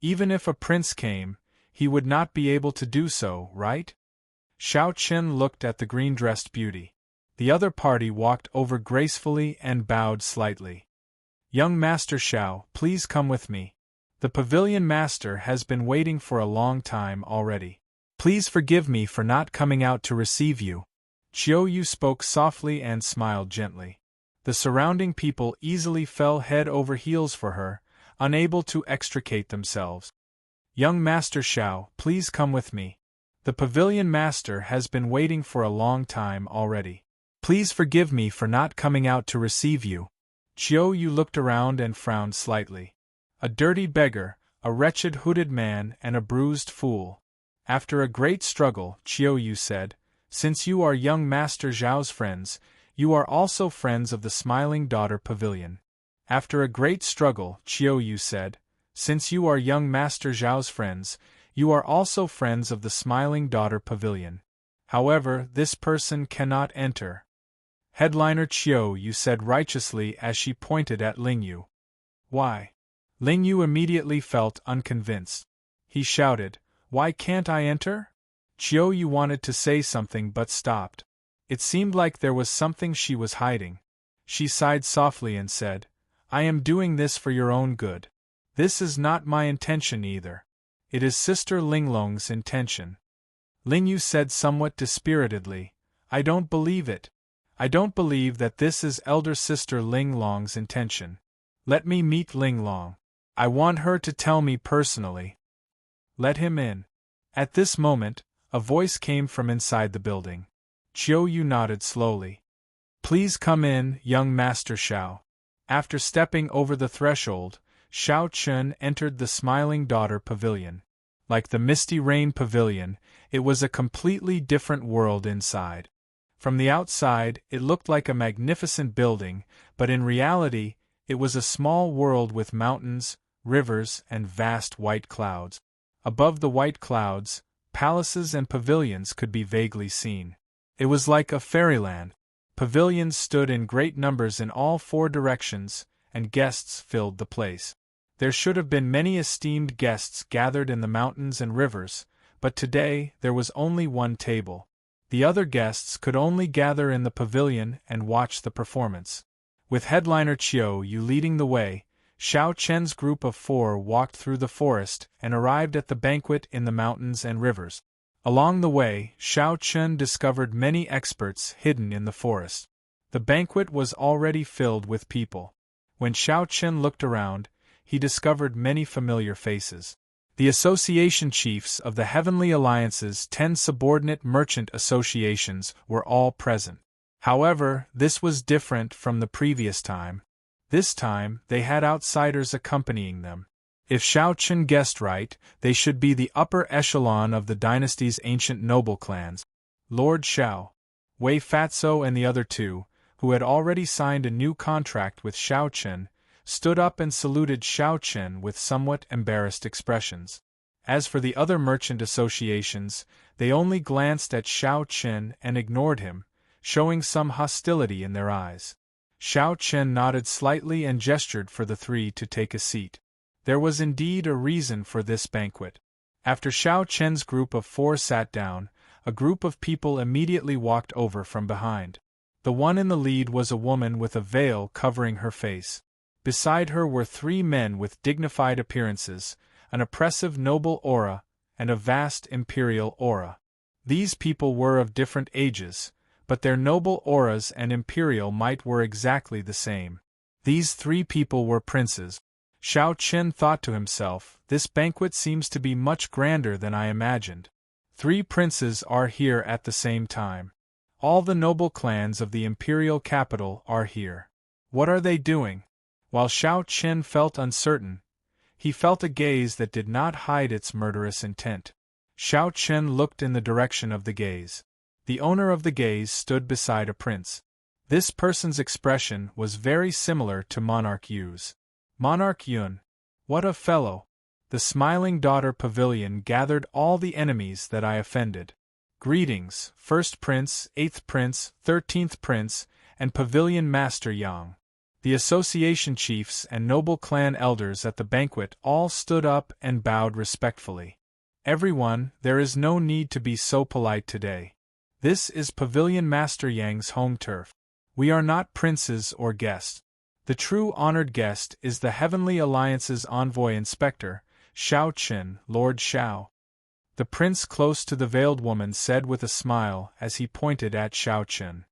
Even if a prince came, he would not be able to do so, right? Xiao Chen looked at the green-dressed beauty. The other party walked over gracefully and bowed slightly. Young Master Xiao, please come with me. The pavilion master has been waiting for a long time already. Please forgive me for not coming out to receive you. Qiu Yu spoke softly and smiled gently. The surrounding people easily fell head over heels for her, unable to extricate themselves. Young Master Xiao, please come with me. The pavilion master has been waiting for a long time already. Please forgive me for not coming out to receive you. Qiu Yu looked around and frowned slightly. A dirty beggar, a wretched hooded man, and a bruised fool. After a great struggle, Qiu Yu said, since you are young Master Zhao's friends, you are also friends of the Smiling Daughter Pavilion. After a great struggle, Qiu Yu said, since you are young Master Zhao's friends, you are also friends of the Smiling Daughter Pavilion. However, this person cannot enter. Headliner Qiu Yu said righteously as she pointed at Ling Yu. Why? Ling Yu immediately felt unconvinced. He shouted, why can't I enter? Qiu Yu wanted to say something but stopped. It seemed like there was something she was hiding. She sighed softly and said, I am doing this for your own good. This is not my intention either. It is Sister Linglong's intention. Ling Yu said somewhat dispiritedly, I don't believe it. I don't believe that this is Elder Sister Linglong's intention. Let me meet Linglong. I want her to tell me personally. Let him in. At this moment, a voice came from inside the building. Qiu Yu nodded slowly. Please come in, young Master Xiao. After stepping over the threshold, Xiao Chen entered the Smiling Daughter Pavilion. Like the Misty Rain Pavilion, it was a completely different world inside. From the outside, it looked like a magnificent building, but in reality, it was a small world with mountains, rivers, and vast white clouds. Above the white clouds, palaces and pavilions could be vaguely seen. It was like a fairyland. Pavilions stood in great numbers in all four directions, and guests filled the place. There should have been many esteemed guests gathered in the mountains and rivers, but today there was only one table. The other guests could only gather in the pavilion and watch the performance. With headliner Qiu Yu leading the way, Xiao Chen's group of 4 walked through the forest and arrived at the banquet in the mountains and rivers. Along the way, Xiao Chen discovered many experts hidden in the forest. The banquet was already filled with people. When Xiao Chen looked around, he discovered many familiar faces. The association chiefs of the Heavenly Alliance's 10 subordinate merchant associations were all present. However, this was different from the previous time. This time, they had outsiders accompanying them. If Xiao Chen guessed right, they should be the upper echelon of the dynasty's ancient noble clans. Lord Xiao, Wei Fatso and the other 2, who had already signed a new contract with Xiao Chen, stood up and saluted Xiao Chen with somewhat embarrassed expressions. As for the other merchant associations, they only glanced at Xiao Chen and ignored him, showing some hostility in their eyes. Xiao Chen nodded slightly and gestured for the 3 to take a seat. There was indeed a reason for this banquet. After Xiao Chen's group of 4 sat down, a group of people immediately walked over from behind. The one in the lead was a woman with a veil covering her face. Beside her were 3 men with dignified appearances, an oppressive noble aura, and a vast imperial aura. These people were of different ages, but their noble auras and imperial might were exactly the same. These 3 people were princes. Xiao Chen thought to himself, this banquet seems to be much grander than I imagined. 3 princes are here at the same time. All the noble clans of the imperial capital are here. What are they doing? While Xiao Chen felt uncertain, he felt a gaze that did not hide its murderous intent. Xiao Chen looked in the direction of the gaze. The owner of the gaze stood beside a prince. This person's expression was very similar to Monarch Yu's. Monarch Yun. What a fellow! The Smiling Daughter Pavilion gathered all the enemies that I offended. Greetings, 1st Prince, 8th Prince, 13th Prince, and Pavilion Master Yang. The association chiefs and noble clan elders at the banquet all stood up and bowed respectfully. Everyone, there is no need to be so polite today. This is Pavilion Master Yang's home turf. We are not princes or guests. The true honored guest is the Heavenly Alliance's envoy inspector, Xiao Qin, Lord Xiao. The prince close to the veiled woman said with a smile as he pointed at Xiao Qin.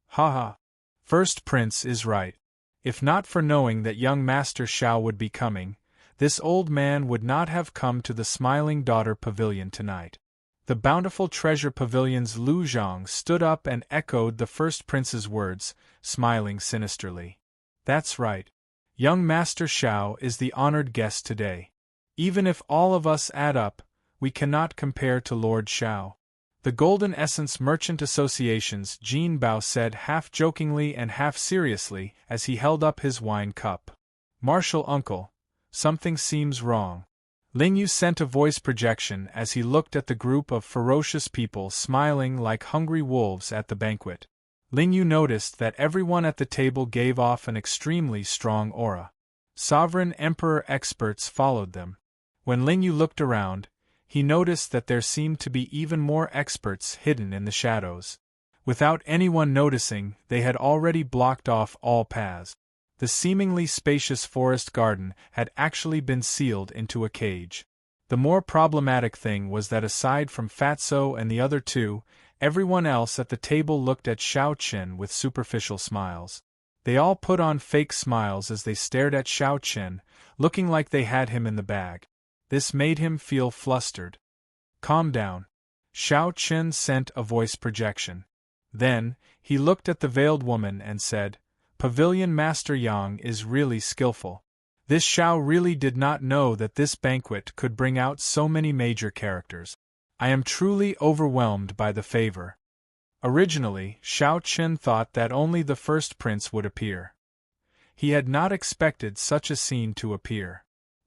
Ha ha. First prince is right. If not for knowing that young Master Xiao would be coming, this old man would not have come to the Smiling Daughter Pavilion tonight. The bountiful treasure pavilion's Lu Zhang stood up and echoed the first prince's words, smiling sinisterly. That's right. Young Master Xiao is the honored guest today. Even if all of us add up, we cannot compare to Lord Xiao. The Golden Essence Merchant Association's Jin Bao said half jokingly and half seriously as he held up his wine cup. Martial uncle, something seems wrong. Ling Yu sent a voice projection as he looked at the group of ferocious people smiling like hungry wolves at the banquet. Ling Yu noticed that everyone at the table gave off an extremely strong aura. Sovereign Emperor experts followed them. When Ling Yu looked around, he noticed that there seemed to be even more experts hidden in the shadows. Without anyone noticing, they had already blocked off all paths. The seemingly spacious forest garden had actually been sealed into a cage. The more problematic thing was that aside from Fatso and the other two, everyone else at the table looked at Xiao Qin with superficial smiles. They all put on fake smiles as they stared at Xiao Qin, looking like they had him in the bag. This made him feel flustered. Calm down. Xiao Qin sent a voice projection. Then, he looked at the veiled woman and said, Pavilion Master Yang is really skillful. This Xiao really did not know that this banquet could bring out so many major characters. I am truly overwhelmed by the favor. Originally, Xiao Qin thought that only the first prince would appear. He had not expected such a scene to appear.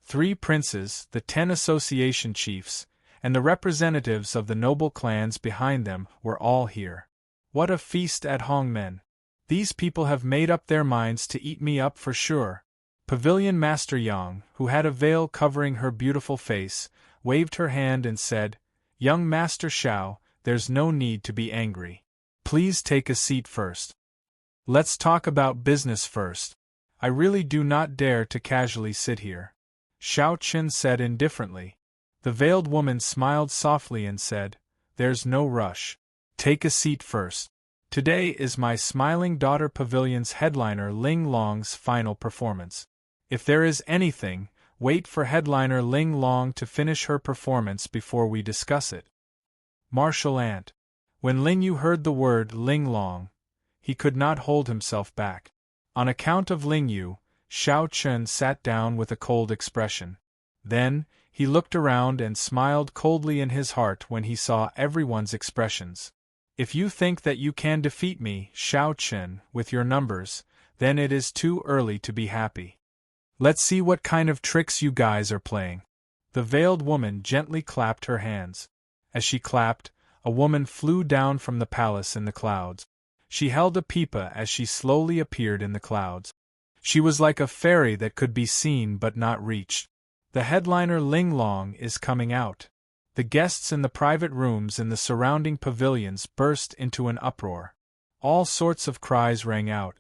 3 princes, the 10 association chiefs, and the representatives of the noble clans behind them were all here. What a feast at Hongmen! These people have made up their minds to eat me up for sure. Pavilion Master Yang, who had a veil covering her beautiful face, waved her hand and said, Young Master Xiao, there's no need to be angry. Please take a seat first. Let's talk about business first. I really do not dare to casually sit here. Xiao Qin said indifferently. The veiled woman smiled softly and said, There's no rush. Take a seat first. Today is my Smiling Daughter Pavilion's headliner Ling Long's final performance. If there is anything, wait for headliner Ling Long to finish her performance before we discuss it. Martial Ant. When Ling Yu heard the word Ling Long, he could not hold himself back. On account of Ling Yu, Xiao Qin sat down with a cold expression. Then, he looked around and smiled coldly in his heart when he saw everyone's expressions. If you think that you can defeat me, Xiao Qin, with your numbers, then it is too early to be happy. Let's see what kind of tricks you guys are playing. The veiled woman gently clapped her hands. As she clapped, a woman flew down from the palace in the clouds. She held a pipa as she slowly appeared in the clouds. She was like a fairy that could be seen but not reached. The headliner Ling Long is coming out. The guests in the private rooms in the surrounding pavilions burst into an uproar. All sorts of cries rang out.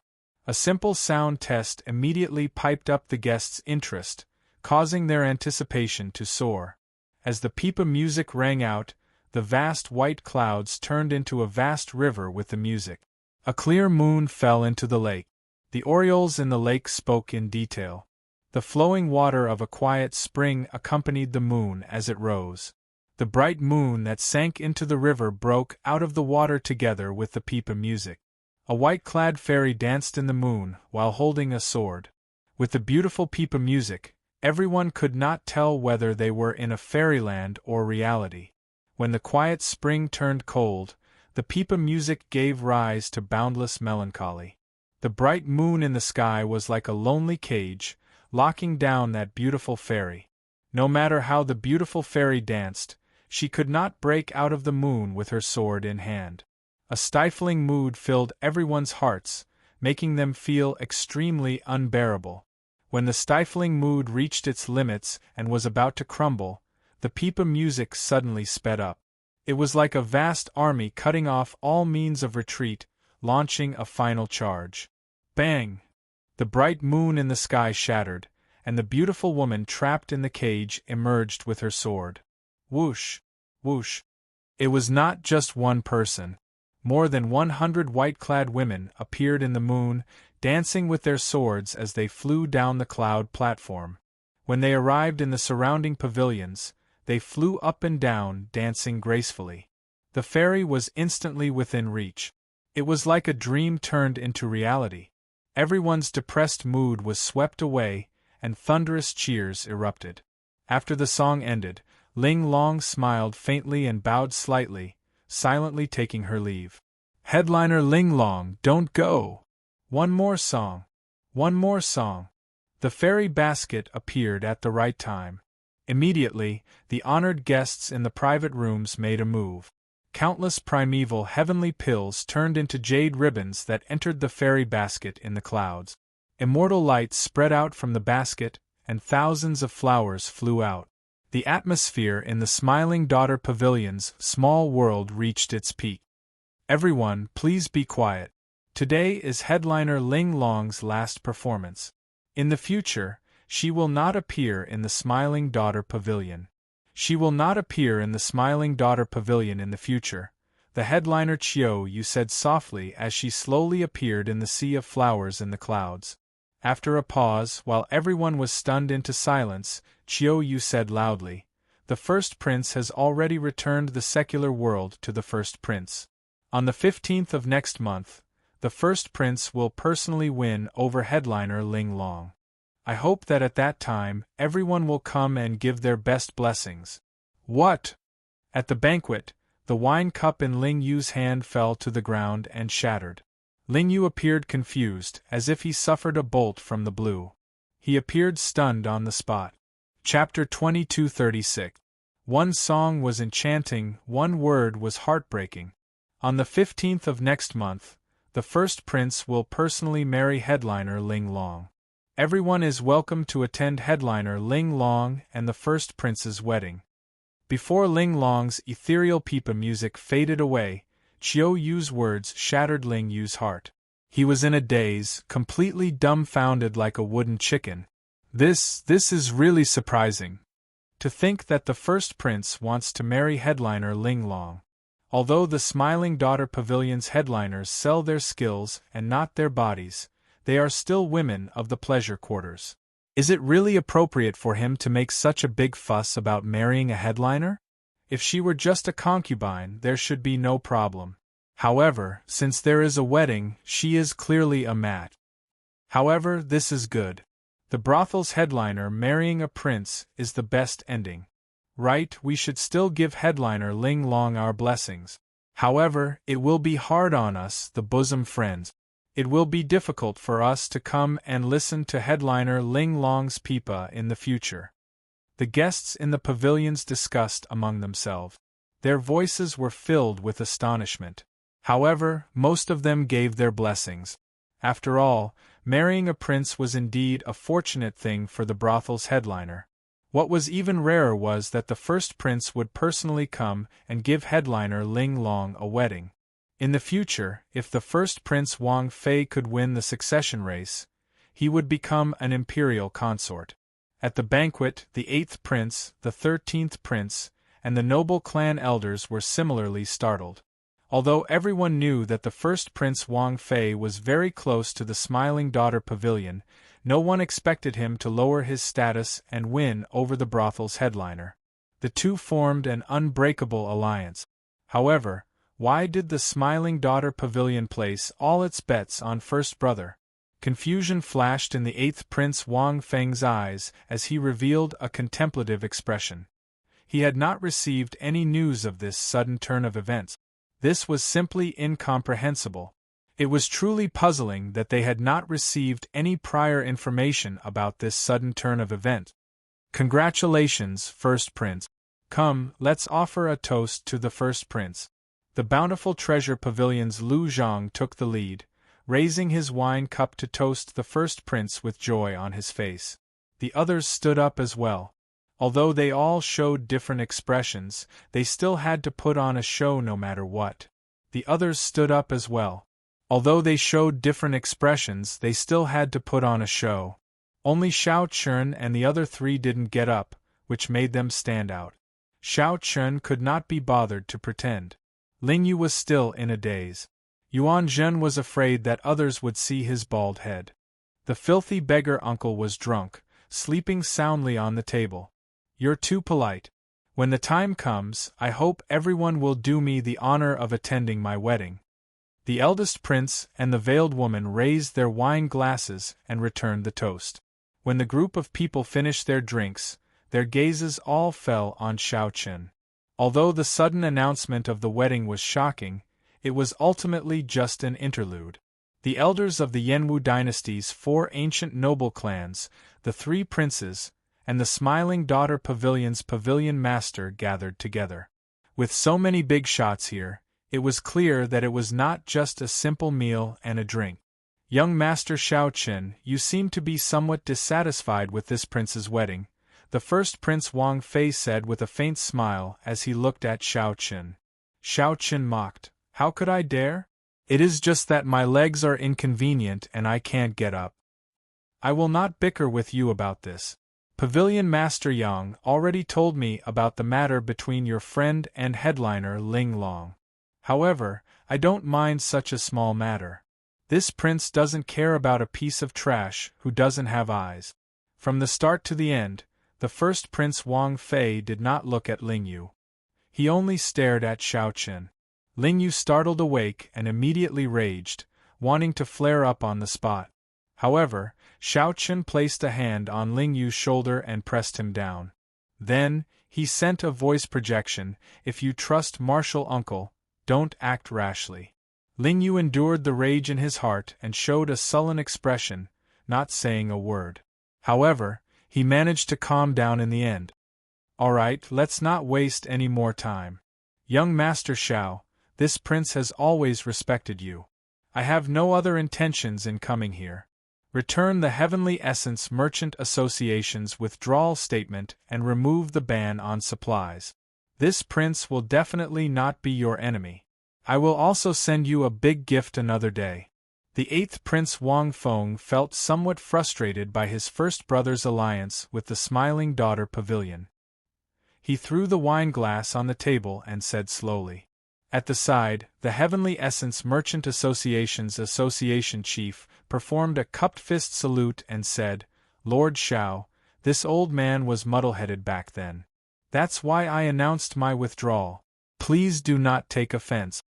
A simple sound test immediately piped up the guests' interest, causing their anticipation to soar. As the pipa music rang out, the vast white clouds turned into a vast river with the music. A clear moon fell into the lake. The orioles in the lake spoke in detail. The flowing water of a quiet spring accompanied the moon as it rose. The bright moon that sank into the river broke out of the water together with the pipa music. A white-clad fairy danced in the moon while holding a sword. With the beautiful pipa music, everyone could not tell whether they were in a fairyland or reality. When the quiet spring turned cold, the pipa music gave rise to boundless melancholy. The bright moon in the sky was like a lonely cage, locking down that beautiful fairy. No matter how the beautiful fairy danced, she could not break out of the moon with her sword in hand. A stifling mood filled everyone's hearts, making them feel extremely unbearable. When the stifling mood reached its limits and was about to crumble, the pipa music suddenly sped up. It was like a vast army cutting off all means of retreat, launching a final charge. Bang! The bright moon in the sky shattered, and the beautiful woman trapped in the cage emerged with her sword. Whoosh! Whoosh! It was not just one person. More than 100 white-clad women appeared in the moon, dancing with their swords as they flew down the cloud platform. When they arrived in the surrounding pavilions, they flew up and down, dancing gracefully. The fairy was instantly within reach. It was like a dream turned into reality. Everyone's depressed mood was swept away, and thunderous cheers erupted. After the song ended, Ling Long smiled faintly and bowed slightly, silently taking her leave. Headliner Ling Long, don't go! One more song! One more song! The fairy basket appeared at the right time. Immediately, the honored guests in the private rooms made a move. Countless primeval heavenly pills turned into jade ribbons that entered the fairy basket in the clouds. Immortal lights spread out from the basket, and thousands of flowers flew out. The atmosphere in the Smiling Daughter Pavilion's small world reached its peak. Everyone, please be quiet. Today is headliner Ling Long's last performance. In the future, she will not appear in the Smiling Daughter Pavilion. She will not appear in the Smiling Daughter Pavilion in the future, the headliner Chiu Yu said softly as she slowly appeared in the sea of flowers in the clouds. After a pause, while everyone was stunned into silence, Chiu Yu said loudly, "The first prince has already returned the secular world to the first prince. On the 15th of next month, the first prince will personally win over headliner Ling Long. I hope that at that time, everyone will come and give their best blessings." What? At the banquet, the wine cup in Ling Yu's hand fell to the ground and shattered. Ling Yu appeared confused, as if he suffered a bolt from the blue. He appeared stunned on the spot. Chapter 2236. One song was enchanting, one word was heartbreaking. On the 15th of next month, the first prince will personally marry headliner Ling Long. Everyone is welcome to attend headliner Ling Long and the first prince's wedding. Before Ling Long's ethereal pipa music faded away, Chiu Yu's words shattered Ling Yu's heart. He was in a daze, completely dumbfounded like a wooden chicken. This is really surprising. To think that the first prince wants to marry headliner Ling Long. Although the Smiling Daughter Pavilion's headliners sell their skills and not their bodies, they are still women of the pleasure quarters. Is it really appropriate for him to make such a big fuss about marrying a headliner? If she were just a concubine, there should be no problem. However, since there is a wedding, she is clearly a match. However, this is good. The brothel's headliner marrying a prince is the best ending. Right, we should still give headliner Ling Long our blessings. However, it will be hard on us, the bosom friends. It will be difficult for us to come and listen to headliner Ling Long's pipa in the future. The guests in the pavilions discussed among themselves. Their voices were filled with astonishment. However, most of them gave their blessings. After all, marrying a prince was indeed a fortunate thing for the brothel's headliner. What was even rarer was that the first prince would personally come and give headliner Ling Long a wedding. In the future, if the first Prince Wang Fei could win the succession race, he would become an imperial consort. At the banquet, the 8th prince, the 13th prince, and the noble clan elders were similarly startled. Although everyone knew that the first Prince Wang Fei was very close to the Smiling Daughter Pavilion, no one expected him to lower his status and win over the brothel's headliner. The two formed an unbreakable alliance. However, why did the Smiling Daughter Pavilion place all its bets on first brother? Confusion flashed in the 8th Prince Wang Feng's eyes as he revealed a contemplative expression. He had not received any news of this sudden turn of events. This was simply incomprehensible. It was truly puzzling that they had not received any prior information about this sudden turn of events. Congratulations, first prince. Come, let's offer a toast to the first prince. The bountiful treasure pavilion's Lu Zhang took the lead, raising his wine cup to toast the first prince with joy on his face. The others stood up as well. Although they all showed different expressions, they still had to put on a show no matter what. The others stood up as well. Although they showed different expressions, they still had to put on a show. Only Xiao Chun and the other three didn't get up, which made them stand out. Xiao Chun could not be bothered to pretend. Ling Yu was still in a daze. Yuan Zhen was afraid that others would see his bald head. The filthy beggar uncle was drunk, sleeping soundly on the table. You're too polite. When the time comes, I hope everyone will do me the honor of attending my wedding. The eldest prince and the veiled woman raised their wine glasses and returned the toast. When the group of people finished their drinks, their gazes all fell on Xiao Chun. Although the sudden announcement of the wedding was shocking, it was ultimately just an interlude. The elders of the Yanwu dynasty's 4 ancient noble clans, the 3 princes, and the Smiling Daughter Pavilion's pavilion master gathered together. With so many big shots here, it was clear that it was not just a simple meal and a drink. Young Master Xiao Chun, you seem to be somewhat dissatisfied with this prince's wedding, the first Prince Wang Fei said with a faint smile as he looked at Xiao Chun. Xiao Chun mocked, How could I dare? It is just that my legs are inconvenient and I can't get up. I will not bicker with you about this. Pavilion Master Yang already told me about the matter between your friend and headliner Ling Long. However, I don't mind such a small matter. This prince doesn't care about a piece of trash who doesn't have eyes. From the start to the end, the first Prince Wang Fei did not look at Ling Yu. He only stared at Xiao Chun. Ling Yu startled awake and immediately raged, wanting to flare up on the spot. However, Xiao Chun placed a hand on Ling Yu's shoulder and pressed him down. Then, he sent a voice projection, If you trust martial uncle, don't act rashly. Ling Yu endured the rage in his heart and showed a sullen expression, not saying a word. However, he managed to calm down in the end. All right, let's not waste any more time. Young Master Xiao, this prince has always respected you. I have no other intentions in coming here. Return the Heavenly Essence Merchant Association's withdrawal statement and remove the ban on supplies. This prince will definitely not be your enemy. I will also send you a big gift another day. The 8th Prince Wang Feng felt somewhat frustrated by his first brother's alliance with the Smiling Daughter Pavilion. He threw the wine glass on the table and said slowly. At the side, the Heavenly Essence Merchant Association's association chief performed a cupped fist salute and said, Lord Xiao, this old man was muddle-headed back then. That's why I announced my withdrawal. Please do not take offense.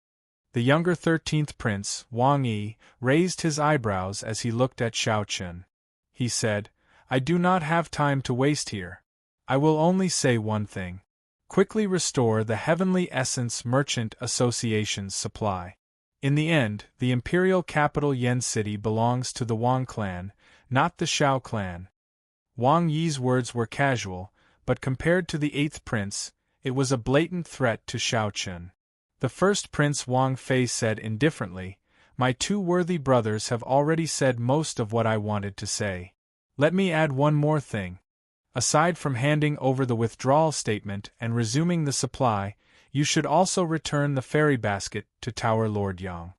The younger 13th Prince, Wang Yi, raised his eyebrows as he looked at Xiao Chun. He said, I do not have time to waste here. I will only say one thing. Quickly restore the Heavenly Essence Merchant Association's supply. In the end, the imperial capital Yen City belongs to the Wang clan, not the Xiao clan. Wang Yi's words were casual, but compared to the 8th prince, it was a blatant threat to Xiao Chun. The first Prince Wang Fei said indifferently, My 2 worthy brothers have already said most of what I wanted to say. Let me add one more thing. Aside from handing over the withdrawal statement and resuming the supply, you should also return the fairy basket to Tower Lord Yang.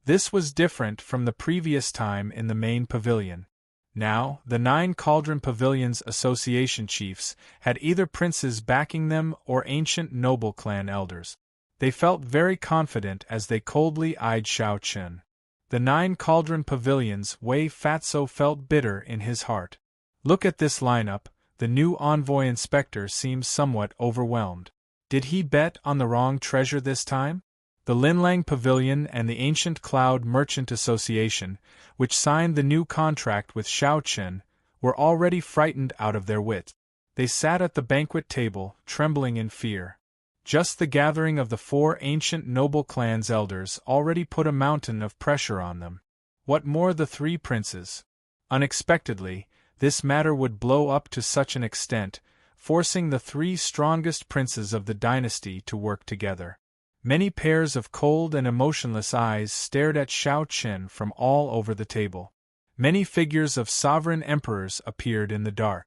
This was different from the previous time in the main pavilion. Now, the 9 Cauldron Pavilions Association chiefs had either princes backing them or ancient noble clan elders. They felt very confident as they coldly eyed Xiao Chun. The 9 Cauldron Pavilions Wei Fatso felt bitter in his heart. Look at this lineup. The new envoy inspector seems somewhat overwhelmed. Did he bet on the wrong treasure this time? The Linlang Pavilion and the Ancient Cloud Merchant Association, which signed the new contract with Xiao Chun, were already frightened out of their wits. They sat at the banquet table, trembling in fear. Just the gathering of the 4 ancient noble clans' elders already put a mountain of pressure on them. What more the 3 princes? Unexpectedly, this matter would blow up to such an extent, forcing the 3 strongest princes of the dynasty to work together. Many pairs of cold and emotionless eyes stared at Xiao Chen from all over the table. Many figures of sovereign emperors appeared in the dark.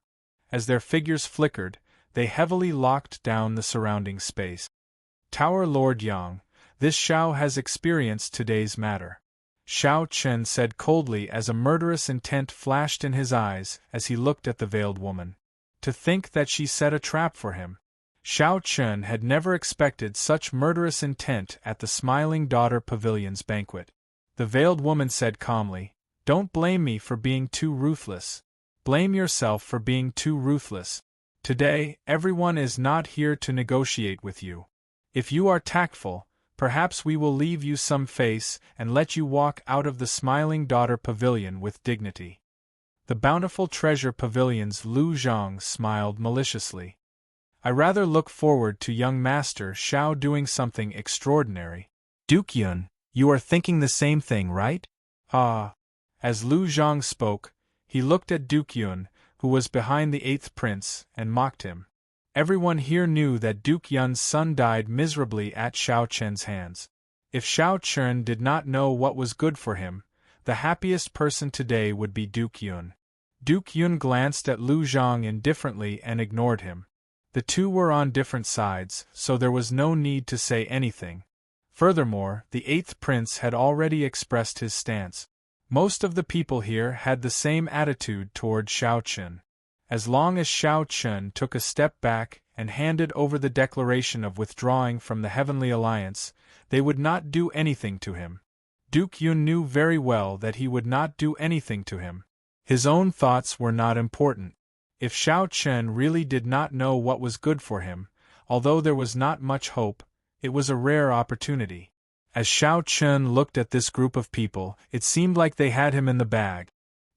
As their figures flickered, they heavily locked down the surrounding space. Tower Lord Yang, this Xiao has experienced today's matter. Xiao Chen said coldly as a murderous intent flashed in his eyes as he looked at the veiled woman. To think that she set a trap for him. Xiao Chen had never expected such murderous intent at the Smiling Daughter Pavilion's banquet. The veiled woman said calmly, "Don't blame me for being too ruthless. Blame yourself for being too ruthless. Today, everyone is not here to negotiate with you. If you are tactful, perhaps we will leave you some face and let you walk out of the Smiling Daughter Pavilion with dignity." The Bountiful Treasure Pavilion's Lu Zhang smiled maliciously. "I rather look forward to young Master Xiao doing something extraordinary." "Duke Yun, you are thinking the same thing, right?" "Ah." As Lu Zhang spoke, he looked at Duke Yun, who was behind the 8th prince, and mocked him. Everyone here knew that Duke Yun's son died miserably at Xiao Chen's hands. If Xiao Chen did not know what was good for him, the happiest person today would be Duke Yun. Duke Yun glanced at Lu Zhang indifferently and ignored him. The two were on different sides, so there was no need to say anything. Furthermore, the 8th prince had already expressed his stance. Most of the people here had the same attitude toward Xiao Chen. As long as Xiao Chen took a step back and handed over the declaration of withdrawing from the Heavenly Alliance, they would not do anything to him. Duke Yun knew very well that he would not do anything to him. His own thoughts were not important. If Xiao Chen really did not know what was good for him, although there was not much hope, it was a rare opportunity. As Xiao Chen looked at this group of people, it seemed like they had him in the bag.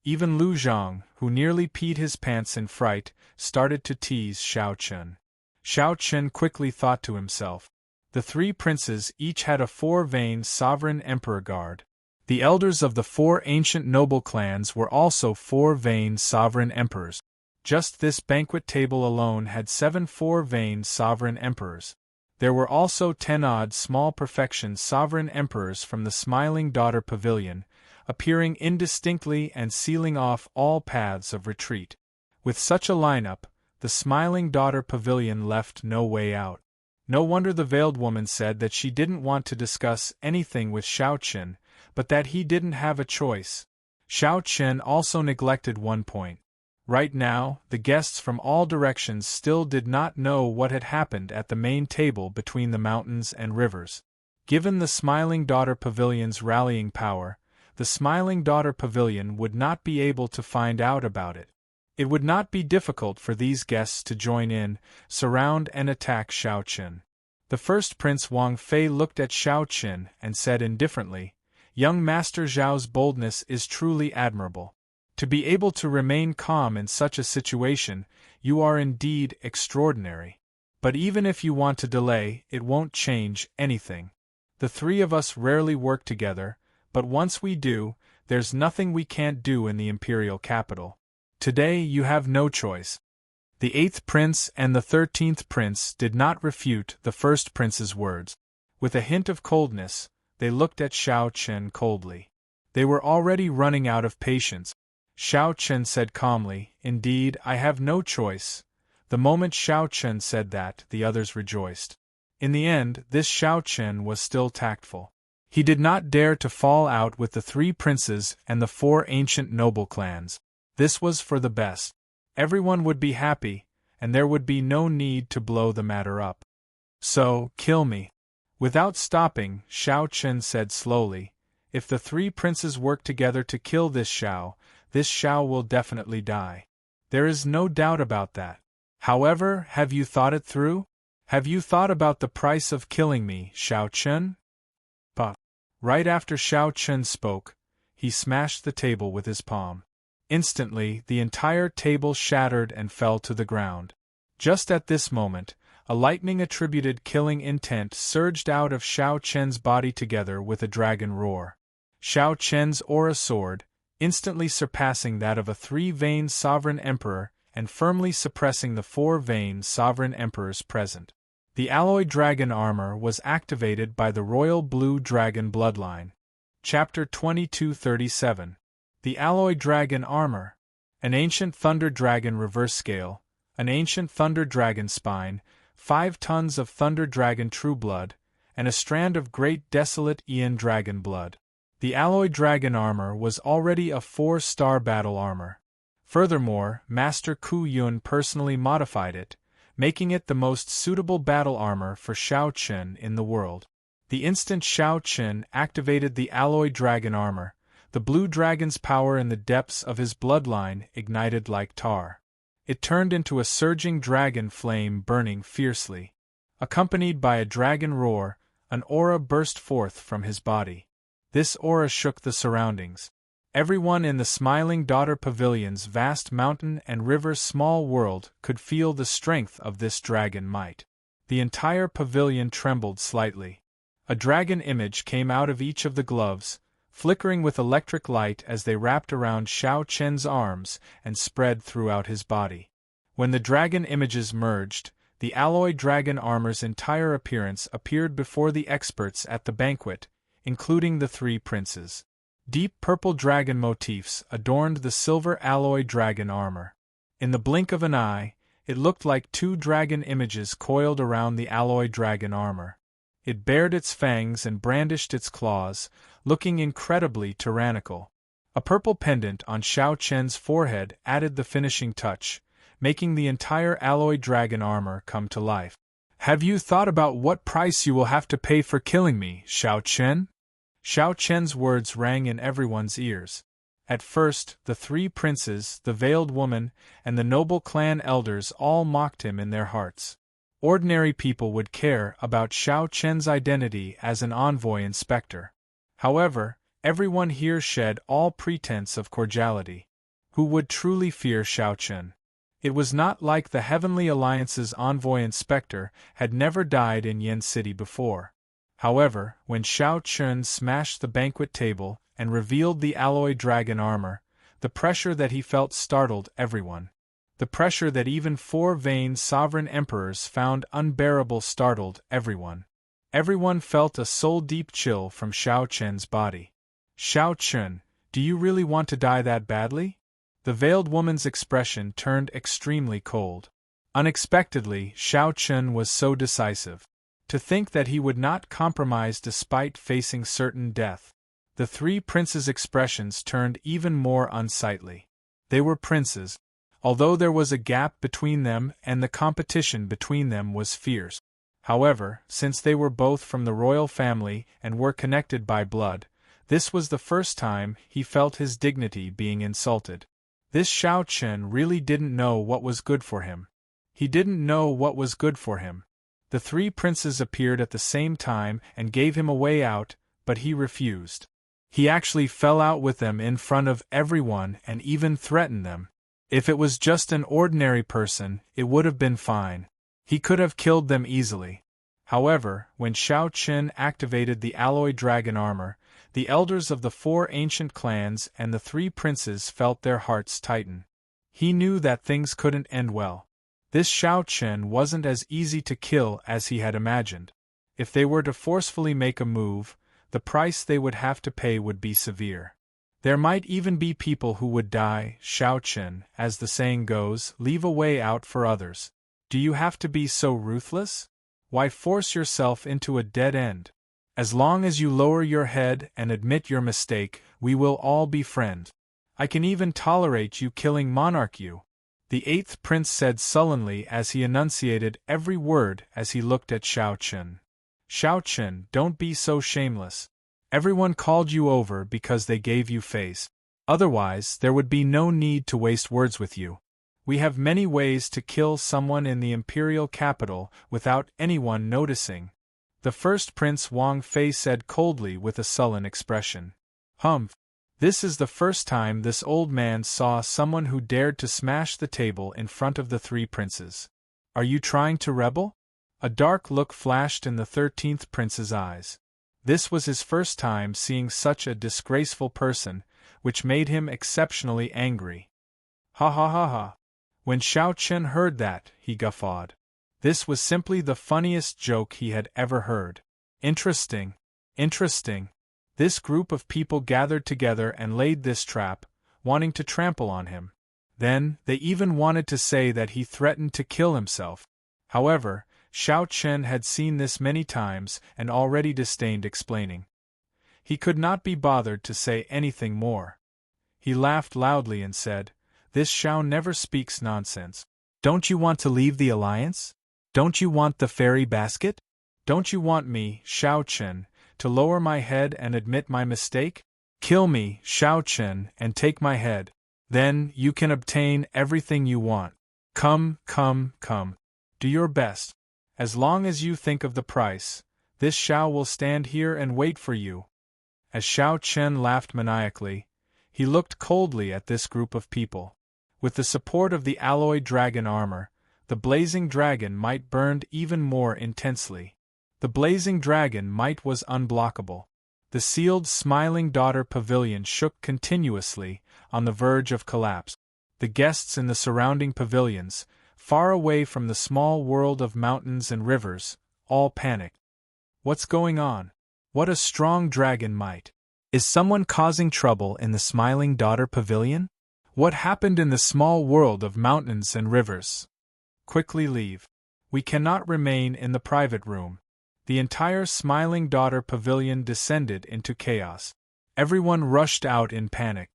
Even Lu Zhang, who nearly peed his pants in fright, started to tease Xiao Chen. Xiao Chen quickly thought to himself. The 3 princes each had a 4-veined sovereign emperor guard. The elders of the 4 ancient noble clans were also 4-veined sovereign emperors. Just this banquet table alone had 7 4-veined sovereign emperors. There were also 10 odd small perfection sovereign emperors from the Smiling Daughter Pavilion, appearing indistinctly and sealing off all paths of retreat. With such a lineup, the Smiling Daughter Pavilion left no way out. No wonder the veiled woman said that she didn't want to discuss anything with Xiao Chen, but that he didn't have a choice. Xiao Chen also neglected one point. Right now, the guests from all directions still did not know what had happened at the main table between the mountains and rivers. Given the Smiling Daughter Pavilion's rallying power, the Smiling Daughter Pavilion would not be able to find out about it. It would not be difficult for these guests to join in, surround and attack Xiao Chen. The first Prince Wang Fei looked at Xiao Chen and said indifferently, "Young Master Zhao's boldness is truly admirable. To be able to remain calm in such a situation, you are indeed extraordinary. But even if you want to delay, it won't change anything. The 3 of us rarely work together, but once we do, there's nothing we can't do in the imperial capital. Today you have no choice." The 8th prince and the 13th prince did not refute the first prince's words. With a hint of coldness, they looked at Xiao Chen coldly. They were already running out of patience. Xiao Chen said calmly, "Indeed, I have no choice." The moment Xiao Chen said that, the others rejoiced. In the end, this Xiao Chen was still tactful. He did not dare to fall out with the 3 princes and the 4 ancient noble clans. This was for the best. Everyone would be happy, and there would be no need to blow the matter up. "So, kill me." Without stopping, Xiao Chen said slowly, "If the 3 princes work together to kill this Xiao will definitely die. There is no doubt about that. However, have you thought it through? Have you thought about the price of killing me, Xiao Chen?" But right after Xiao Chen spoke, he smashed the table with his palm. Instantly, the entire table shattered and fell to the ground. Just at this moment, a lightning-attributed killing intent surged out of Xiao Chen's body together with a dragon roar. Xiao Chen's aura soared, instantly surpassing that of a 3-veined sovereign emperor and firmly suppressing the 4-veined sovereign emperors present. The alloy dragon armor was activated by the royal blue dragon bloodline. Chapter 2237. The alloy dragon armor. An ancient thunder dragon reverse scale, an ancient thunder dragon spine, 5 tons of thunder dragon true blood, and a strand of great desolate Aeon dragon blood. The alloy dragon armor was already a 4-star battle armor. Furthermore, Master Ku Yun personally modified it, making it the most suitable battle armor for Shao Chen in the world. The instant Shao Chen activated the alloy dragon armor, the blue dragon's power in the depths of his bloodline ignited like tar. It turned into a surging dragon flame burning fiercely. Accompanied by a dragon roar, an aura burst forth from his body. This aura shook the surroundings. Everyone in the Smiling Daughter Pavilion's vast mountain and river small world could feel the strength of this dragon might. The entire pavilion trembled slightly. A dragon image came out of each of the gloves, flickering with electric light as they wrapped around Shao Chen's arms and spread throughout his body. When the dragon images merged, the alloy dragon armor's entire appearance appeared before the experts at the banquet, including the 3 princes. Deep purple dragon motifs adorned the silver alloy dragon armor. In the blink of an eye, it looked like 2 dragon images coiled around the alloy dragon armor. It bared its fangs and brandished its claws, looking incredibly tyrannical. A purple pendant on Shao Chen's forehead added the finishing touch, making the entire alloy dragon armor come to life. "Have you thought about what price you will have to pay for killing me, Shao Chen?" Shao Chen's words rang in everyone's ears. At first, the 3 princes, the veiled woman, and the noble clan elders all mocked him in their hearts. Ordinary people would care about Shao Chen's identity as an envoy inspector. However, everyone here shed all pretense of cordiality. Who would truly fear Shao Chen? It was not like the Heavenly Alliance's envoy inspector had never died in Yen City before. However, when Shao Chen smashed the banquet table and revealed the alloy dragon armor, the pressure that he felt startled everyone. The pressure that even 4 vain sovereign emperors found unbearable startled everyone. Everyone felt a soul-deep chill from Shao Chen's body. "Shao Chen, do you really want to die that badly?" The veiled woman's expression turned extremely cold. Unexpectedly, Shao Chen was so decisive. To think that he would not compromise despite facing certain death. The 3 princes' expressions turned even more unsightly. They were princes. Although there was a gap between them and the competition between them was fierce. However, since they were both from the royal family and were connected by blood, this was the first time he felt his dignity being insulted. This Shao Chen really didn't know what was good for him. He didn't know what was good for him. The 3 princes appeared at the same time and gave him a way out, but he refused. He actually fell out with them in front of everyone and even threatened them. If it was just an ordinary person, it would have been fine. He could have killed them easily. However, when Shao Chen activated the alloy dragon armor, the elders of the 4 ancient clans and the 3 princes felt their hearts tighten. He knew that things couldn't end well. This Shao Chen wasn't as easy to kill as he had imagined. If they were to forcefully make a move, the price they would have to pay would be severe. There might even be people who would die. Shao Chen, as the saying goes, leave a way out for others. Do you have to be so ruthless? Why force yourself into a dead end? As long as you lower your head and admit your mistake, we will all be friends. I can even tolerate you killing Monarch Yu. The 8th prince said sullenly as he enunciated every word as he looked at Shao Chen. Shao Chen, don't be so shameless. Everyone called you over because they gave you face. Otherwise, there would be no need to waste words with you. We have many ways to kill someone in the imperial capital without anyone noticing. The 1st Prince Wang Fei said coldly with a sullen expression. Humph. This is the first time this old man saw someone who dared to smash the table in front of the 3 princes. Are you trying to rebel? A dark look flashed in the 13th prince's eyes. This was his first time seeing such a disgraceful person, which made him exceptionally angry. Ha ha ha ha. When Shao Chen heard that, he guffawed. This was simply the funniest joke he had ever heard. Interesting. Interesting. This group of people gathered together and laid this trap, wanting to trample on him. Then, they even wanted to say that he threatened to kill himself. However, Xiao Chen had seen this many times and already disdained explaining. He could not be bothered to say anything more. He laughed loudly and said, "This Xiao never speaks nonsense. Don't you want to leave the alliance? Don't you want the fairy basket? Don't you want me, Xiao Chen, to lower my head and admit my mistake? Kill me, Xiao Chen, and take my head. Then, you can obtain everything you want. Come, come, come. Do your best. As long as you think of the price, this Xiao will stand here and wait for you." As Xiao Chen laughed maniacally, he looked coldly at this group of people. With the support of the alloy dragon armor, the blazing dragon might burned even more intensely. The blazing dragon might was unblockable. The sealed Smiling Daughter Pavilion shook continuously, on the verge of collapse. The guests in the surrounding pavilions, far away from the small world of mountains and rivers, all panicked. What's going on? What a strong dragon might! Is someone causing trouble in the Smiling Daughter Pavilion? What happened in the small world of mountains and rivers? Quickly leave. We cannot remain in the private room. The entire Smiling Daughter Pavilion descended into chaos. Everyone rushed out in panic.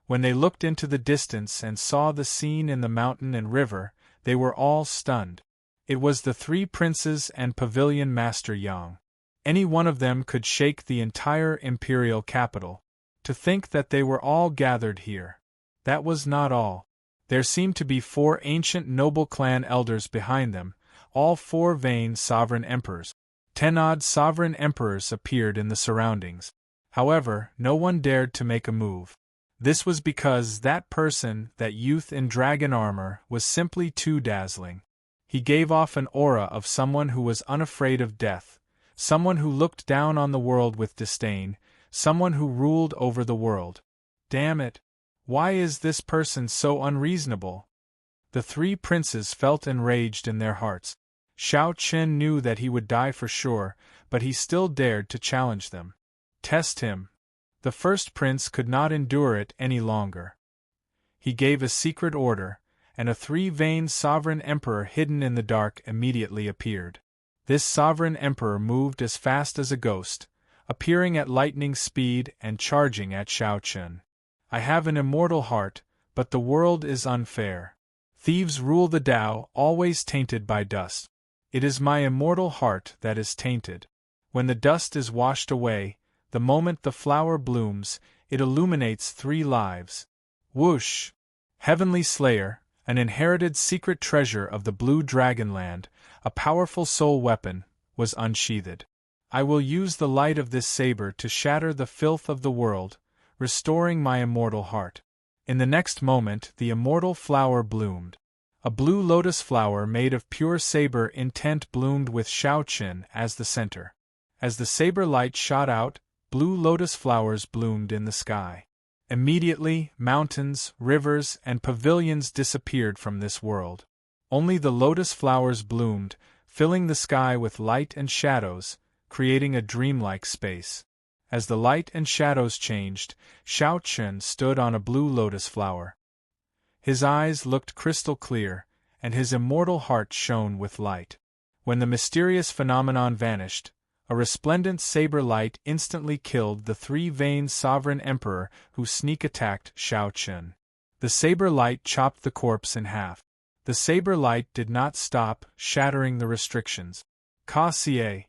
When they looked into the distance and saw the scene in the mountain and river, they were all stunned. It was the three princes and Pavilion Master Yang. Any one of them could shake the entire imperial capital. To think that they were all gathered here. That was not all. There seemed to be 4 ancient noble clan elders behind them, all 4 vain sovereign emperors. 10 odd sovereign emperors appeared in the surroundings. However, no one dared to make a move. This was because that person, that youth in dragon armor, was simply too dazzling. He gave off an aura of someone who was unafraid of death, someone who looked down on the world with disdain, someone who ruled over the world. Damn it! Why is this person so unreasonable? The 3 princes felt enraged in their hearts. Xiao Chen knew that he would die for sure, but he still dared to challenge them. Test him. The first prince could not endure it any longer. He gave a secret order, and a 3-veined sovereign emperor hidden in the dark immediately appeared. This sovereign emperor moved as fast as a ghost, appearing at lightning speed and charging at Xiao Chen. "I have an immortal heart, but the world is unfair. Thieves rule the Tao, always tainted by dust. It is my immortal heart that is tainted. When the dust is washed away, the moment the flower blooms, it illuminates 3 lives." Whoosh! Heavenly Slayer, an inherited secret treasure of the Blue Dragonland, a powerful soul weapon, was unsheathed. "I will use the light of this saber to shatter the filth of the world, restoring my immortal heart." In the next moment the immortal flower bloomed. A blue lotus flower made of pure saber intent bloomed with Xiao Chen as the center. As the saber light shot out, blue lotus flowers bloomed in the sky. Immediately, mountains, rivers, and pavilions disappeared from this world. Only the lotus flowers bloomed, filling the sky with light and shadows, creating a dreamlike space. As the light and shadows changed, Xiao Chen stood on a blue lotus flower. His eyes looked crystal clear, and his immortal heart shone with light. When the mysterious phenomenon vanished, a resplendent saber light instantly killed the 3-veined sovereign emperor who sneak-attacked Xiao Chen. The saber light chopped the corpse in half. The saber light did not stop, shattering the restrictions. Cassier!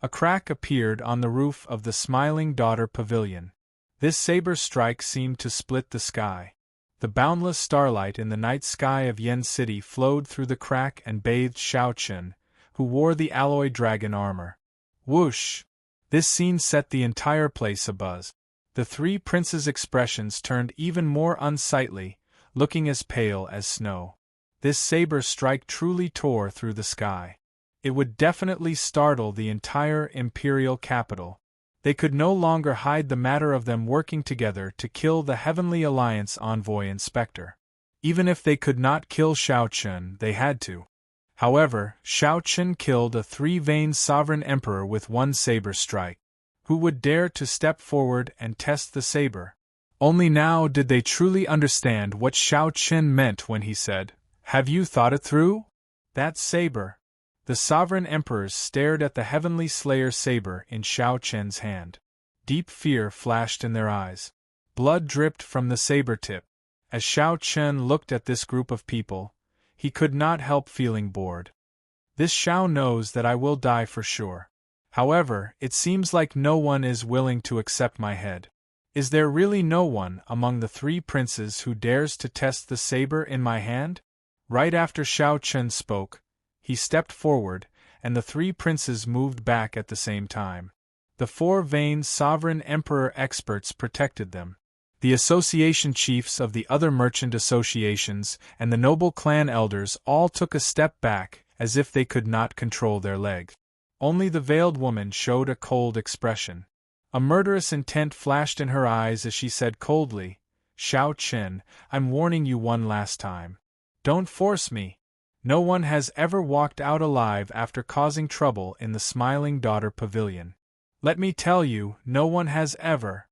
A crack appeared on the roof of the Smiling Daughter Pavilion. This saber strike seemed to split the sky. The boundless starlight in the night sky of Yen City flowed through the crack and bathed Xiao Chen, who wore the alloy dragon armor. Whoosh! This scene set the entire place abuzz. The 3 princes' expressions turned even more unsightly, looking as pale as snow. This saber strike truly tore through the sky. It would definitely startle the entire imperial capital. They could no longer hide the matter of them working together to kill the Heavenly Alliance envoy inspector. Even if they could not kill Xiao Chen, they had to. However, Shao Chen killed a three-veined sovereign emperor with one saber strike. Who would dare to step forward and test the saber? Only now did they truly understand what Shao Chen meant when he said, "Have you thought it through?" That saber. The sovereign emperors stared at the heavenly slayer saber in Shao Chen's hand. Deep fear flashed in their eyes. Blood dripped from the saber tip. As Shao Chen looked at this group of people, he could not help feeling bored. This Shao knows that I will die for sure. However, it seems like no one is willing to accept my head. Is there really no one among the three princes who dares to test the saber in my hand? Right after Shao Chen spoke, he stepped forward, and the three princes moved back at the same time. The four-veined sovereign emperor experts protected them. The association chiefs of the other merchant associations and the noble clan elders all took a step back, as if they could not control their legs. Only the veiled woman showed a cold expression. A murderous intent flashed in her eyes as she said coldly, "Shao Chen, I'm warning you one last time. Don't force me. No one has ever walked out alive after causing trouble in the Smiling Daughter Pavilion. Let me tell you, no one has ever."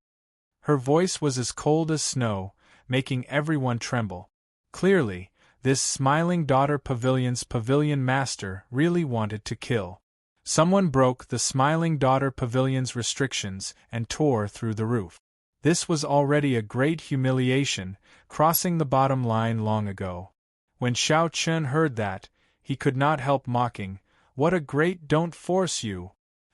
Her voice was as cold as snow, making everyone tremble. Clearly, this Smiling Daughter Pavilion's pavilion master really wanted to kill. Someone broke the Smiling Daughter Pavilion's restrictions and tore through the roof. This was already a great humiliation, crossing the bottom line long ago. When Shao Chen heard that, he could not help mocking, "What a great don't force you!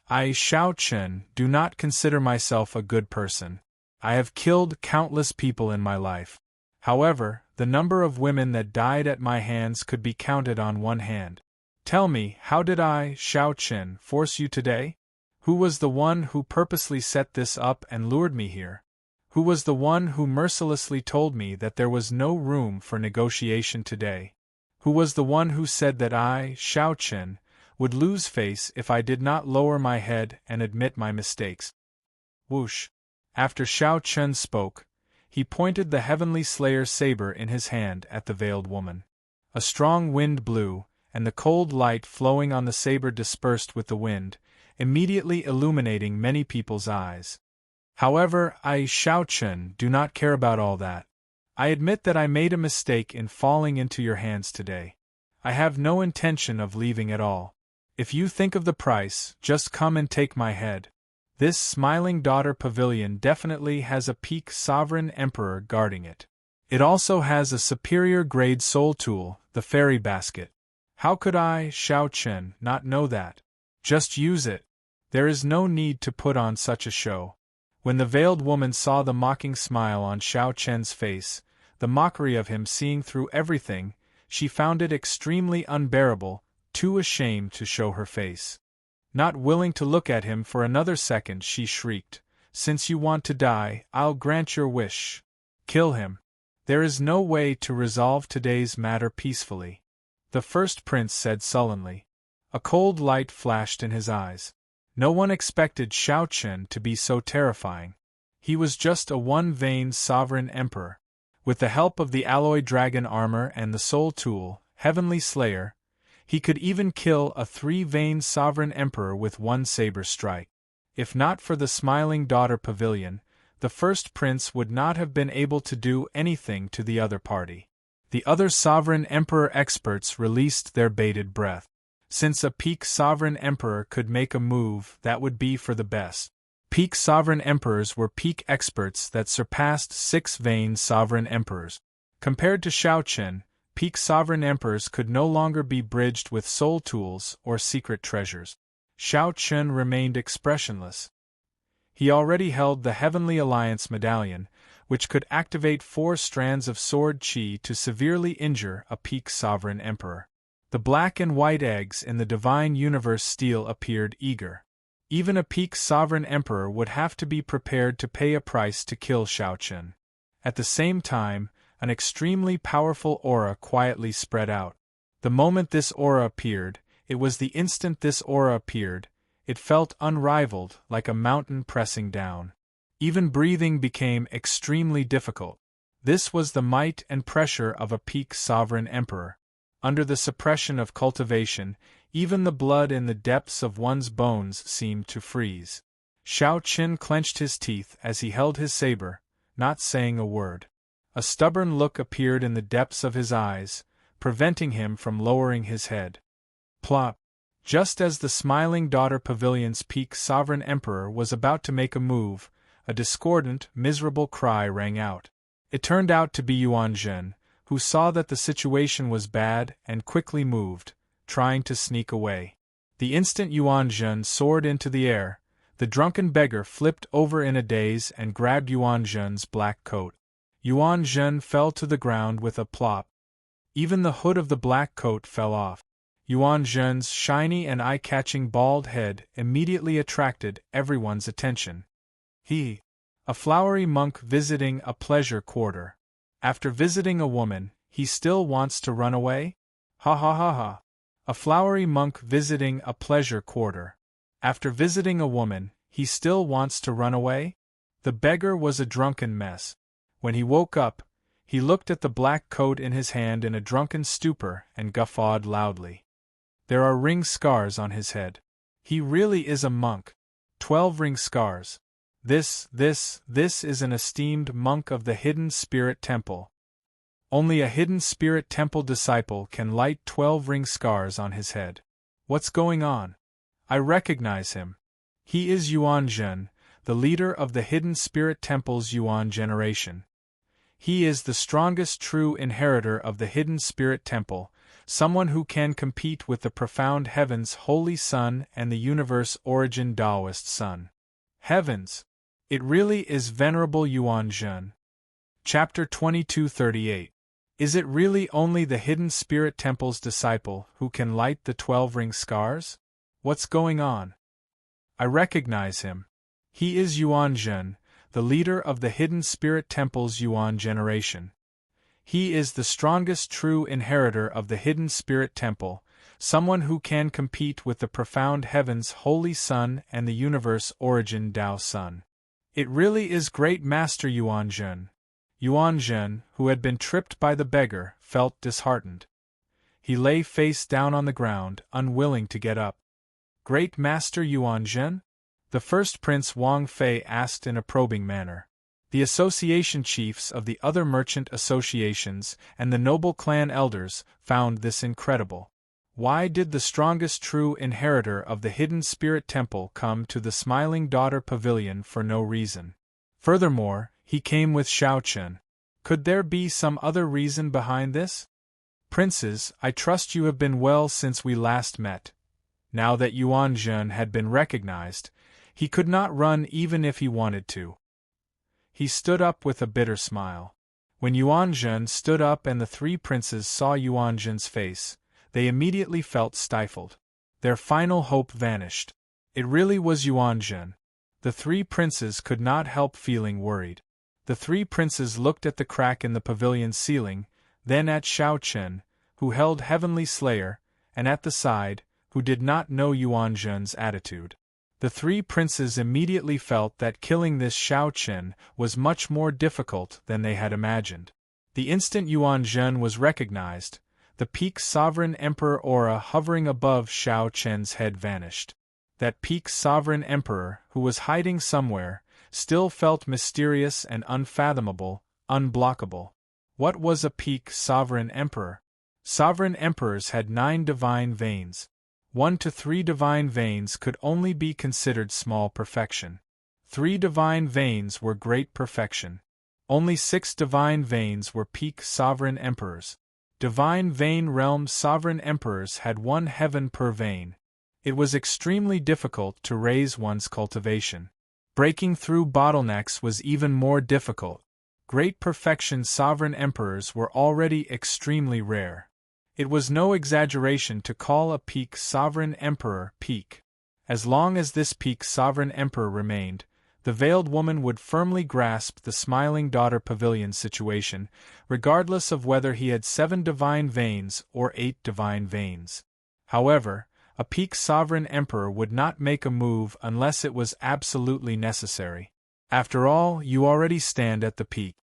I, Shao Chen, do not consider myself a good person. I have killed countless people in my life. However, the number of women that died at my hands could be counted on one hand. Tell me, how did I, Shao Chen, force you today? Who was the one who purposely set this up and lured me here? Who was the one who mercilessly told me that there was no room for negotiation today? Who was the one who said that I, Shao Chen, would lose face if I did not lower my head and admit my mistakes?" Whoosh! After Shao Chen spoke, he pointed the heavenly slayer's saber in his hand at the veiled woman. A strong wind blew, and the cold light flowing on the saber dispersed with the wind, immediately illuminating many people's eyes. However, I, Shao Chen, do not care about all that. I admit that I made a mistake in falling into your hands today. I have no intention of leaving at all. If you think of the price, just come and take my head. This Smiling Daughter Pavilion definitely has a peak sovereign emperor guarding it. It also has a superior grade soul tool, the fairy basket. How could I, Shao Chen, not know that? Just use it. There is no need to put on such a show. When the veiled woman saw the mocking smile on Shao Chen's face, the mockery of him seeing through everything, she found it extremely unbearable, too ashamed to show her face. Not willing to look at him for another second, she shrieked, "Since you want to die, I'll grant your wish. Kill him. There is no way to resolve today's matter peacefully," the first prince said sullenly. A cold light flashed in his eyes. No one expected Shao Chen to be so terrifying. He was just a one-veined sovereign emperor. With the help of the alloy dragon armor and the soul tool, Heavenly Slayer, he could even kill a three-veined sovereign emperor with one saber strike. If not for the Smiling Daughter Pavilion, the first prince would not have been able to do anything to the other party. The other sovereign emperor experts released their bated breath. Since a peak sovereign emperor could make a move, that would be for the best. Peak sovereign emperors were peak experts that surpassed six-veined sovereign emperors. Compared to Shao Chen, peak sovereign emperors could no longer be bridged with soul tools or secret treasures. Shao Chen remained expressionless. He already held the Heavenly Alliance medallion, which could activate 4 strands of sword chi to severely injure a peak sovereign emperor. The black and white eggs in the divine universe steel appeared eager. Even a peak sovereign emperor would have to be prepared to pay a price to kill Shao Chen. At the same time, an extremely powerful aura quietly spread out. The moment this aura appeared, it was the instant this aura appeared, it felt unrivaled, like a mountain pressing down. Even breathing became extremely difficult. This was the might and pressure of a peak sovereign emperor. Under the suppression of cultivation, even the blood in the depths of one's bones seemed to freeze. Shao Qin clenched his teeth as he held his saber, not saying a word. A stubborn look appeared in the depths of his eyes, preventing him from lowering his head. Plop! Just as the Smiling Daughter Pavilion's peak sovereign emperor was about to make a move, a discordant, miserable cry rang out. It turned out to be Yuan Zhen, who saw that the situation was bad and quickly moved, trying to sneak away. The instant Yuan Zhen soared into the air, the drunken beggar flipped over in a daze and grabbed Yuan Zhen's black coat. Yuan Zhen fell to the ground with a plop. Even the hood of the black coat fell off. Yuan Zhen's shiny and eye-catching bald head immediately attracted everyone's attention. A flowery monk visiting a pleasure quarter. After visiting a woman, he still wants to run away? Ha ha ha ha. A flowery monk visiting a pleasure quarter. After visiting a woman, he still wants to run away? The beggar was a drunken mess. When he woke up, he looked at the black coat in his hand in a drunken stupor and guffawed loudly. There are ring scars on his head. He really is a monk. 12 ring scars. This is an esteemed monk of the Hidden Spirit Temple. Only a Hidden Spirit Temple disciple can light 12 ring scars on his head. What's going on? I recognize him. He is Yuan Zhen, the leader of the Hidden Spirit Temple's Yuan generation. He is the strongest true inheritor of the Hidden Spirit Temple, someone who can compete with the profound Heaven's Holy Sun and the universe origin Taoist Sun. Heavens! It really is Venerable Yuan Zhen. Chapter 2238. Is it really only the Hidden Spirit Temple's disciple who can light the 12 ring scars? What's going on? I recognize him. He is Yuan Zhen, the leader of the Hidden Spirit Temple's Yuan generation. He is the strongest true inheritor of the Hidden Spirit Temple, someone who can compete with the profound Heaven's Holy Sun and the universe origin Tao Sun. It really is Great Master Yuan Zhen. Yuan Zhen, who had been tripped by the beggar, felt disheartened. He lay face down on the ground, unwilling to get up. Great Master Yuan Zhen? The first Prince Wang Fei asked in a probing manner. The association chiefs of the other merchant associations and the noble clan elders found this incredible. Why did the strongest true inheritor of the Hidden Spirit Temple come to the Smiling Daughter Pavilion for no reason? Furthermore, he came with Shao Qin. Could there be some other reason behind this? Princes, I trust you have been well since we last met. Now that Yuan Zhen had been recognized, he could not run even if he wanted to. He stood up with a bitter smile. When Yuan Zhen stood up and the 3 princes saw Yuan Zhen's face, they immediately felt stifled. Their final hope vanished. It really was Yuan Zhen. The 3 princes could not help feeling worried. The 3 princes looked at the crack in the pavilion's ceiling, then at Shao Qin, who held Heavenly Slayer, and at the side, who did not know Yuan Zhen's attitude. The 3 princes immediately felt that killing this Shao Qin was much more difficult than they had imagined. The instant Yuan Zhen was recognized, the peak sovereign emperor aura hovering above Shao Qin's head vanished. That peak sovereign emperor, who was hiding somewhere, still felt mysterious and unfathomable, unblockable. What was a peak sovereign emperor? Sovereign emperors had 9 divine veins. 1 to 3 divine veins could only be considered small perfection. 3 divine veins were great perfection. Only 6 divine veins were peak sovereign emperors. Divine vein realm sovereign emperors had 1 heaven per vein. It was extremely difficult to raise one's cultivation. Breaking through bottlenecks was even more difficult. Great perfection sovereign emperors were already extremely rare. It was no exaggeration to call a peak sovereign emperor peak. As long as this peak sovereign emperor remained, the veiled woman would firmly grasp the Smiling Daughter Pavilion situation, regardless of whether he had 7 divine veins or 8 divine veins. However, a peak sovereign emperor would not make a move unless it was absolutely necessary. After all, you already stand at the peak.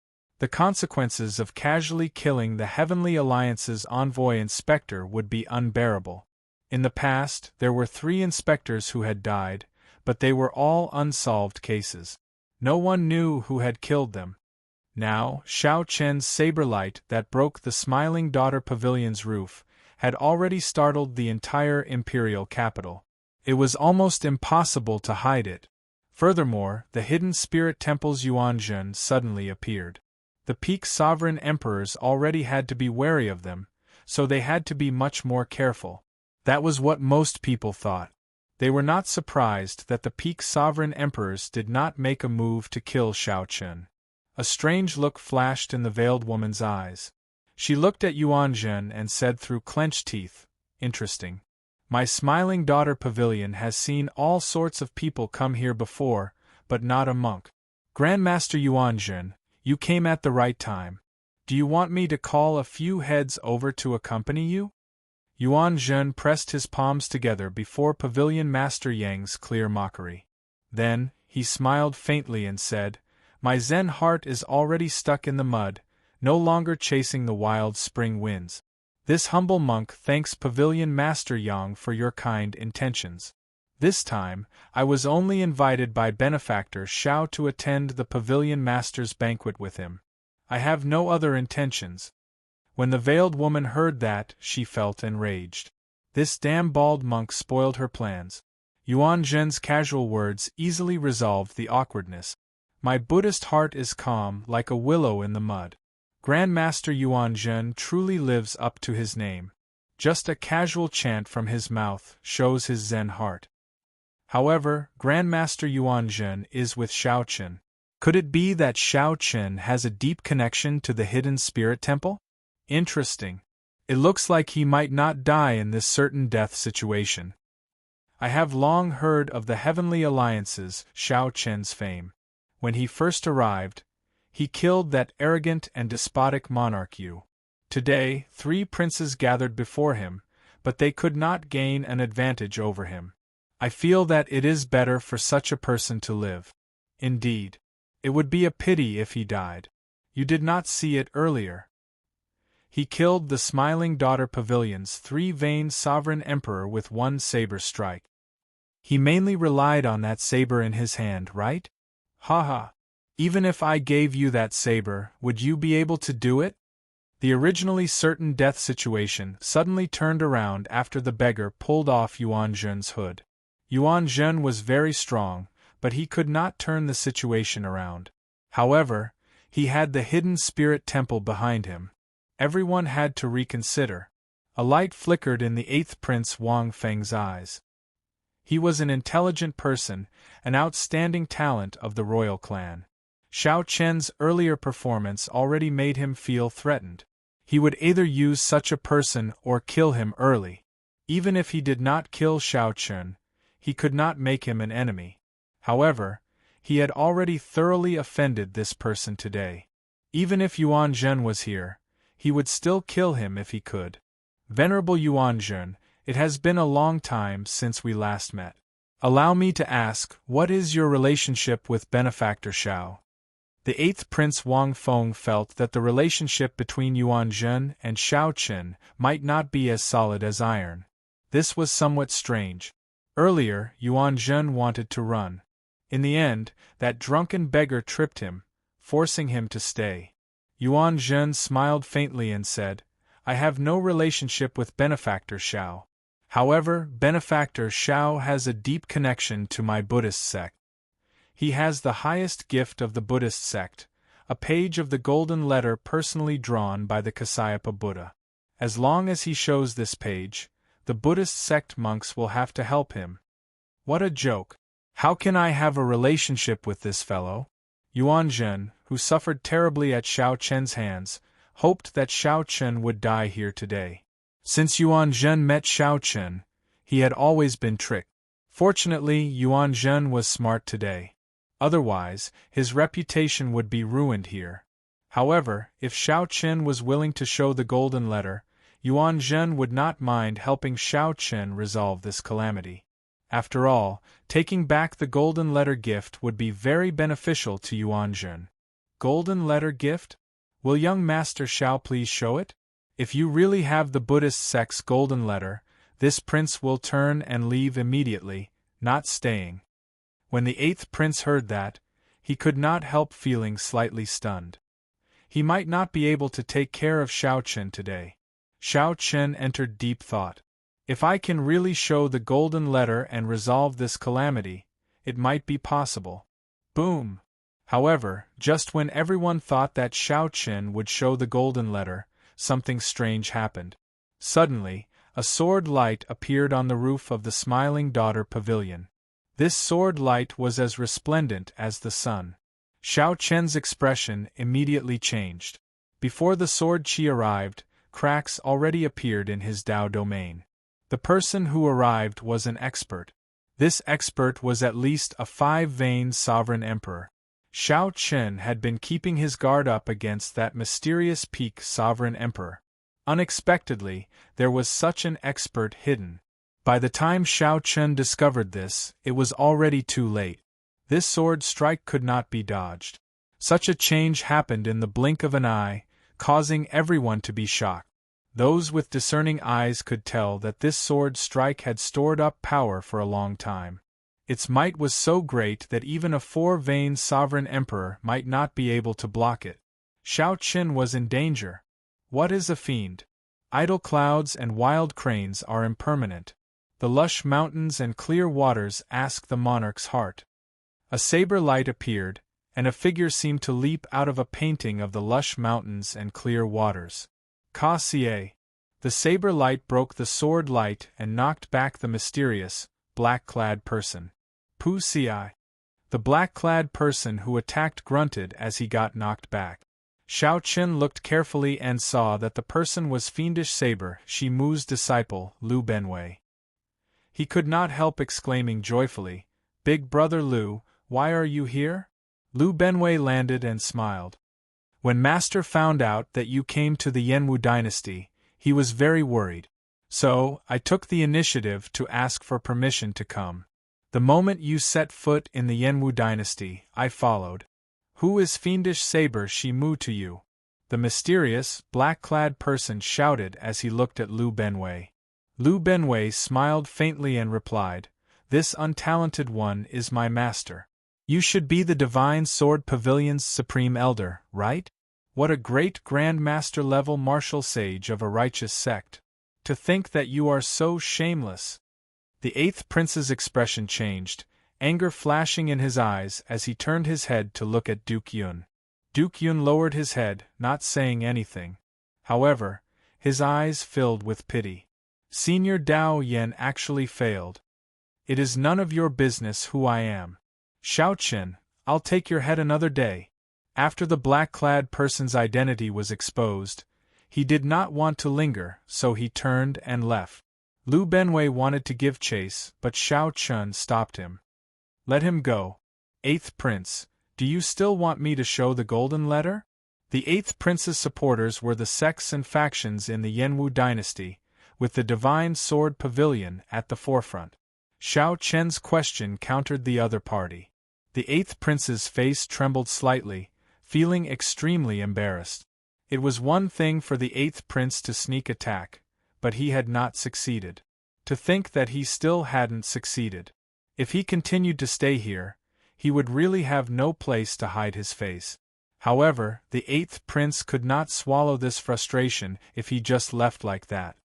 The consequences of casually killing the Heavenly Alliance's envoy inspector would be unbearable. In the past, there were 3 inspectors who had died, but they were all unsolved cases. No one knew who had killed them. Now, Xiao Chen's saber light that broke the Smiling Daughter Pavilion's roof had already startled the entire imperial capital. It was almost impossible to hide it. Furthermore, the hidden spirit temple's Yuanzhen suddenly appeared. The peak sovereign emperors already had to be wary of them, so they had to be much more careful. That was what most people thought. They were not surprised that the peak sovereign emperors did not make a move to kill Xiao Chen. A strange look flashed in the veiled woman's eyes. She looked at Yuanzhen and said through clenched teeth, "Interesting. My Smiling Daughter Pavilion has seen all sorts of people come here before, but not a monk. Grandmaster Yuanzhen, you came at the right time. Do you want me to call a few heads over to accompany you?" Yuanzhen pressed his palms together before Pavilion Master Yang's clear mockery. Then, he smiled faintly and said, "My Zen heart is already stuck in the mud, no longer chasing the wild spring winds. This humble monk thanks Pavilion Master Yang for your kind intentions. This time, I was only invited by Benefactor Xiao to attend the Pavilion Master's banquet with him. I have no other intentions." When the veiled woman heard that, she felt enraged. This damn bald monk spoiled her plans. Yuanzhen's casual words easily resolved the awkwardness. "My Buddhist heart is calm like a willow in the mud. Grandmaster Yuanzhen truly lives up to his name. Just a casual chant from his mouth shows his Zen heart." However, Grandmaster Yuanzhen is with Xiao Chen. Could it be that Xiao Chen has a deep connection to the hidden spirit temple? Interesting. It looks like he might not die in this certain death situation. I have long heard of the Heavenly Alliance's Xiao Chen's fame. When he first arrived, he killed that arrogant and despotic monarch Yu. Today, 3 princes gathered before him, but they could not gain an advantage over him. I feel that it is better for such a person to live. Indeed, it would be a pity if he died. You did not see it earlier. He killed the Smiling Daughter Pavilion's 3-veined sovereign emperor with 1 saber strike. He mainly relied on that saber in his hand, right? Haha. Even if I gave you that saber, would you be able to do it? The originally certain death situation suddenly turned around after the beggar pulled off Yuanzhen's hood. Yuanzhen was very strong, but he could not turn the situation around. However, he had the hidden spirit temple behind him. Everyone had to reconsider. A light flickered in the 8th Prince Wang Feng's eyes. He was an intelligent person, an outstanding talent of the royal clan. Xiao Chen's earlier performance already made him feel threatened. He would either use such a person or kill him early. Even if he did not kill Xiao Chen, he could not make him an enemy. However, he had already thoroughly offended this person today. Even if Yuanzhen was here, he would still kill him if he could. Venerable Yuanzhen, it has been a long time since we last met. Allow me to ask, what is your relationship with Benefactor Xiao? The 8th Prince Wang Feng felt that the relationship between Yuanzhen and Xiao Chen might not be as solid as iron. This was somewhat strange. Earlier, Yuanzhen wanted to run. In the end, that drunken beggar tripped him, forcing him to stay. Yuanzhen smiled faintly and said, "I have no relationship with Benefactor Xiao. However, Benefactor Xiao has a deep connection to my Buddhist sect. He has the highest gift of the Buddhist sect, a page of the golden letter personally drawn by the Kasyapa Buddha. As long as he shows this page, the Buddhist sect monks will have to help him." What a joke! How can I have a relationship with this fellow? Yuanzhen, who suffered terribly at Xiao Chen's hands, hoped that Xiao Chen would die here today. Since Yuanzhen met Xiao Chen, he had always been tricked. Fortunately, Yuanzhen was smart today. Otherwise, his reputation would be ruined here. However, if Xiao Chen was willing to show the golden letter, Yuanzhen would not mind helping Xiao Chen resolve this calamity. After all, taking back the golden letter gift would be very beneficial to Yuanzhen. Golden letter gift? Will young Master Shao please show it? If you really have the Buddhist sect's golden letter, this prince will turn and leave immediately, not staying. When the 8th prince heard that, he could not help feeling slightly stunned. He might not be able to take care of Shao Chen today. Shao Chen entered deep thought. If I can really show the golden letter and resolve this calamity, it might be possible. Boom! However, just when everyone thought that Shao Chen would show the golden letter, something strange happened. Suddenly, a sword light appeared on the roof of the Smiling Daughter Pavilion. This sword light was as resplendent as the sun. Shao Chen's expression immediately changed. Before the sword chi arrived, cracks already appeared in his Dao domain. The person who arrived was an expert. This expert was at least a 5-vein sovereign emperor. Shao Chen had been keeping his guard up against that mysterious peak sovereign emperor. Unexpectedly, there was such an expert hidden. By the time Shao Chen discovered this, it was already too late. This sword strike could not be dodged. Such a change happened in the blink of an eye, causing everyone to be shocked. Those with discerning eyes could tell that this sword strike had stored up power for a long time. Its might was so great that even a 4-vein sovereign emperor might not be able to block it. Shao Chen was in danger. What is a fiend? Idle clouds and wild cranes are impermanent. The lush mountains and clear waters ask the monarch's heart. A saber light appeared, and a figure seemed to leap out of a painting of the lush mountains and clear waters. Ka Xie. The saber light broke the sword light and knocked back the mysterious, black-clad person. Pu Xi. The black-clad person who attacked grunted as he got knocked back. Shao Chen looked carefully and saw that the person was Fiendish Saber Shi Mu's disciple, Lu Benwei. He could not help exclaiming joyfully, "Big brother Lu, why are you here?" Lu Benwei landed and smiled. "When Master found out that you came to the Yanwu dynasty, he was very worried. So, I took the initiative to ask for permission to come. The moment you set foot in the Yanwu dynasty, I followed." "Who is Fiendish Saber Shi Mu to you?" the mysterious, black-clad person shouted as he looked at Lu Benwei. Lu Benwei smiled faintly and replied, "This untalented one is my master. You should be the Divine Sword Pavilion's supreme elder, right? What a great Grand Master level martial sage of a righteous sect. To think that you are so shameless." The 8th prince's expression changed, anger flashing in his eyes as he turned his head to look at Duke Yun. Duke Yun lowered his head, not saying anything. However, his eyes filled with pity. Senior Dao Yen actually failed. "It is none of your business who I am. Shao Chen, I'll take your head another day." After the black-clad person's identity was exposed, he did not want to linger, so he turned and left. Lu Benwei wanted to give chase, but Shao Chen stopped him. "Let him go. 8th Prince, do you still want me to show the golden letter?" The 8th Prince's supporters were the sects and factions in the Yanwu dynasty, with the Divine Sword Pavilion at the forefront. Shao Chen's question countered the other party. The 8th Prince's face trembled slightly, feeling extremely embarrassed. It was one thing for the 8th Prince to sneak attack, but he had not succeeded. To think that he still hadn't succeeded. If he continued to stay here, he would really have no place to hide his face. However, the 8th Prince could not swallow this frustration if he just left like that.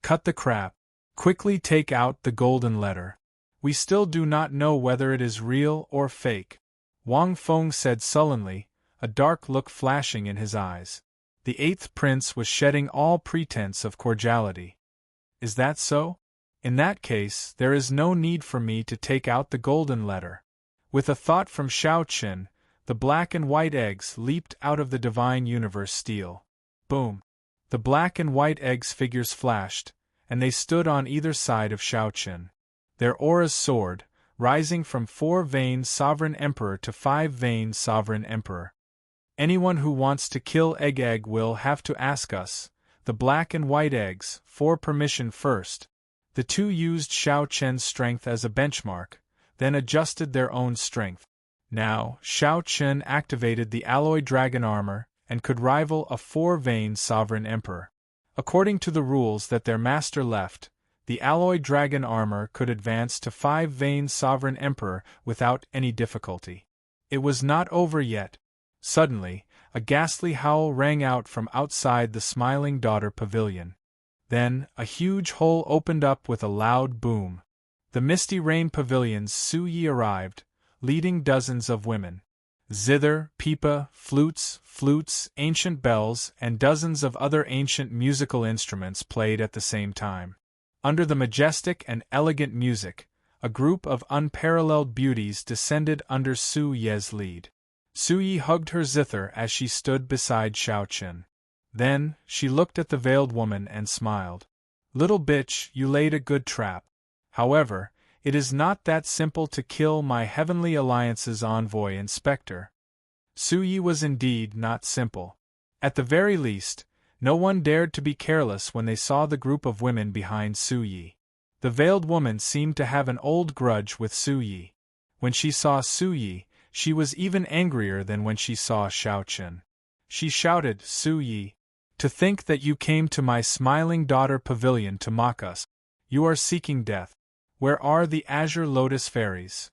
"Cut the crap. Quickly take out the golden letter. We still do not know whether it is real or fake," Wang Feng said sullenly, a dark look flashing in his eyes. The 8th Prince was shedding all pretense of cordiality. "Is that so? In that case, there is no need for me to take out the golden letter." With a thought from Shao Chen, the black and white eggs leaped out of the Divine Universe steel. Boom! The black and white eggs figures flashed, and they stood on either side of Shao Chen. Their auras soared, rising from 4-vein Sovereign Emperor to 5-vein Sovereign Emperor. "Anyone who wants to kill Egg will have to ask us, the black and white eggs, for permission first." The two used Shao Chen's strength as a benchmark, then adjusted their own strength. Now, Shao Chen activated the alloy dragon armor, and could rival a 4-vein sovereign emperor. According to the rules that their master left, the alloy dragon armor could advance to 5-vein sovereign emperor without any difficulty. It was not over yet. Suddenly, a ghastly howl rang out from outside the Smiling Daughter Pavilion. Then, a huge hole opened up with a loud boom. The Misty Rain Pavilion's Su Yi arrived, leading dozens of women. Zither, pipa, flutes, ancient bells, and dozens of other ancient musical instruments played at the same time. Under the majestic and elegant music, a group of unparalleled beauties descended under Su Ye's lead. Su Yi hugged her zither as she stood beside Xiao Qin. Then, she looked at the veiled woman and smiled. "Little bitch, you laid a good trap. However, it is not that simple to kill my Heavenly Alliance's envoy Inspector." Su Yi was indeed not simple. At the very least, no one dared to be careless when they saw the group of women behind Su Yi. The veiled woman seemed to have an old grudge with Su Yi. When she saw Su Yi, she was even angrier than when she saw Xiao Qin. She shouted, "Su Yi! To think that you came to my Smiling Daughter Pavilion to mock us. You are seeking death. Where are the Azure Lotus Fairies?"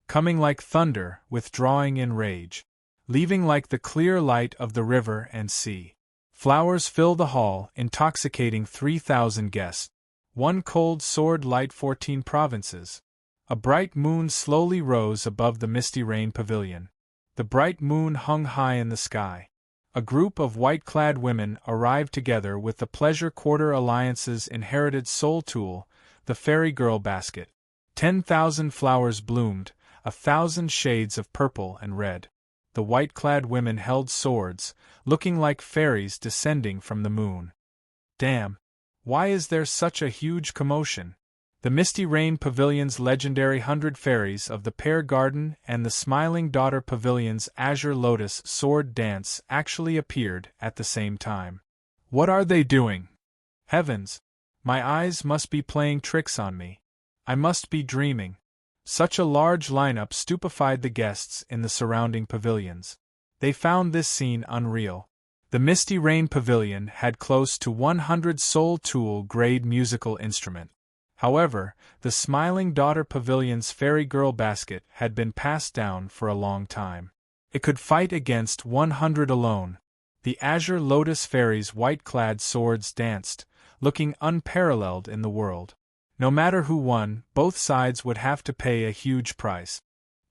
Coming like thunder, withdrawing in rage. Leaving like the clear light of the river and sea. Flowers fill the hall, intoxicating 3,000 guests. One cold sword light 14 provinces. A bright moon slowly rose above the Misty Rain Pavilion. The bright moon hung high in the sky. A group of white-clad women arrived together with the Pleasure Quarter Alliance's inherited soul tool, the Fairy Girl Basket. 10,000 flowers bloomed, 1,000 shades of purple and red. The white-clad women held swords, looking like fairies descending from the moon. Damn! Why is there such a huge commotion? The Misty Rain Pavilion's legendary 100 Fairies of the Pear Garden and the Smiling Daughter Pavilion's Azure Lotus Sword Dance actually appeared at the same time. What are they doing? Heavens! My eyes must be playing tricks on me. I must be dreaming. Such a large lineup stupefied the guests in the surrounding pavilions. They found this scene unreal. The Misty Rain Pavilion had close to 100 Soul Tool-grade musical instruments. However, the Smiling Daughter Pavilion's Fairy Girl Basket had been passed down for a long time. It could fight against 100 alone. The Azure Lotus Fairies' white-clad swords danced, looking unparalleled in the world. No matter who won, both sides would have to pay a huge price.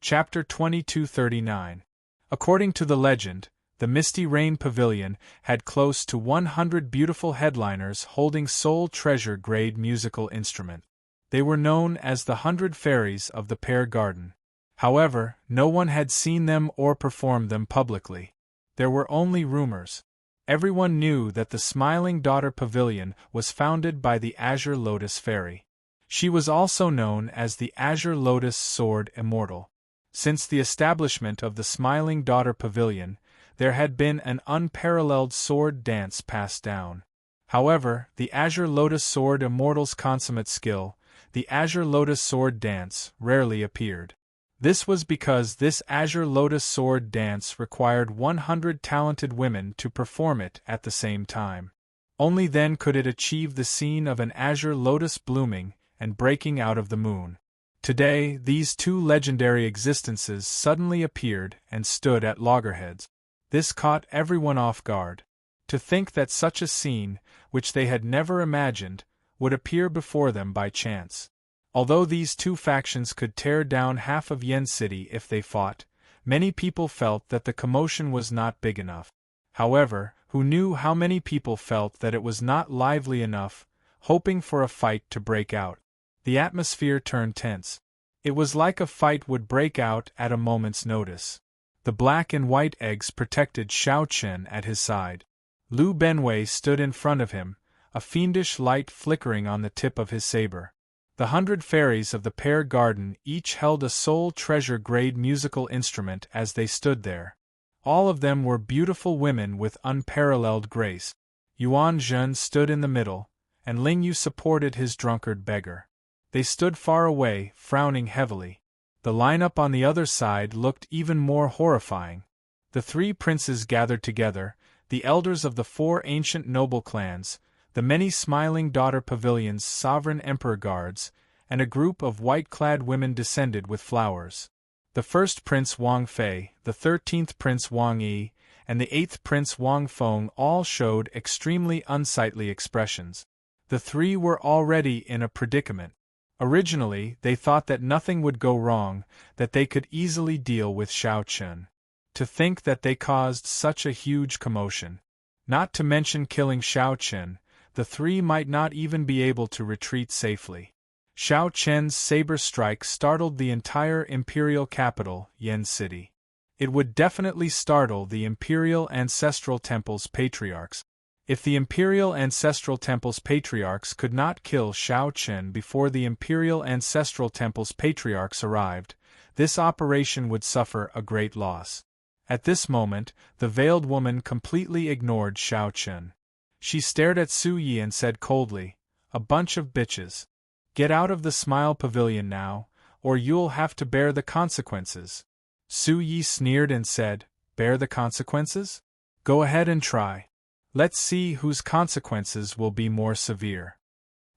Chapter 2239. According to the legend, the Misty Rain Pavilion had close to 100 beautiful headliners holding soul treasure-grade musical instruments. They were known as the 100 Fairies of the Pear Garden. However, no one had seen them or performed them publicly. There were only rumors. Everyone knew that the Smiling Daughter Pavilion was founded by the Azure Lotus Fairy. She was also known as the Azure Lotus Sword Immortal. Since the establishment of the Smiling Daughter Pavilion, there had been an unparalleled sword dance passed down. However, the Azure Lotus Sword Immortal's consummate skill, the Azure Lotus Sword Dance, rarely appeared. This was because this Azure Lotus Sword Dance required 100 talented women to perform it at the same time. Only then could it achieve the scene of an Azure Lotus blooming and breaking out of the moon. Today, these two legendary existences suddenly appeared and stood at loggerheads. This caught everyone off guard. To think that such a scene, which they had never imagined, would appear before them by chance. Although these two factions could tear down half of Yen City if they fought, many people felt that the commotion was not big enough. However, who knew how many people felt that it was not lively enough, hoping for a fight to break out. The atmosphere turned tense. It was like a fight would break out at a moment's notice. The black and white eggs protected Xiao Qin at his side. Lu Benwei stood in front of him, a fiendish light flickering on the tip of his saber. The 100 Fairies of the Pear Garden each held a soul treasure-grade musical instrument as they stood there. All of them were beautiful women with unparalleled grace. Yuan Zhen stood in the middle, and Ling Yu supported his drunkard beggar. They stood far away, frowning heavily. The lineup on the other side looked even more horrifying. The three princes gathered together, the elders of the four ancient noble clans, the many smiling daughter pavilions' sovereign emperor guards, and a group of white-clad women descended with flowers. The first Prince Wang Fei, the 13th Prince Wang Yi, and the 8th Prince Wang Feng all showed extremely unsightly expressions. The three were already in a predicament. Originally, they thought that nothing would go wrong, that they could easily deal with Xiao Chen. To think that they caused such a huge commotion. Not to mention killing Xiao Chen, the three might not even be able to retreat safely. Xiao Chen's saber strike startled the entire imperial capital, Yan City. It would definitely startle the Imperial Ancestral Temple's patriarchs. If the Imperial Ancestral Temple's patriarchs could not kill Xiao Chen before the Imperial Ancestral Temple's patriarchs arrived, this operation would suffer a great loss. At this moment, the veiled woman completely ignored Xiao Chen. She stared at Su Yi and said coldly, "A bunch of bitches. Get out of the Smile Pavilion now, or you'll have to bear the consequences." Su Yi sneered and said, "Bear the consequences? Go ahead and try. Let's see whose consequences will be more severe."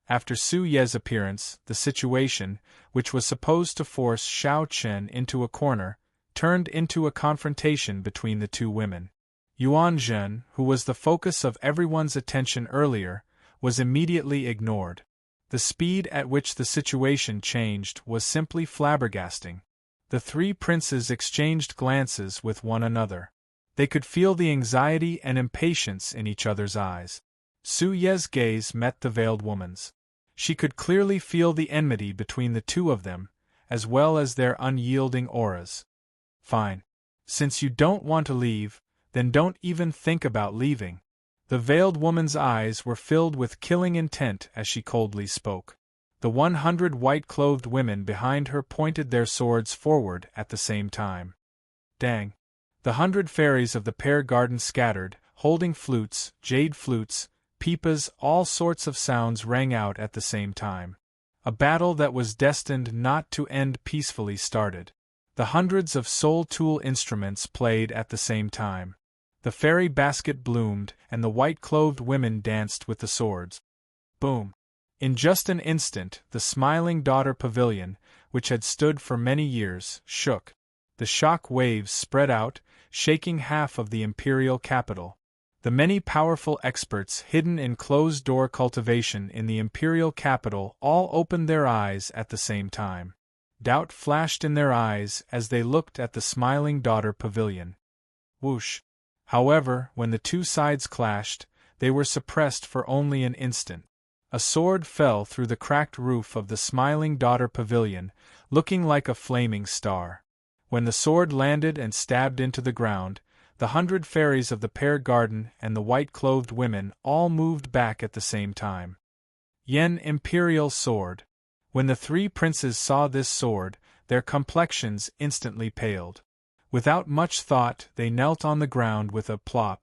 After Su Ye's appearance, the situation, which was supposed to force Xiao Chen into a corner, turned into a confrontation between the two women. Yuan Zhen, who was the focus of everyone's attention earlier, was immediately ignored. The speed at which the situation changed was simply flabbergasting. The three princes exchanged glances with one another. They could feel the anxiety and impatience in each other's eyes. Su Ye's gaze met the veiled woman's. She could clearly feel the enmity between the two of them, as well as their unyielding auras. "Fine. Since you don't want to leave, then don't even think about leaving." The veiled woman's eyes were filled with killing intent as she coldly spoke. The 100 white-clothed women behind her pointed their swords forward at the same time. Dang! The 100 fairies of the pear garden scattered, holding flutes, jade flutes, pipas, all sorts of sounds rang out at the same time. A battle that was destined not to end peacefully started. The hundreds of soul tool instruments played at the same time. The fairy basket bloomed, and the white-clothed women danced with the swords. Boom! In just an instant, the Smiling Daughter Pavilion, which had stood for many years, shook. The shock waves spread out, shaking half of the imperial capital. The many powerful experts hidden in closed-door cultivation in the imperial capital all opened their eyes at the same time. Doubt flashed in their eyes as they looked at the Smiling Daughter Pavilion. Whoosh! However, when the two sides clashed, they were suppressed for only an instant. A sword fell through the cracked roof of the Smiling Daughter Pavilion, looking like a flaming star. When the sword landed and stabbed into the ground, the 100 fairies of the pear garden and the white-clothed women all moved back at the same time. Yen Imperial Sword. When the three princes saw this sword, their complexions instantly paled. Without much thought, they knelt on the ground with a plop.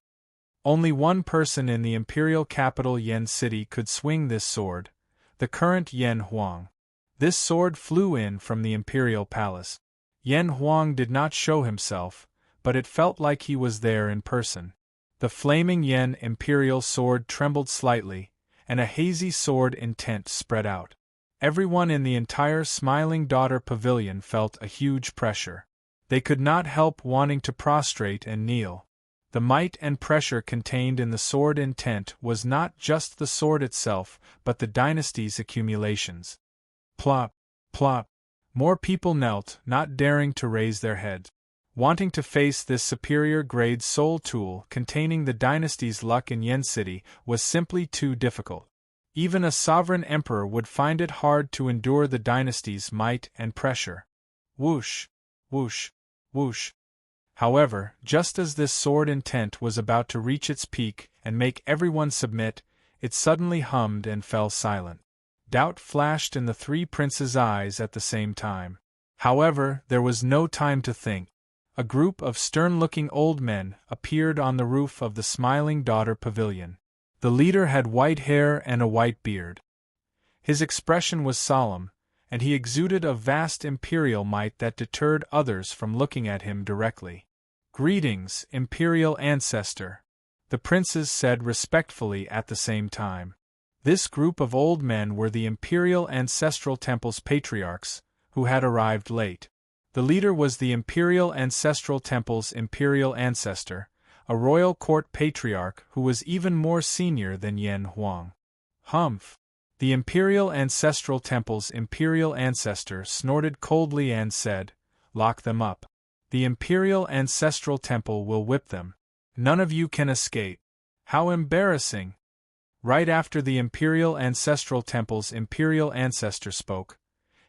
Only one person in the imperial capital Yan City could swing this sword, the current Yan Huang. This sword flew in from the imperial palace. Yan Huang did not show himself, but it felt like he was there in person. The flaming Yan imperial sword trembled slightly, and a hazy sword intent spread out. Everyone in the entire Smiling Daughter Pavilion felt a huge pressure. They could not help wanting to prostrate and kneel. The might and pressure contained in the sword intent was not just the sword itself, but the dynasty's accumulations. Plop, plop. More people knelt, not daring to raise their heads. Wanting to face this superior-grade soul tool containing the dynasty's luck in Yen City was simply too difficult. Even a sovereign emperor would find it hard to endure the dynasty's might and pressure. Whoosh, whoosh, whoosh. However, just as this sword intent was about to reach its peak and make everyone submit, it suddenly hummed and fell silent. Doubt flashed in the three princes' eyes at the same time. However, there was no time to think. A group of stern-looking old men appeared on the roof of the Smiling Daughter Pavilion. The leader had white hair and a white beard. His expression was solemn, and he exuded a vast imperial might that deterred others from looking at him directly. "Greetings, Imperial Ancestor," the princes said respectfully at the same time. This group of old men were the Imperial Ancestral Temple's patriarchs, who had arrived late. The leader was the Imperial Ancestral Temple's Imperial Ancestor, a royal court patriarch who was even more senior than Yen Huang. Humph! The Imperial Ancestral Temple's Imperial Ancestor snorted coldly and said, "Lock them up. The Imperial Ancestral Temple will whip them. None of you can escape." How embarrassing! Right after the Imperial Ancestral Temple's Imperial Ancestor spoke,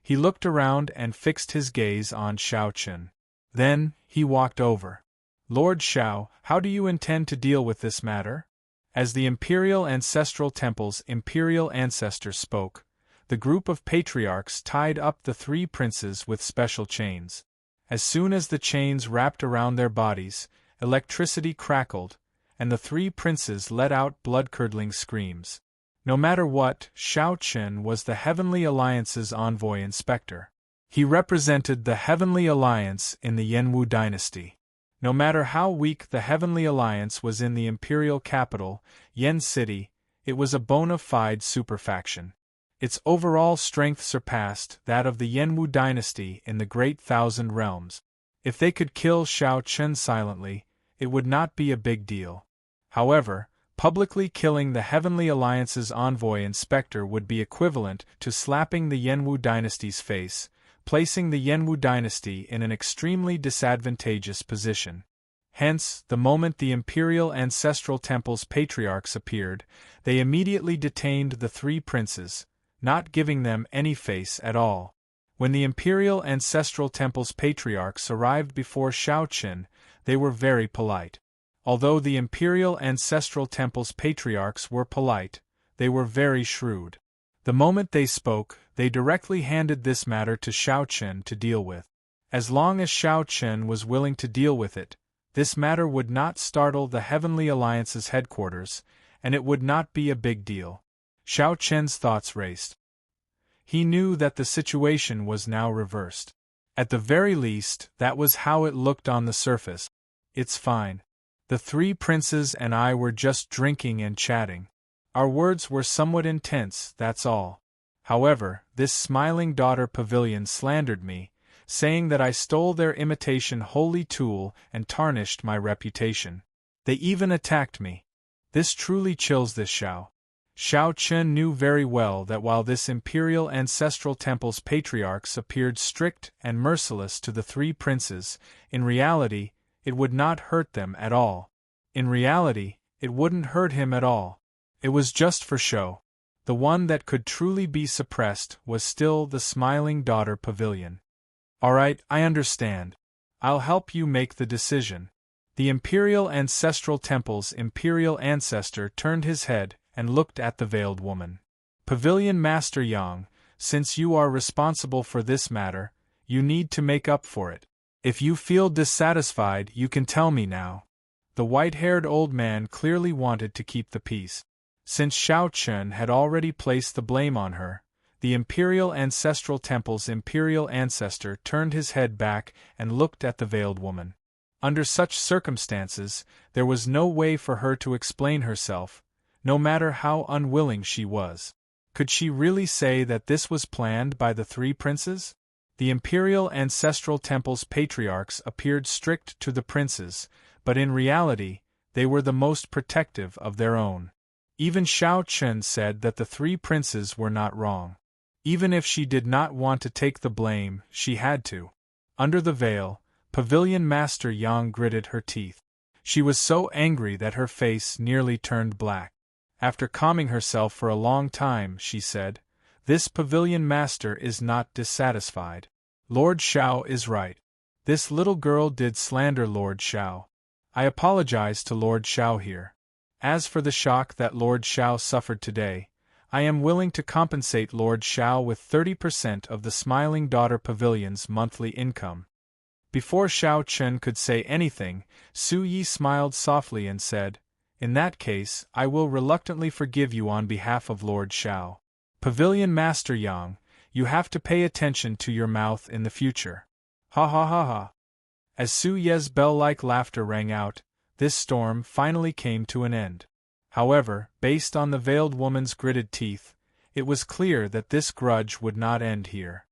he looked around and fixed his gaze on Xiao Chen. Then, he walked over. "Lord Xiao, how do you intend to deal with this matter?" As the Imperial Ancestral Temple's Imperial Ancestor spoke, the group of patriarchs tied up the three princes with special chains. As soon as the chains wrapped around their bodies, electricity crackled, and the three princes let out blood-curdling screams. No matter what, Xiao Chen was the Heavenly Alliance's envoy inspector. He represented the Heavenly Alliance in the Yenwu dynasty. No matter how weak the Heavenly Alliance was in the imperial capital, Yen City, it was a bona fide superfaction. Its overall strength surpassed that of the Yenwu dynasty in the Great Thousand Realms. If they could kill Xiao Chen silently, it would not be a big deal. However, publicly killing the Heavenly Alliance's envoy inspector would be equivalent to slapping the Yenwu dynasty's face, placing the Yenwu dynasty in an extremely disadvantageous position. Hence, the moment the Imperial Ancestral Temple's patriarchs appeared, they immediately detained the three princes, not giving them any face at all. When the Imperial Ancestral Temple's patriarchs arrived before Xiao Chen, they were very polite. Although the Imperial Ancestral Temple's patriarchs were polite, they were very shrewd. The moment they spoke, they directly handed this matter to Xiao Chen to deal with. As long as Xiao Chen was willing to deal with it, this matter would not startle the Heavenly Alliance's headquarters, and it would not be a big deal. Xiao Chen's thoughts raced. He knew that the situation was now reversed. At the very least, that was how it looked on the surface. "It's fine. The three princes and I were just drinking and chatting. Our words were somewhat intense, that's all. However, this smiling daughter pavilion slandered me, saying that I stole their imitation holy tool and tarnished my reputation. They even attacked me. This truly chills this Xiao." Xiao Chen knew very well that while this Imperial Ancestral Temple's patriarchs appeared strict and merciless to the three princes, in reality, it would not hurt them at all. In reality, it wouldn't hurt him at all. It was just for show. The one that could truly be suppressed was still the smiling daughter pavilion. "Alright, I understand. I'll help you make the decision." The Imperial Ancestral Temple's Imperial Ancestor turned his head and looked at the veiled woman. "Pavilion Master Yang, since you are responsible for this matter, you need to make up for it. If you feel dissatisfied, you can tell me now." The white-haired old man clearly wanted to keep the peace. Since Xiao Chen had already placed the blame on her, the Imperial Ancestral Temple's Imperial Ancestor turned his head back and looked at the veiled woman. Under such circumstances, there was no way for her to explain herself, no matter how unwilling she was. Could she really say that this was planned by the three princes? The Imperial Ancestral Temple's patriarchs appeared strict to the princes, but in reality, they were the most protective of their own. Even Xiao Chen said that the three princes were not wrong. Even if she did not want to take the blame, she had to. Under the veil, Pavilion Master Yang gritted her teeth. She was so angry that her face nearly turned black. After calming herself for a long time, she said, "This Pavilion Master is not dissatisfied. Lord Xiao is right. This little girl did slander Lord Xiao. I apologize to Lord Xiao here. As for the shock that Lord Xiao suffered today, I am willing to compensate Lord Xiao with 30% of the Smiling Daughter Pavilion's monthly income." Before Xiao Chen could say anything, Su Yi smiled softly and said, "In that case, I will reluctantly forgive you on behalf of Lord Xiao. Pavilion Master Yang, you have to pay attention to your mouth in the future." Ha ha ha ha. As Su Ye's bell-like laughter rang out, this storm finally came to an end. However, based on the veiled woman's gritted teeth, it was clear that this grudge would not end here.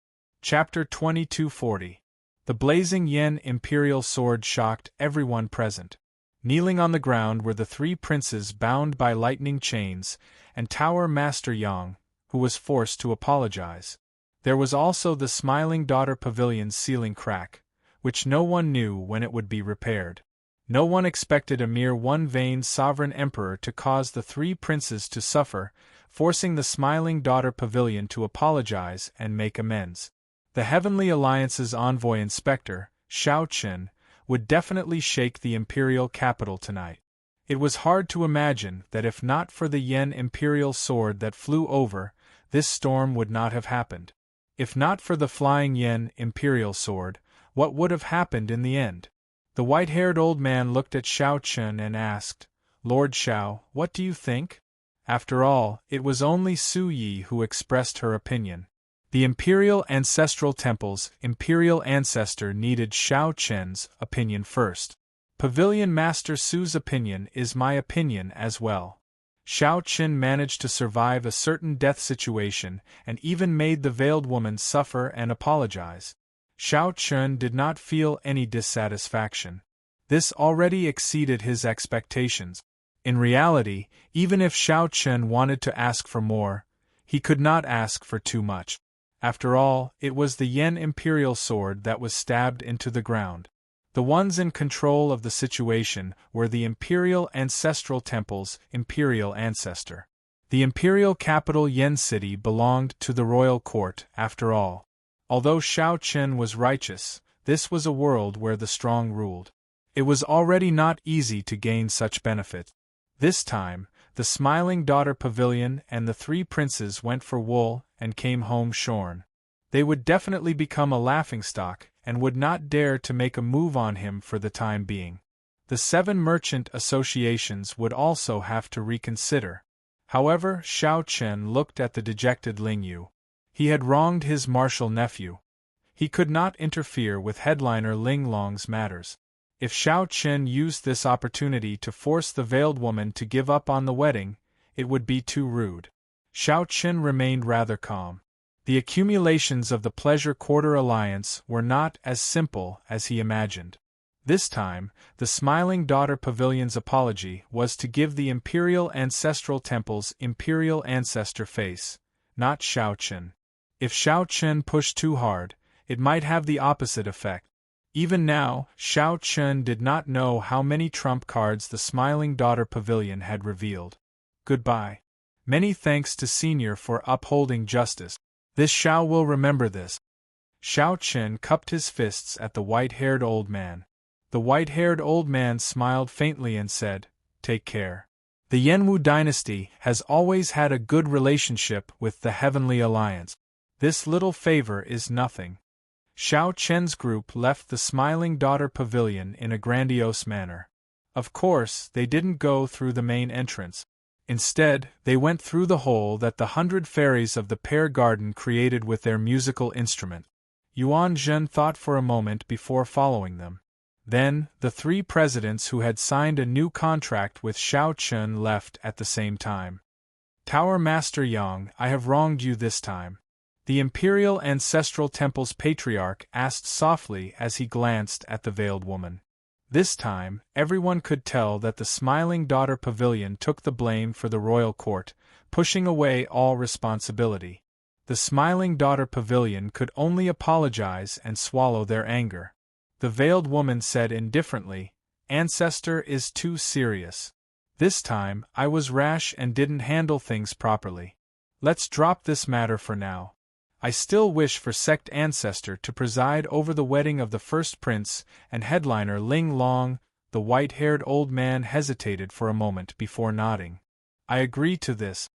Chapter 2240. The blazing Yen imperial sword shocked everyone present. Kneeling on the ground were the three princes bound by lightning chains, and Tower Master Yang, who was forced to apologize. There was also the Smiling Daughter Pavilion's ceiling crack, which no one knew when it would be repaired. No one expected a mere one-veined sovereign emperor to cause the three princes to suffer, forcing the Smiling Daughter Pavilion to apologize and make amends. The Heavenly Alliance's envoy inspector, Shao Chen, would definitely shake the imperial capital tonight. It was hard to imagine that if not for the Yen imperial sword that flew over, this storm would not have happened. If not for the flying Yen imperial sword, what would have happened in the end? The white-haired old man looked at Shao Chen and asked, "Lord Shao, what do you think?" After all, it was only Su Yi who expressed her opinion. The Imperial Ancestral Temple's Imperial Ancestor needed Shao Chen's opinion first. Pavilion Master Su's opinion is my opinion as well. Shao Chen managed to survive a certain death situation and even made the veiled woman suffer and apologize. Shao Chen did not feel any dissatisfaction. This already exceeded his expectations. In reality, even if Shao Chen wanted to ask for more, he could not ask for too much. After all, it was the Yen Imperial sword that was stabbed into the ground. The ones in control of the situation were the Imperial Ancestral Temple's Imperial Ancestor. The imperial capital Yen City belonged to the royal court, after all. Although Shao Chen was righteous, this was a world where the strong ruled. It was already not easy to gain such benefit. This time, the Smiling Daughter Pavilion and the three princes went for wool and came home shorn. They would definitely become a laughingstock and would not dare to make a move on him for the time being. The 7 merchant associations would also have to reconsider. However, Shao Chen looked at the dejected Ling Yu. He had wronged his martial nephew. He could not interfere with headliner Ling Long's matters. If Shao Chen used this opportunity to force the veiled woman to give up on the wedding, it would be too rude. Shao Chen remained rather calm. The accumulations of the Pleasure Quarter Alliance were not as simple as he imagined. This time, the Smiling Daughter Pavilion's apology was to give the Imperial Ancestral Temple's Imperial Ancestor face, not Shao Chen. If Shao Chen pushed too hard, it might have the opposite effect. Even now, Shao Chen did not know how many trump cards the Smiling Daughter Pavilion had revealed. Goodbye. Many thanks to Senior for upholding justice. This Shao will remember this. Shao Chen cupped his fists at the white-haired old man. The white-haired old man smiled faintly and said, "Take care. The Yenwu dynasty has always had a good relationship with the Heavenly Alliance. This little favor is nothing." Shao Chen's group left the Smiling Daughter Pavilion in a grandiose manner. Of course, they didn't go through the main entrance. Instead, they went through the hole that the 100 fairies of the Pear Garden created with their musical instrument. Yuan Zhen thought for a moment before following them. Then, the 3 presidents who had signed a new contract with Shao Chen left at the same time. "Tower Master Yang, I have wronged you this time," the Imperial Ancestral Temple's patriarch asked softly as he glanced at the veiled woman. This time, everyone could tell that the Smiling Daughter Pavilion took the blame for the royal court, pushing away all responsibility. The Smiling Daughter Pavilion could only apologize and swallow their anger. The veiled woman said indifferently, "Ancestor is too serious. This time, I was rash and didn't handle things properly. Let's drop this matter for now. I still wish for Sect Ancestor to preside over the wedding of the first prince and headliner Ling Long." The white-haired old man hesitated for a moment before nodding. "I agree to this.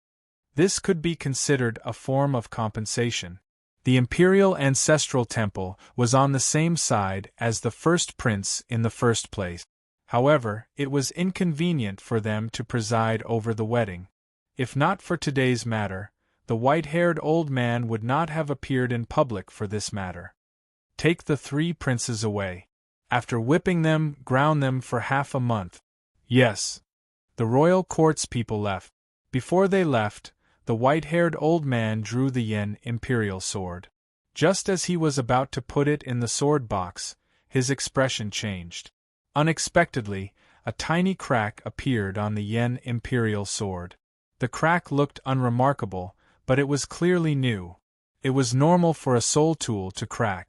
This could be considered a form of compensation." The Imperial Ancestral Temple was on the same side as the first prince in the first place. However, it was inconvenient for them to preside over the wedding. If not for today's matter, the white-haired old man would not have appeared in public for this matter. "Take the 3 princes away." After whipping them, ground them for half a month. Yes. The royal court's people left. Before they left, the white-haired old man drew the yen imperial sword. Just as he was about to put it in the sword box, his expression changed. Unexpectedly, a tiny crack appeared on the yen imperial sword. The crack looked unremarkable, but it was clearly new. It was normal for a soul tool to crack.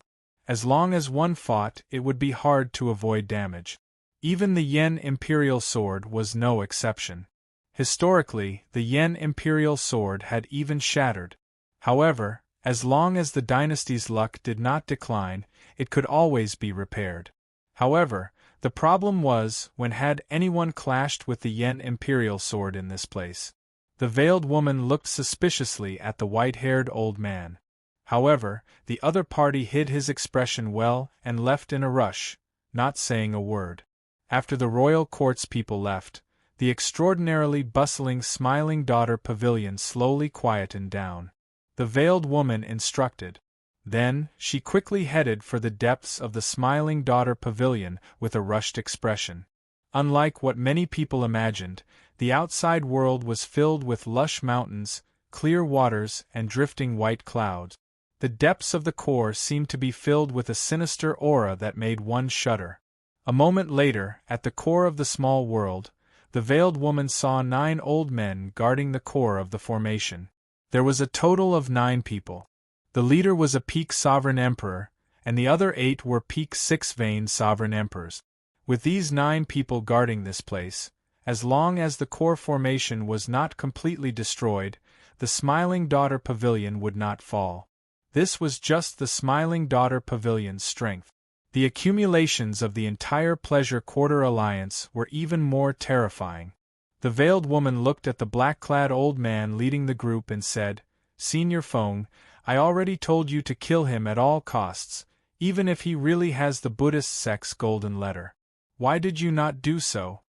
As long as one fought, it would be hard to avoid damage. Even the yen imperial sword was no exception. Historically, the yen imperial sword had even shattered. However, as long as the dynasty's luck did not decline, it could always be repaired. However, the problem was when had anyone clashed with the yen imperial sword in this place. The veiled woman looked suspiciously at the white-haired old man. However, the other party hid his expression well and left in a rush, not saying a word. After the royal court's people left, the extraordinarily bustling Smiling Daughter Pavilion slowly quietened down. The veiled woman instructed. Then, she quickly headed for the depths of the Smiling Daughter Pavilion with a rushed expression. Unlike what many people imagined, the outside world was filled with lush mountains, clear waters, and drifting white clouds. The depths of the core seemed to be filled with a sinister aura that made one shudder. A moment later, at the core of the small world, the veiled woman saw 9 old men guarding the core of the formation. There was a total of 9 people. The leader was a peak sovereign emperor, and the other 8 were peak 6-vein sovereign emperors. With these 9 people guarding this place, as long as the core formation was not completely destroyed, the Smiling Daughter Pavilion would not fall. This was just the Smiling Daughter Pavilion's strength. The accumulations of the entire Pleasure Quarter Alliance were even more terrifying. The veiled woman looked at the black-clad old man leading the group and said, "Senior Feng, I already told you to kill him at all costs, even if he really has the Buddhist sect's golden letter. Why did you not do so?"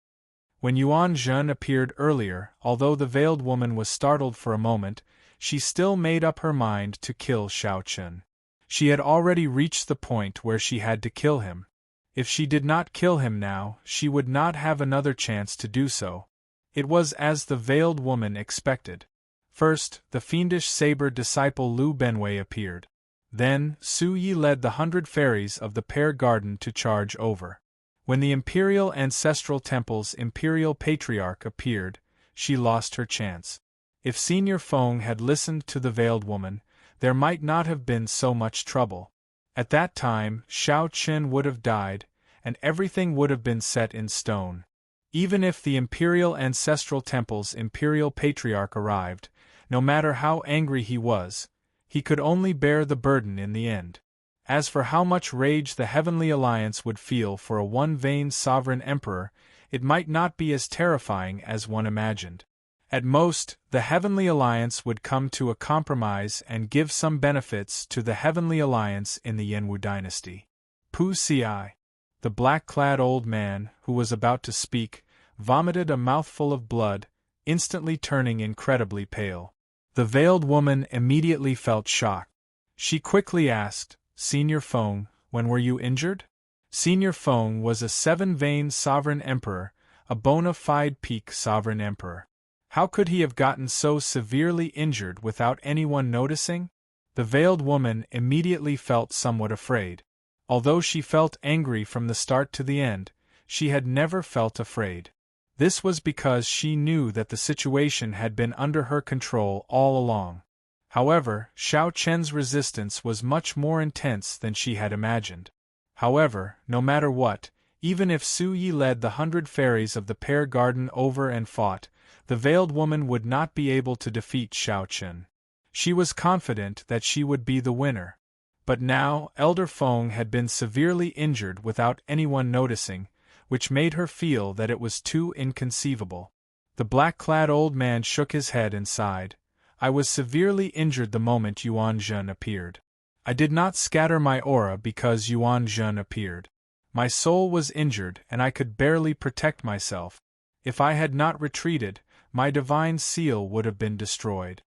When Yuan Zhen appeared earlier, although the veiled woman was startled for a moment, she still made up her mind to kill Shao Chun. She had already reached the point where she had to kill him. If she did not kill him now, she would not have another chance to do so. It was as the veiled woman expected. First, the fiendish saber disciple Lu Benwei appeared. Then, Su Yi led the 100 fairies of the Pear Garden to charge over. When the Imperial Ancestral Temple's Imperial Patriarch appeared, she lost her chance. If Senior Feng had listened to the veiled woman, there might not have been so much trouble. At that time, Shao Qin would have died, and everything would have been set in stone. Even if the Imperial Ancestral Temple's Imperial Patriarch arrived, no matter how angry he was, he could only bear the burden in the end. As for how much rage the Heavenly Alliance would feel for a one-vein sovereign emperor, it might not be as terrifying as one imagined. At most, the Heavenly Alliance would come to a compromise and give some benefits to the Heavenly Alliance in the Yenwu dynasty. Pu Ci, the black-clad old man, who was about to speak, vomited a mouthful of blood, instantly turning incredibly pale. The veiled woman immediately felt shocked. She quickly asked, "Senior Feng, when were you injured?" Senior Feng was a 7-vein sovereign emperor, a bona fide peak sovereign emperor. How could he have gotten so severely injured without anyone noticing? The veiled woman immediately felt somewhat afraid. Although she felt angry from the start to the end, she had never felt afraid. This was because she knew that the situation had been under her control all along. However, Shao Chen's resistance was much more intense than she had imagined. However, no matter what, even if Su Yi led the 100 fairies of the Pear Garden over and fought, the veiled woman would not be able to defeat Shao Chen. She was confident that she would be the winner. But now, Elder Feng had been severely injured without anyone noticing, which made her feel that it was too inconceivable. The black-clad old man shook his head and sighed. "I was severely injured the moment Yuan Zhen appeared. I did not scatter my aura because Yuan Zhen appeared. My soul was injured and I could barely protect myself. If I had not retreated, my divine seal would have been destroyed."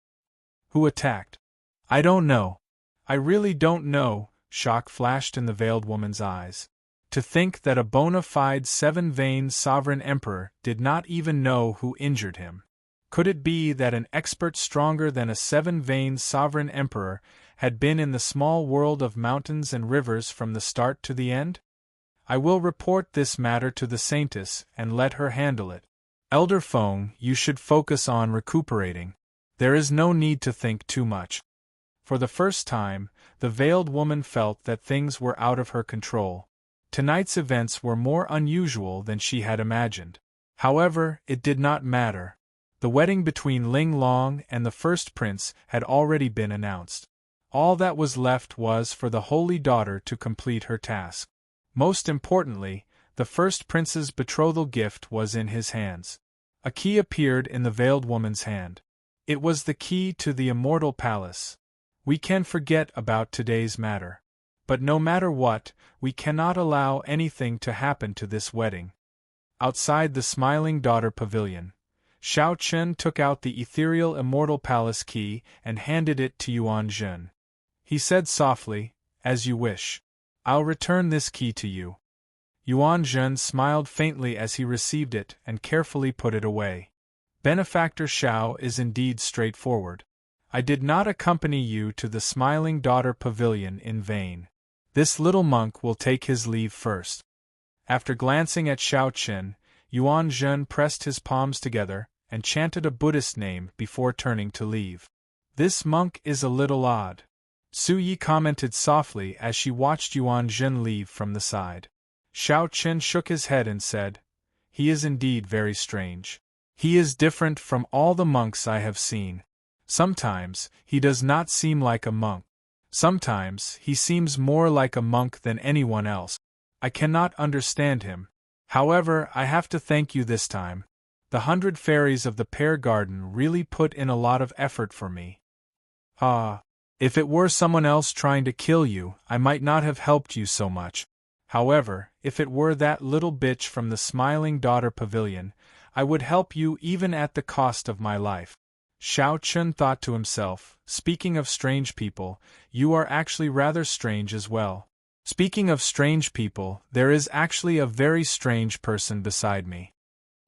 "Who attacked?" "I don't know. I really don't know," shock flashed in the veiled woman's eyes. To think that a bona fide seven-veined sovereign emperor did not even know who injured him. Could it be that an expert stronger than a seven-veined sovereign emperor had been in the small world of mountains and rivers from the start to the end? I will report this matter to the Saintess and let her handle it. Elder Feng, you should focus on recuperating. There is no need to think too much. For the first time, the veiled woman felt that things were out of her control. Tonight's events were more unusual than she had imagined. However, it did not matter. The wedding between Ling Long and the first prince had already been announced. All that was left was for the holy daughter to complete her task. Most importantly, the first prince's betrothal gift was in his hands. A key appeared in the veiled woman's hand. It was the key to the Immortal Palace. We can forget about today's matter. But no matter what, we cannot allow anything to happen to this wedding. Outside the Smiling Daughter Pavilion, Xiao Chen took out the ethereal Immortal Palace key and handed it to Yuan Zhen. He said softly, "As you wish. I'll return this key to you." Yuan Zhen smiled faintly as he received it and carefully put it away. Benefactor Xiao is indeed straightforward. I did not accompany you to the Smiling Daughter Pavilion in vain. This little monk will take his leave first. After glancing at Xiao Chen, Yuan Zhen pressed his palms together and chanted a Buddhist name before turning to leave. This monk is a little odd. Su Yi commented softly as she watched Yuan Zhen leave from the side. Xiao Chen shook his head and said, "He is indeed very strange. He is different from all the monks I have seen. Sometimes, he does not seem like a monk. Sometimes, he seems more like a monk than anyone else. I cannot understand him. However, I have to thank you this time. The 100 fairies of the Pear Garden really put in a lot of effort for me. If it were someone else trying to kill you, I might not have helped you so much. However, if it were that little bitch from the Smiling Daughter Pavilion, I would help you even at the cost of my life." Xiao Chen thought to himself, "Speaking of strange people, you are actually rather strange as well. Speaking of strange people, there is actually a very strange person beside me.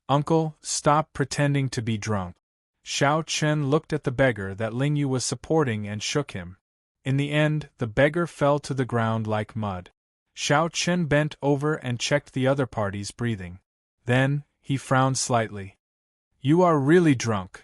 Uncle, stop pretending to be drunk." Xiao Chen looked at the beggar that Ling Yu was supporting and shook him. In the end, the beggar fell to the ground like mud. Xiao Chen bent over and checked the other party's breathing. Then, he frowned slightly. "You are really drunk,"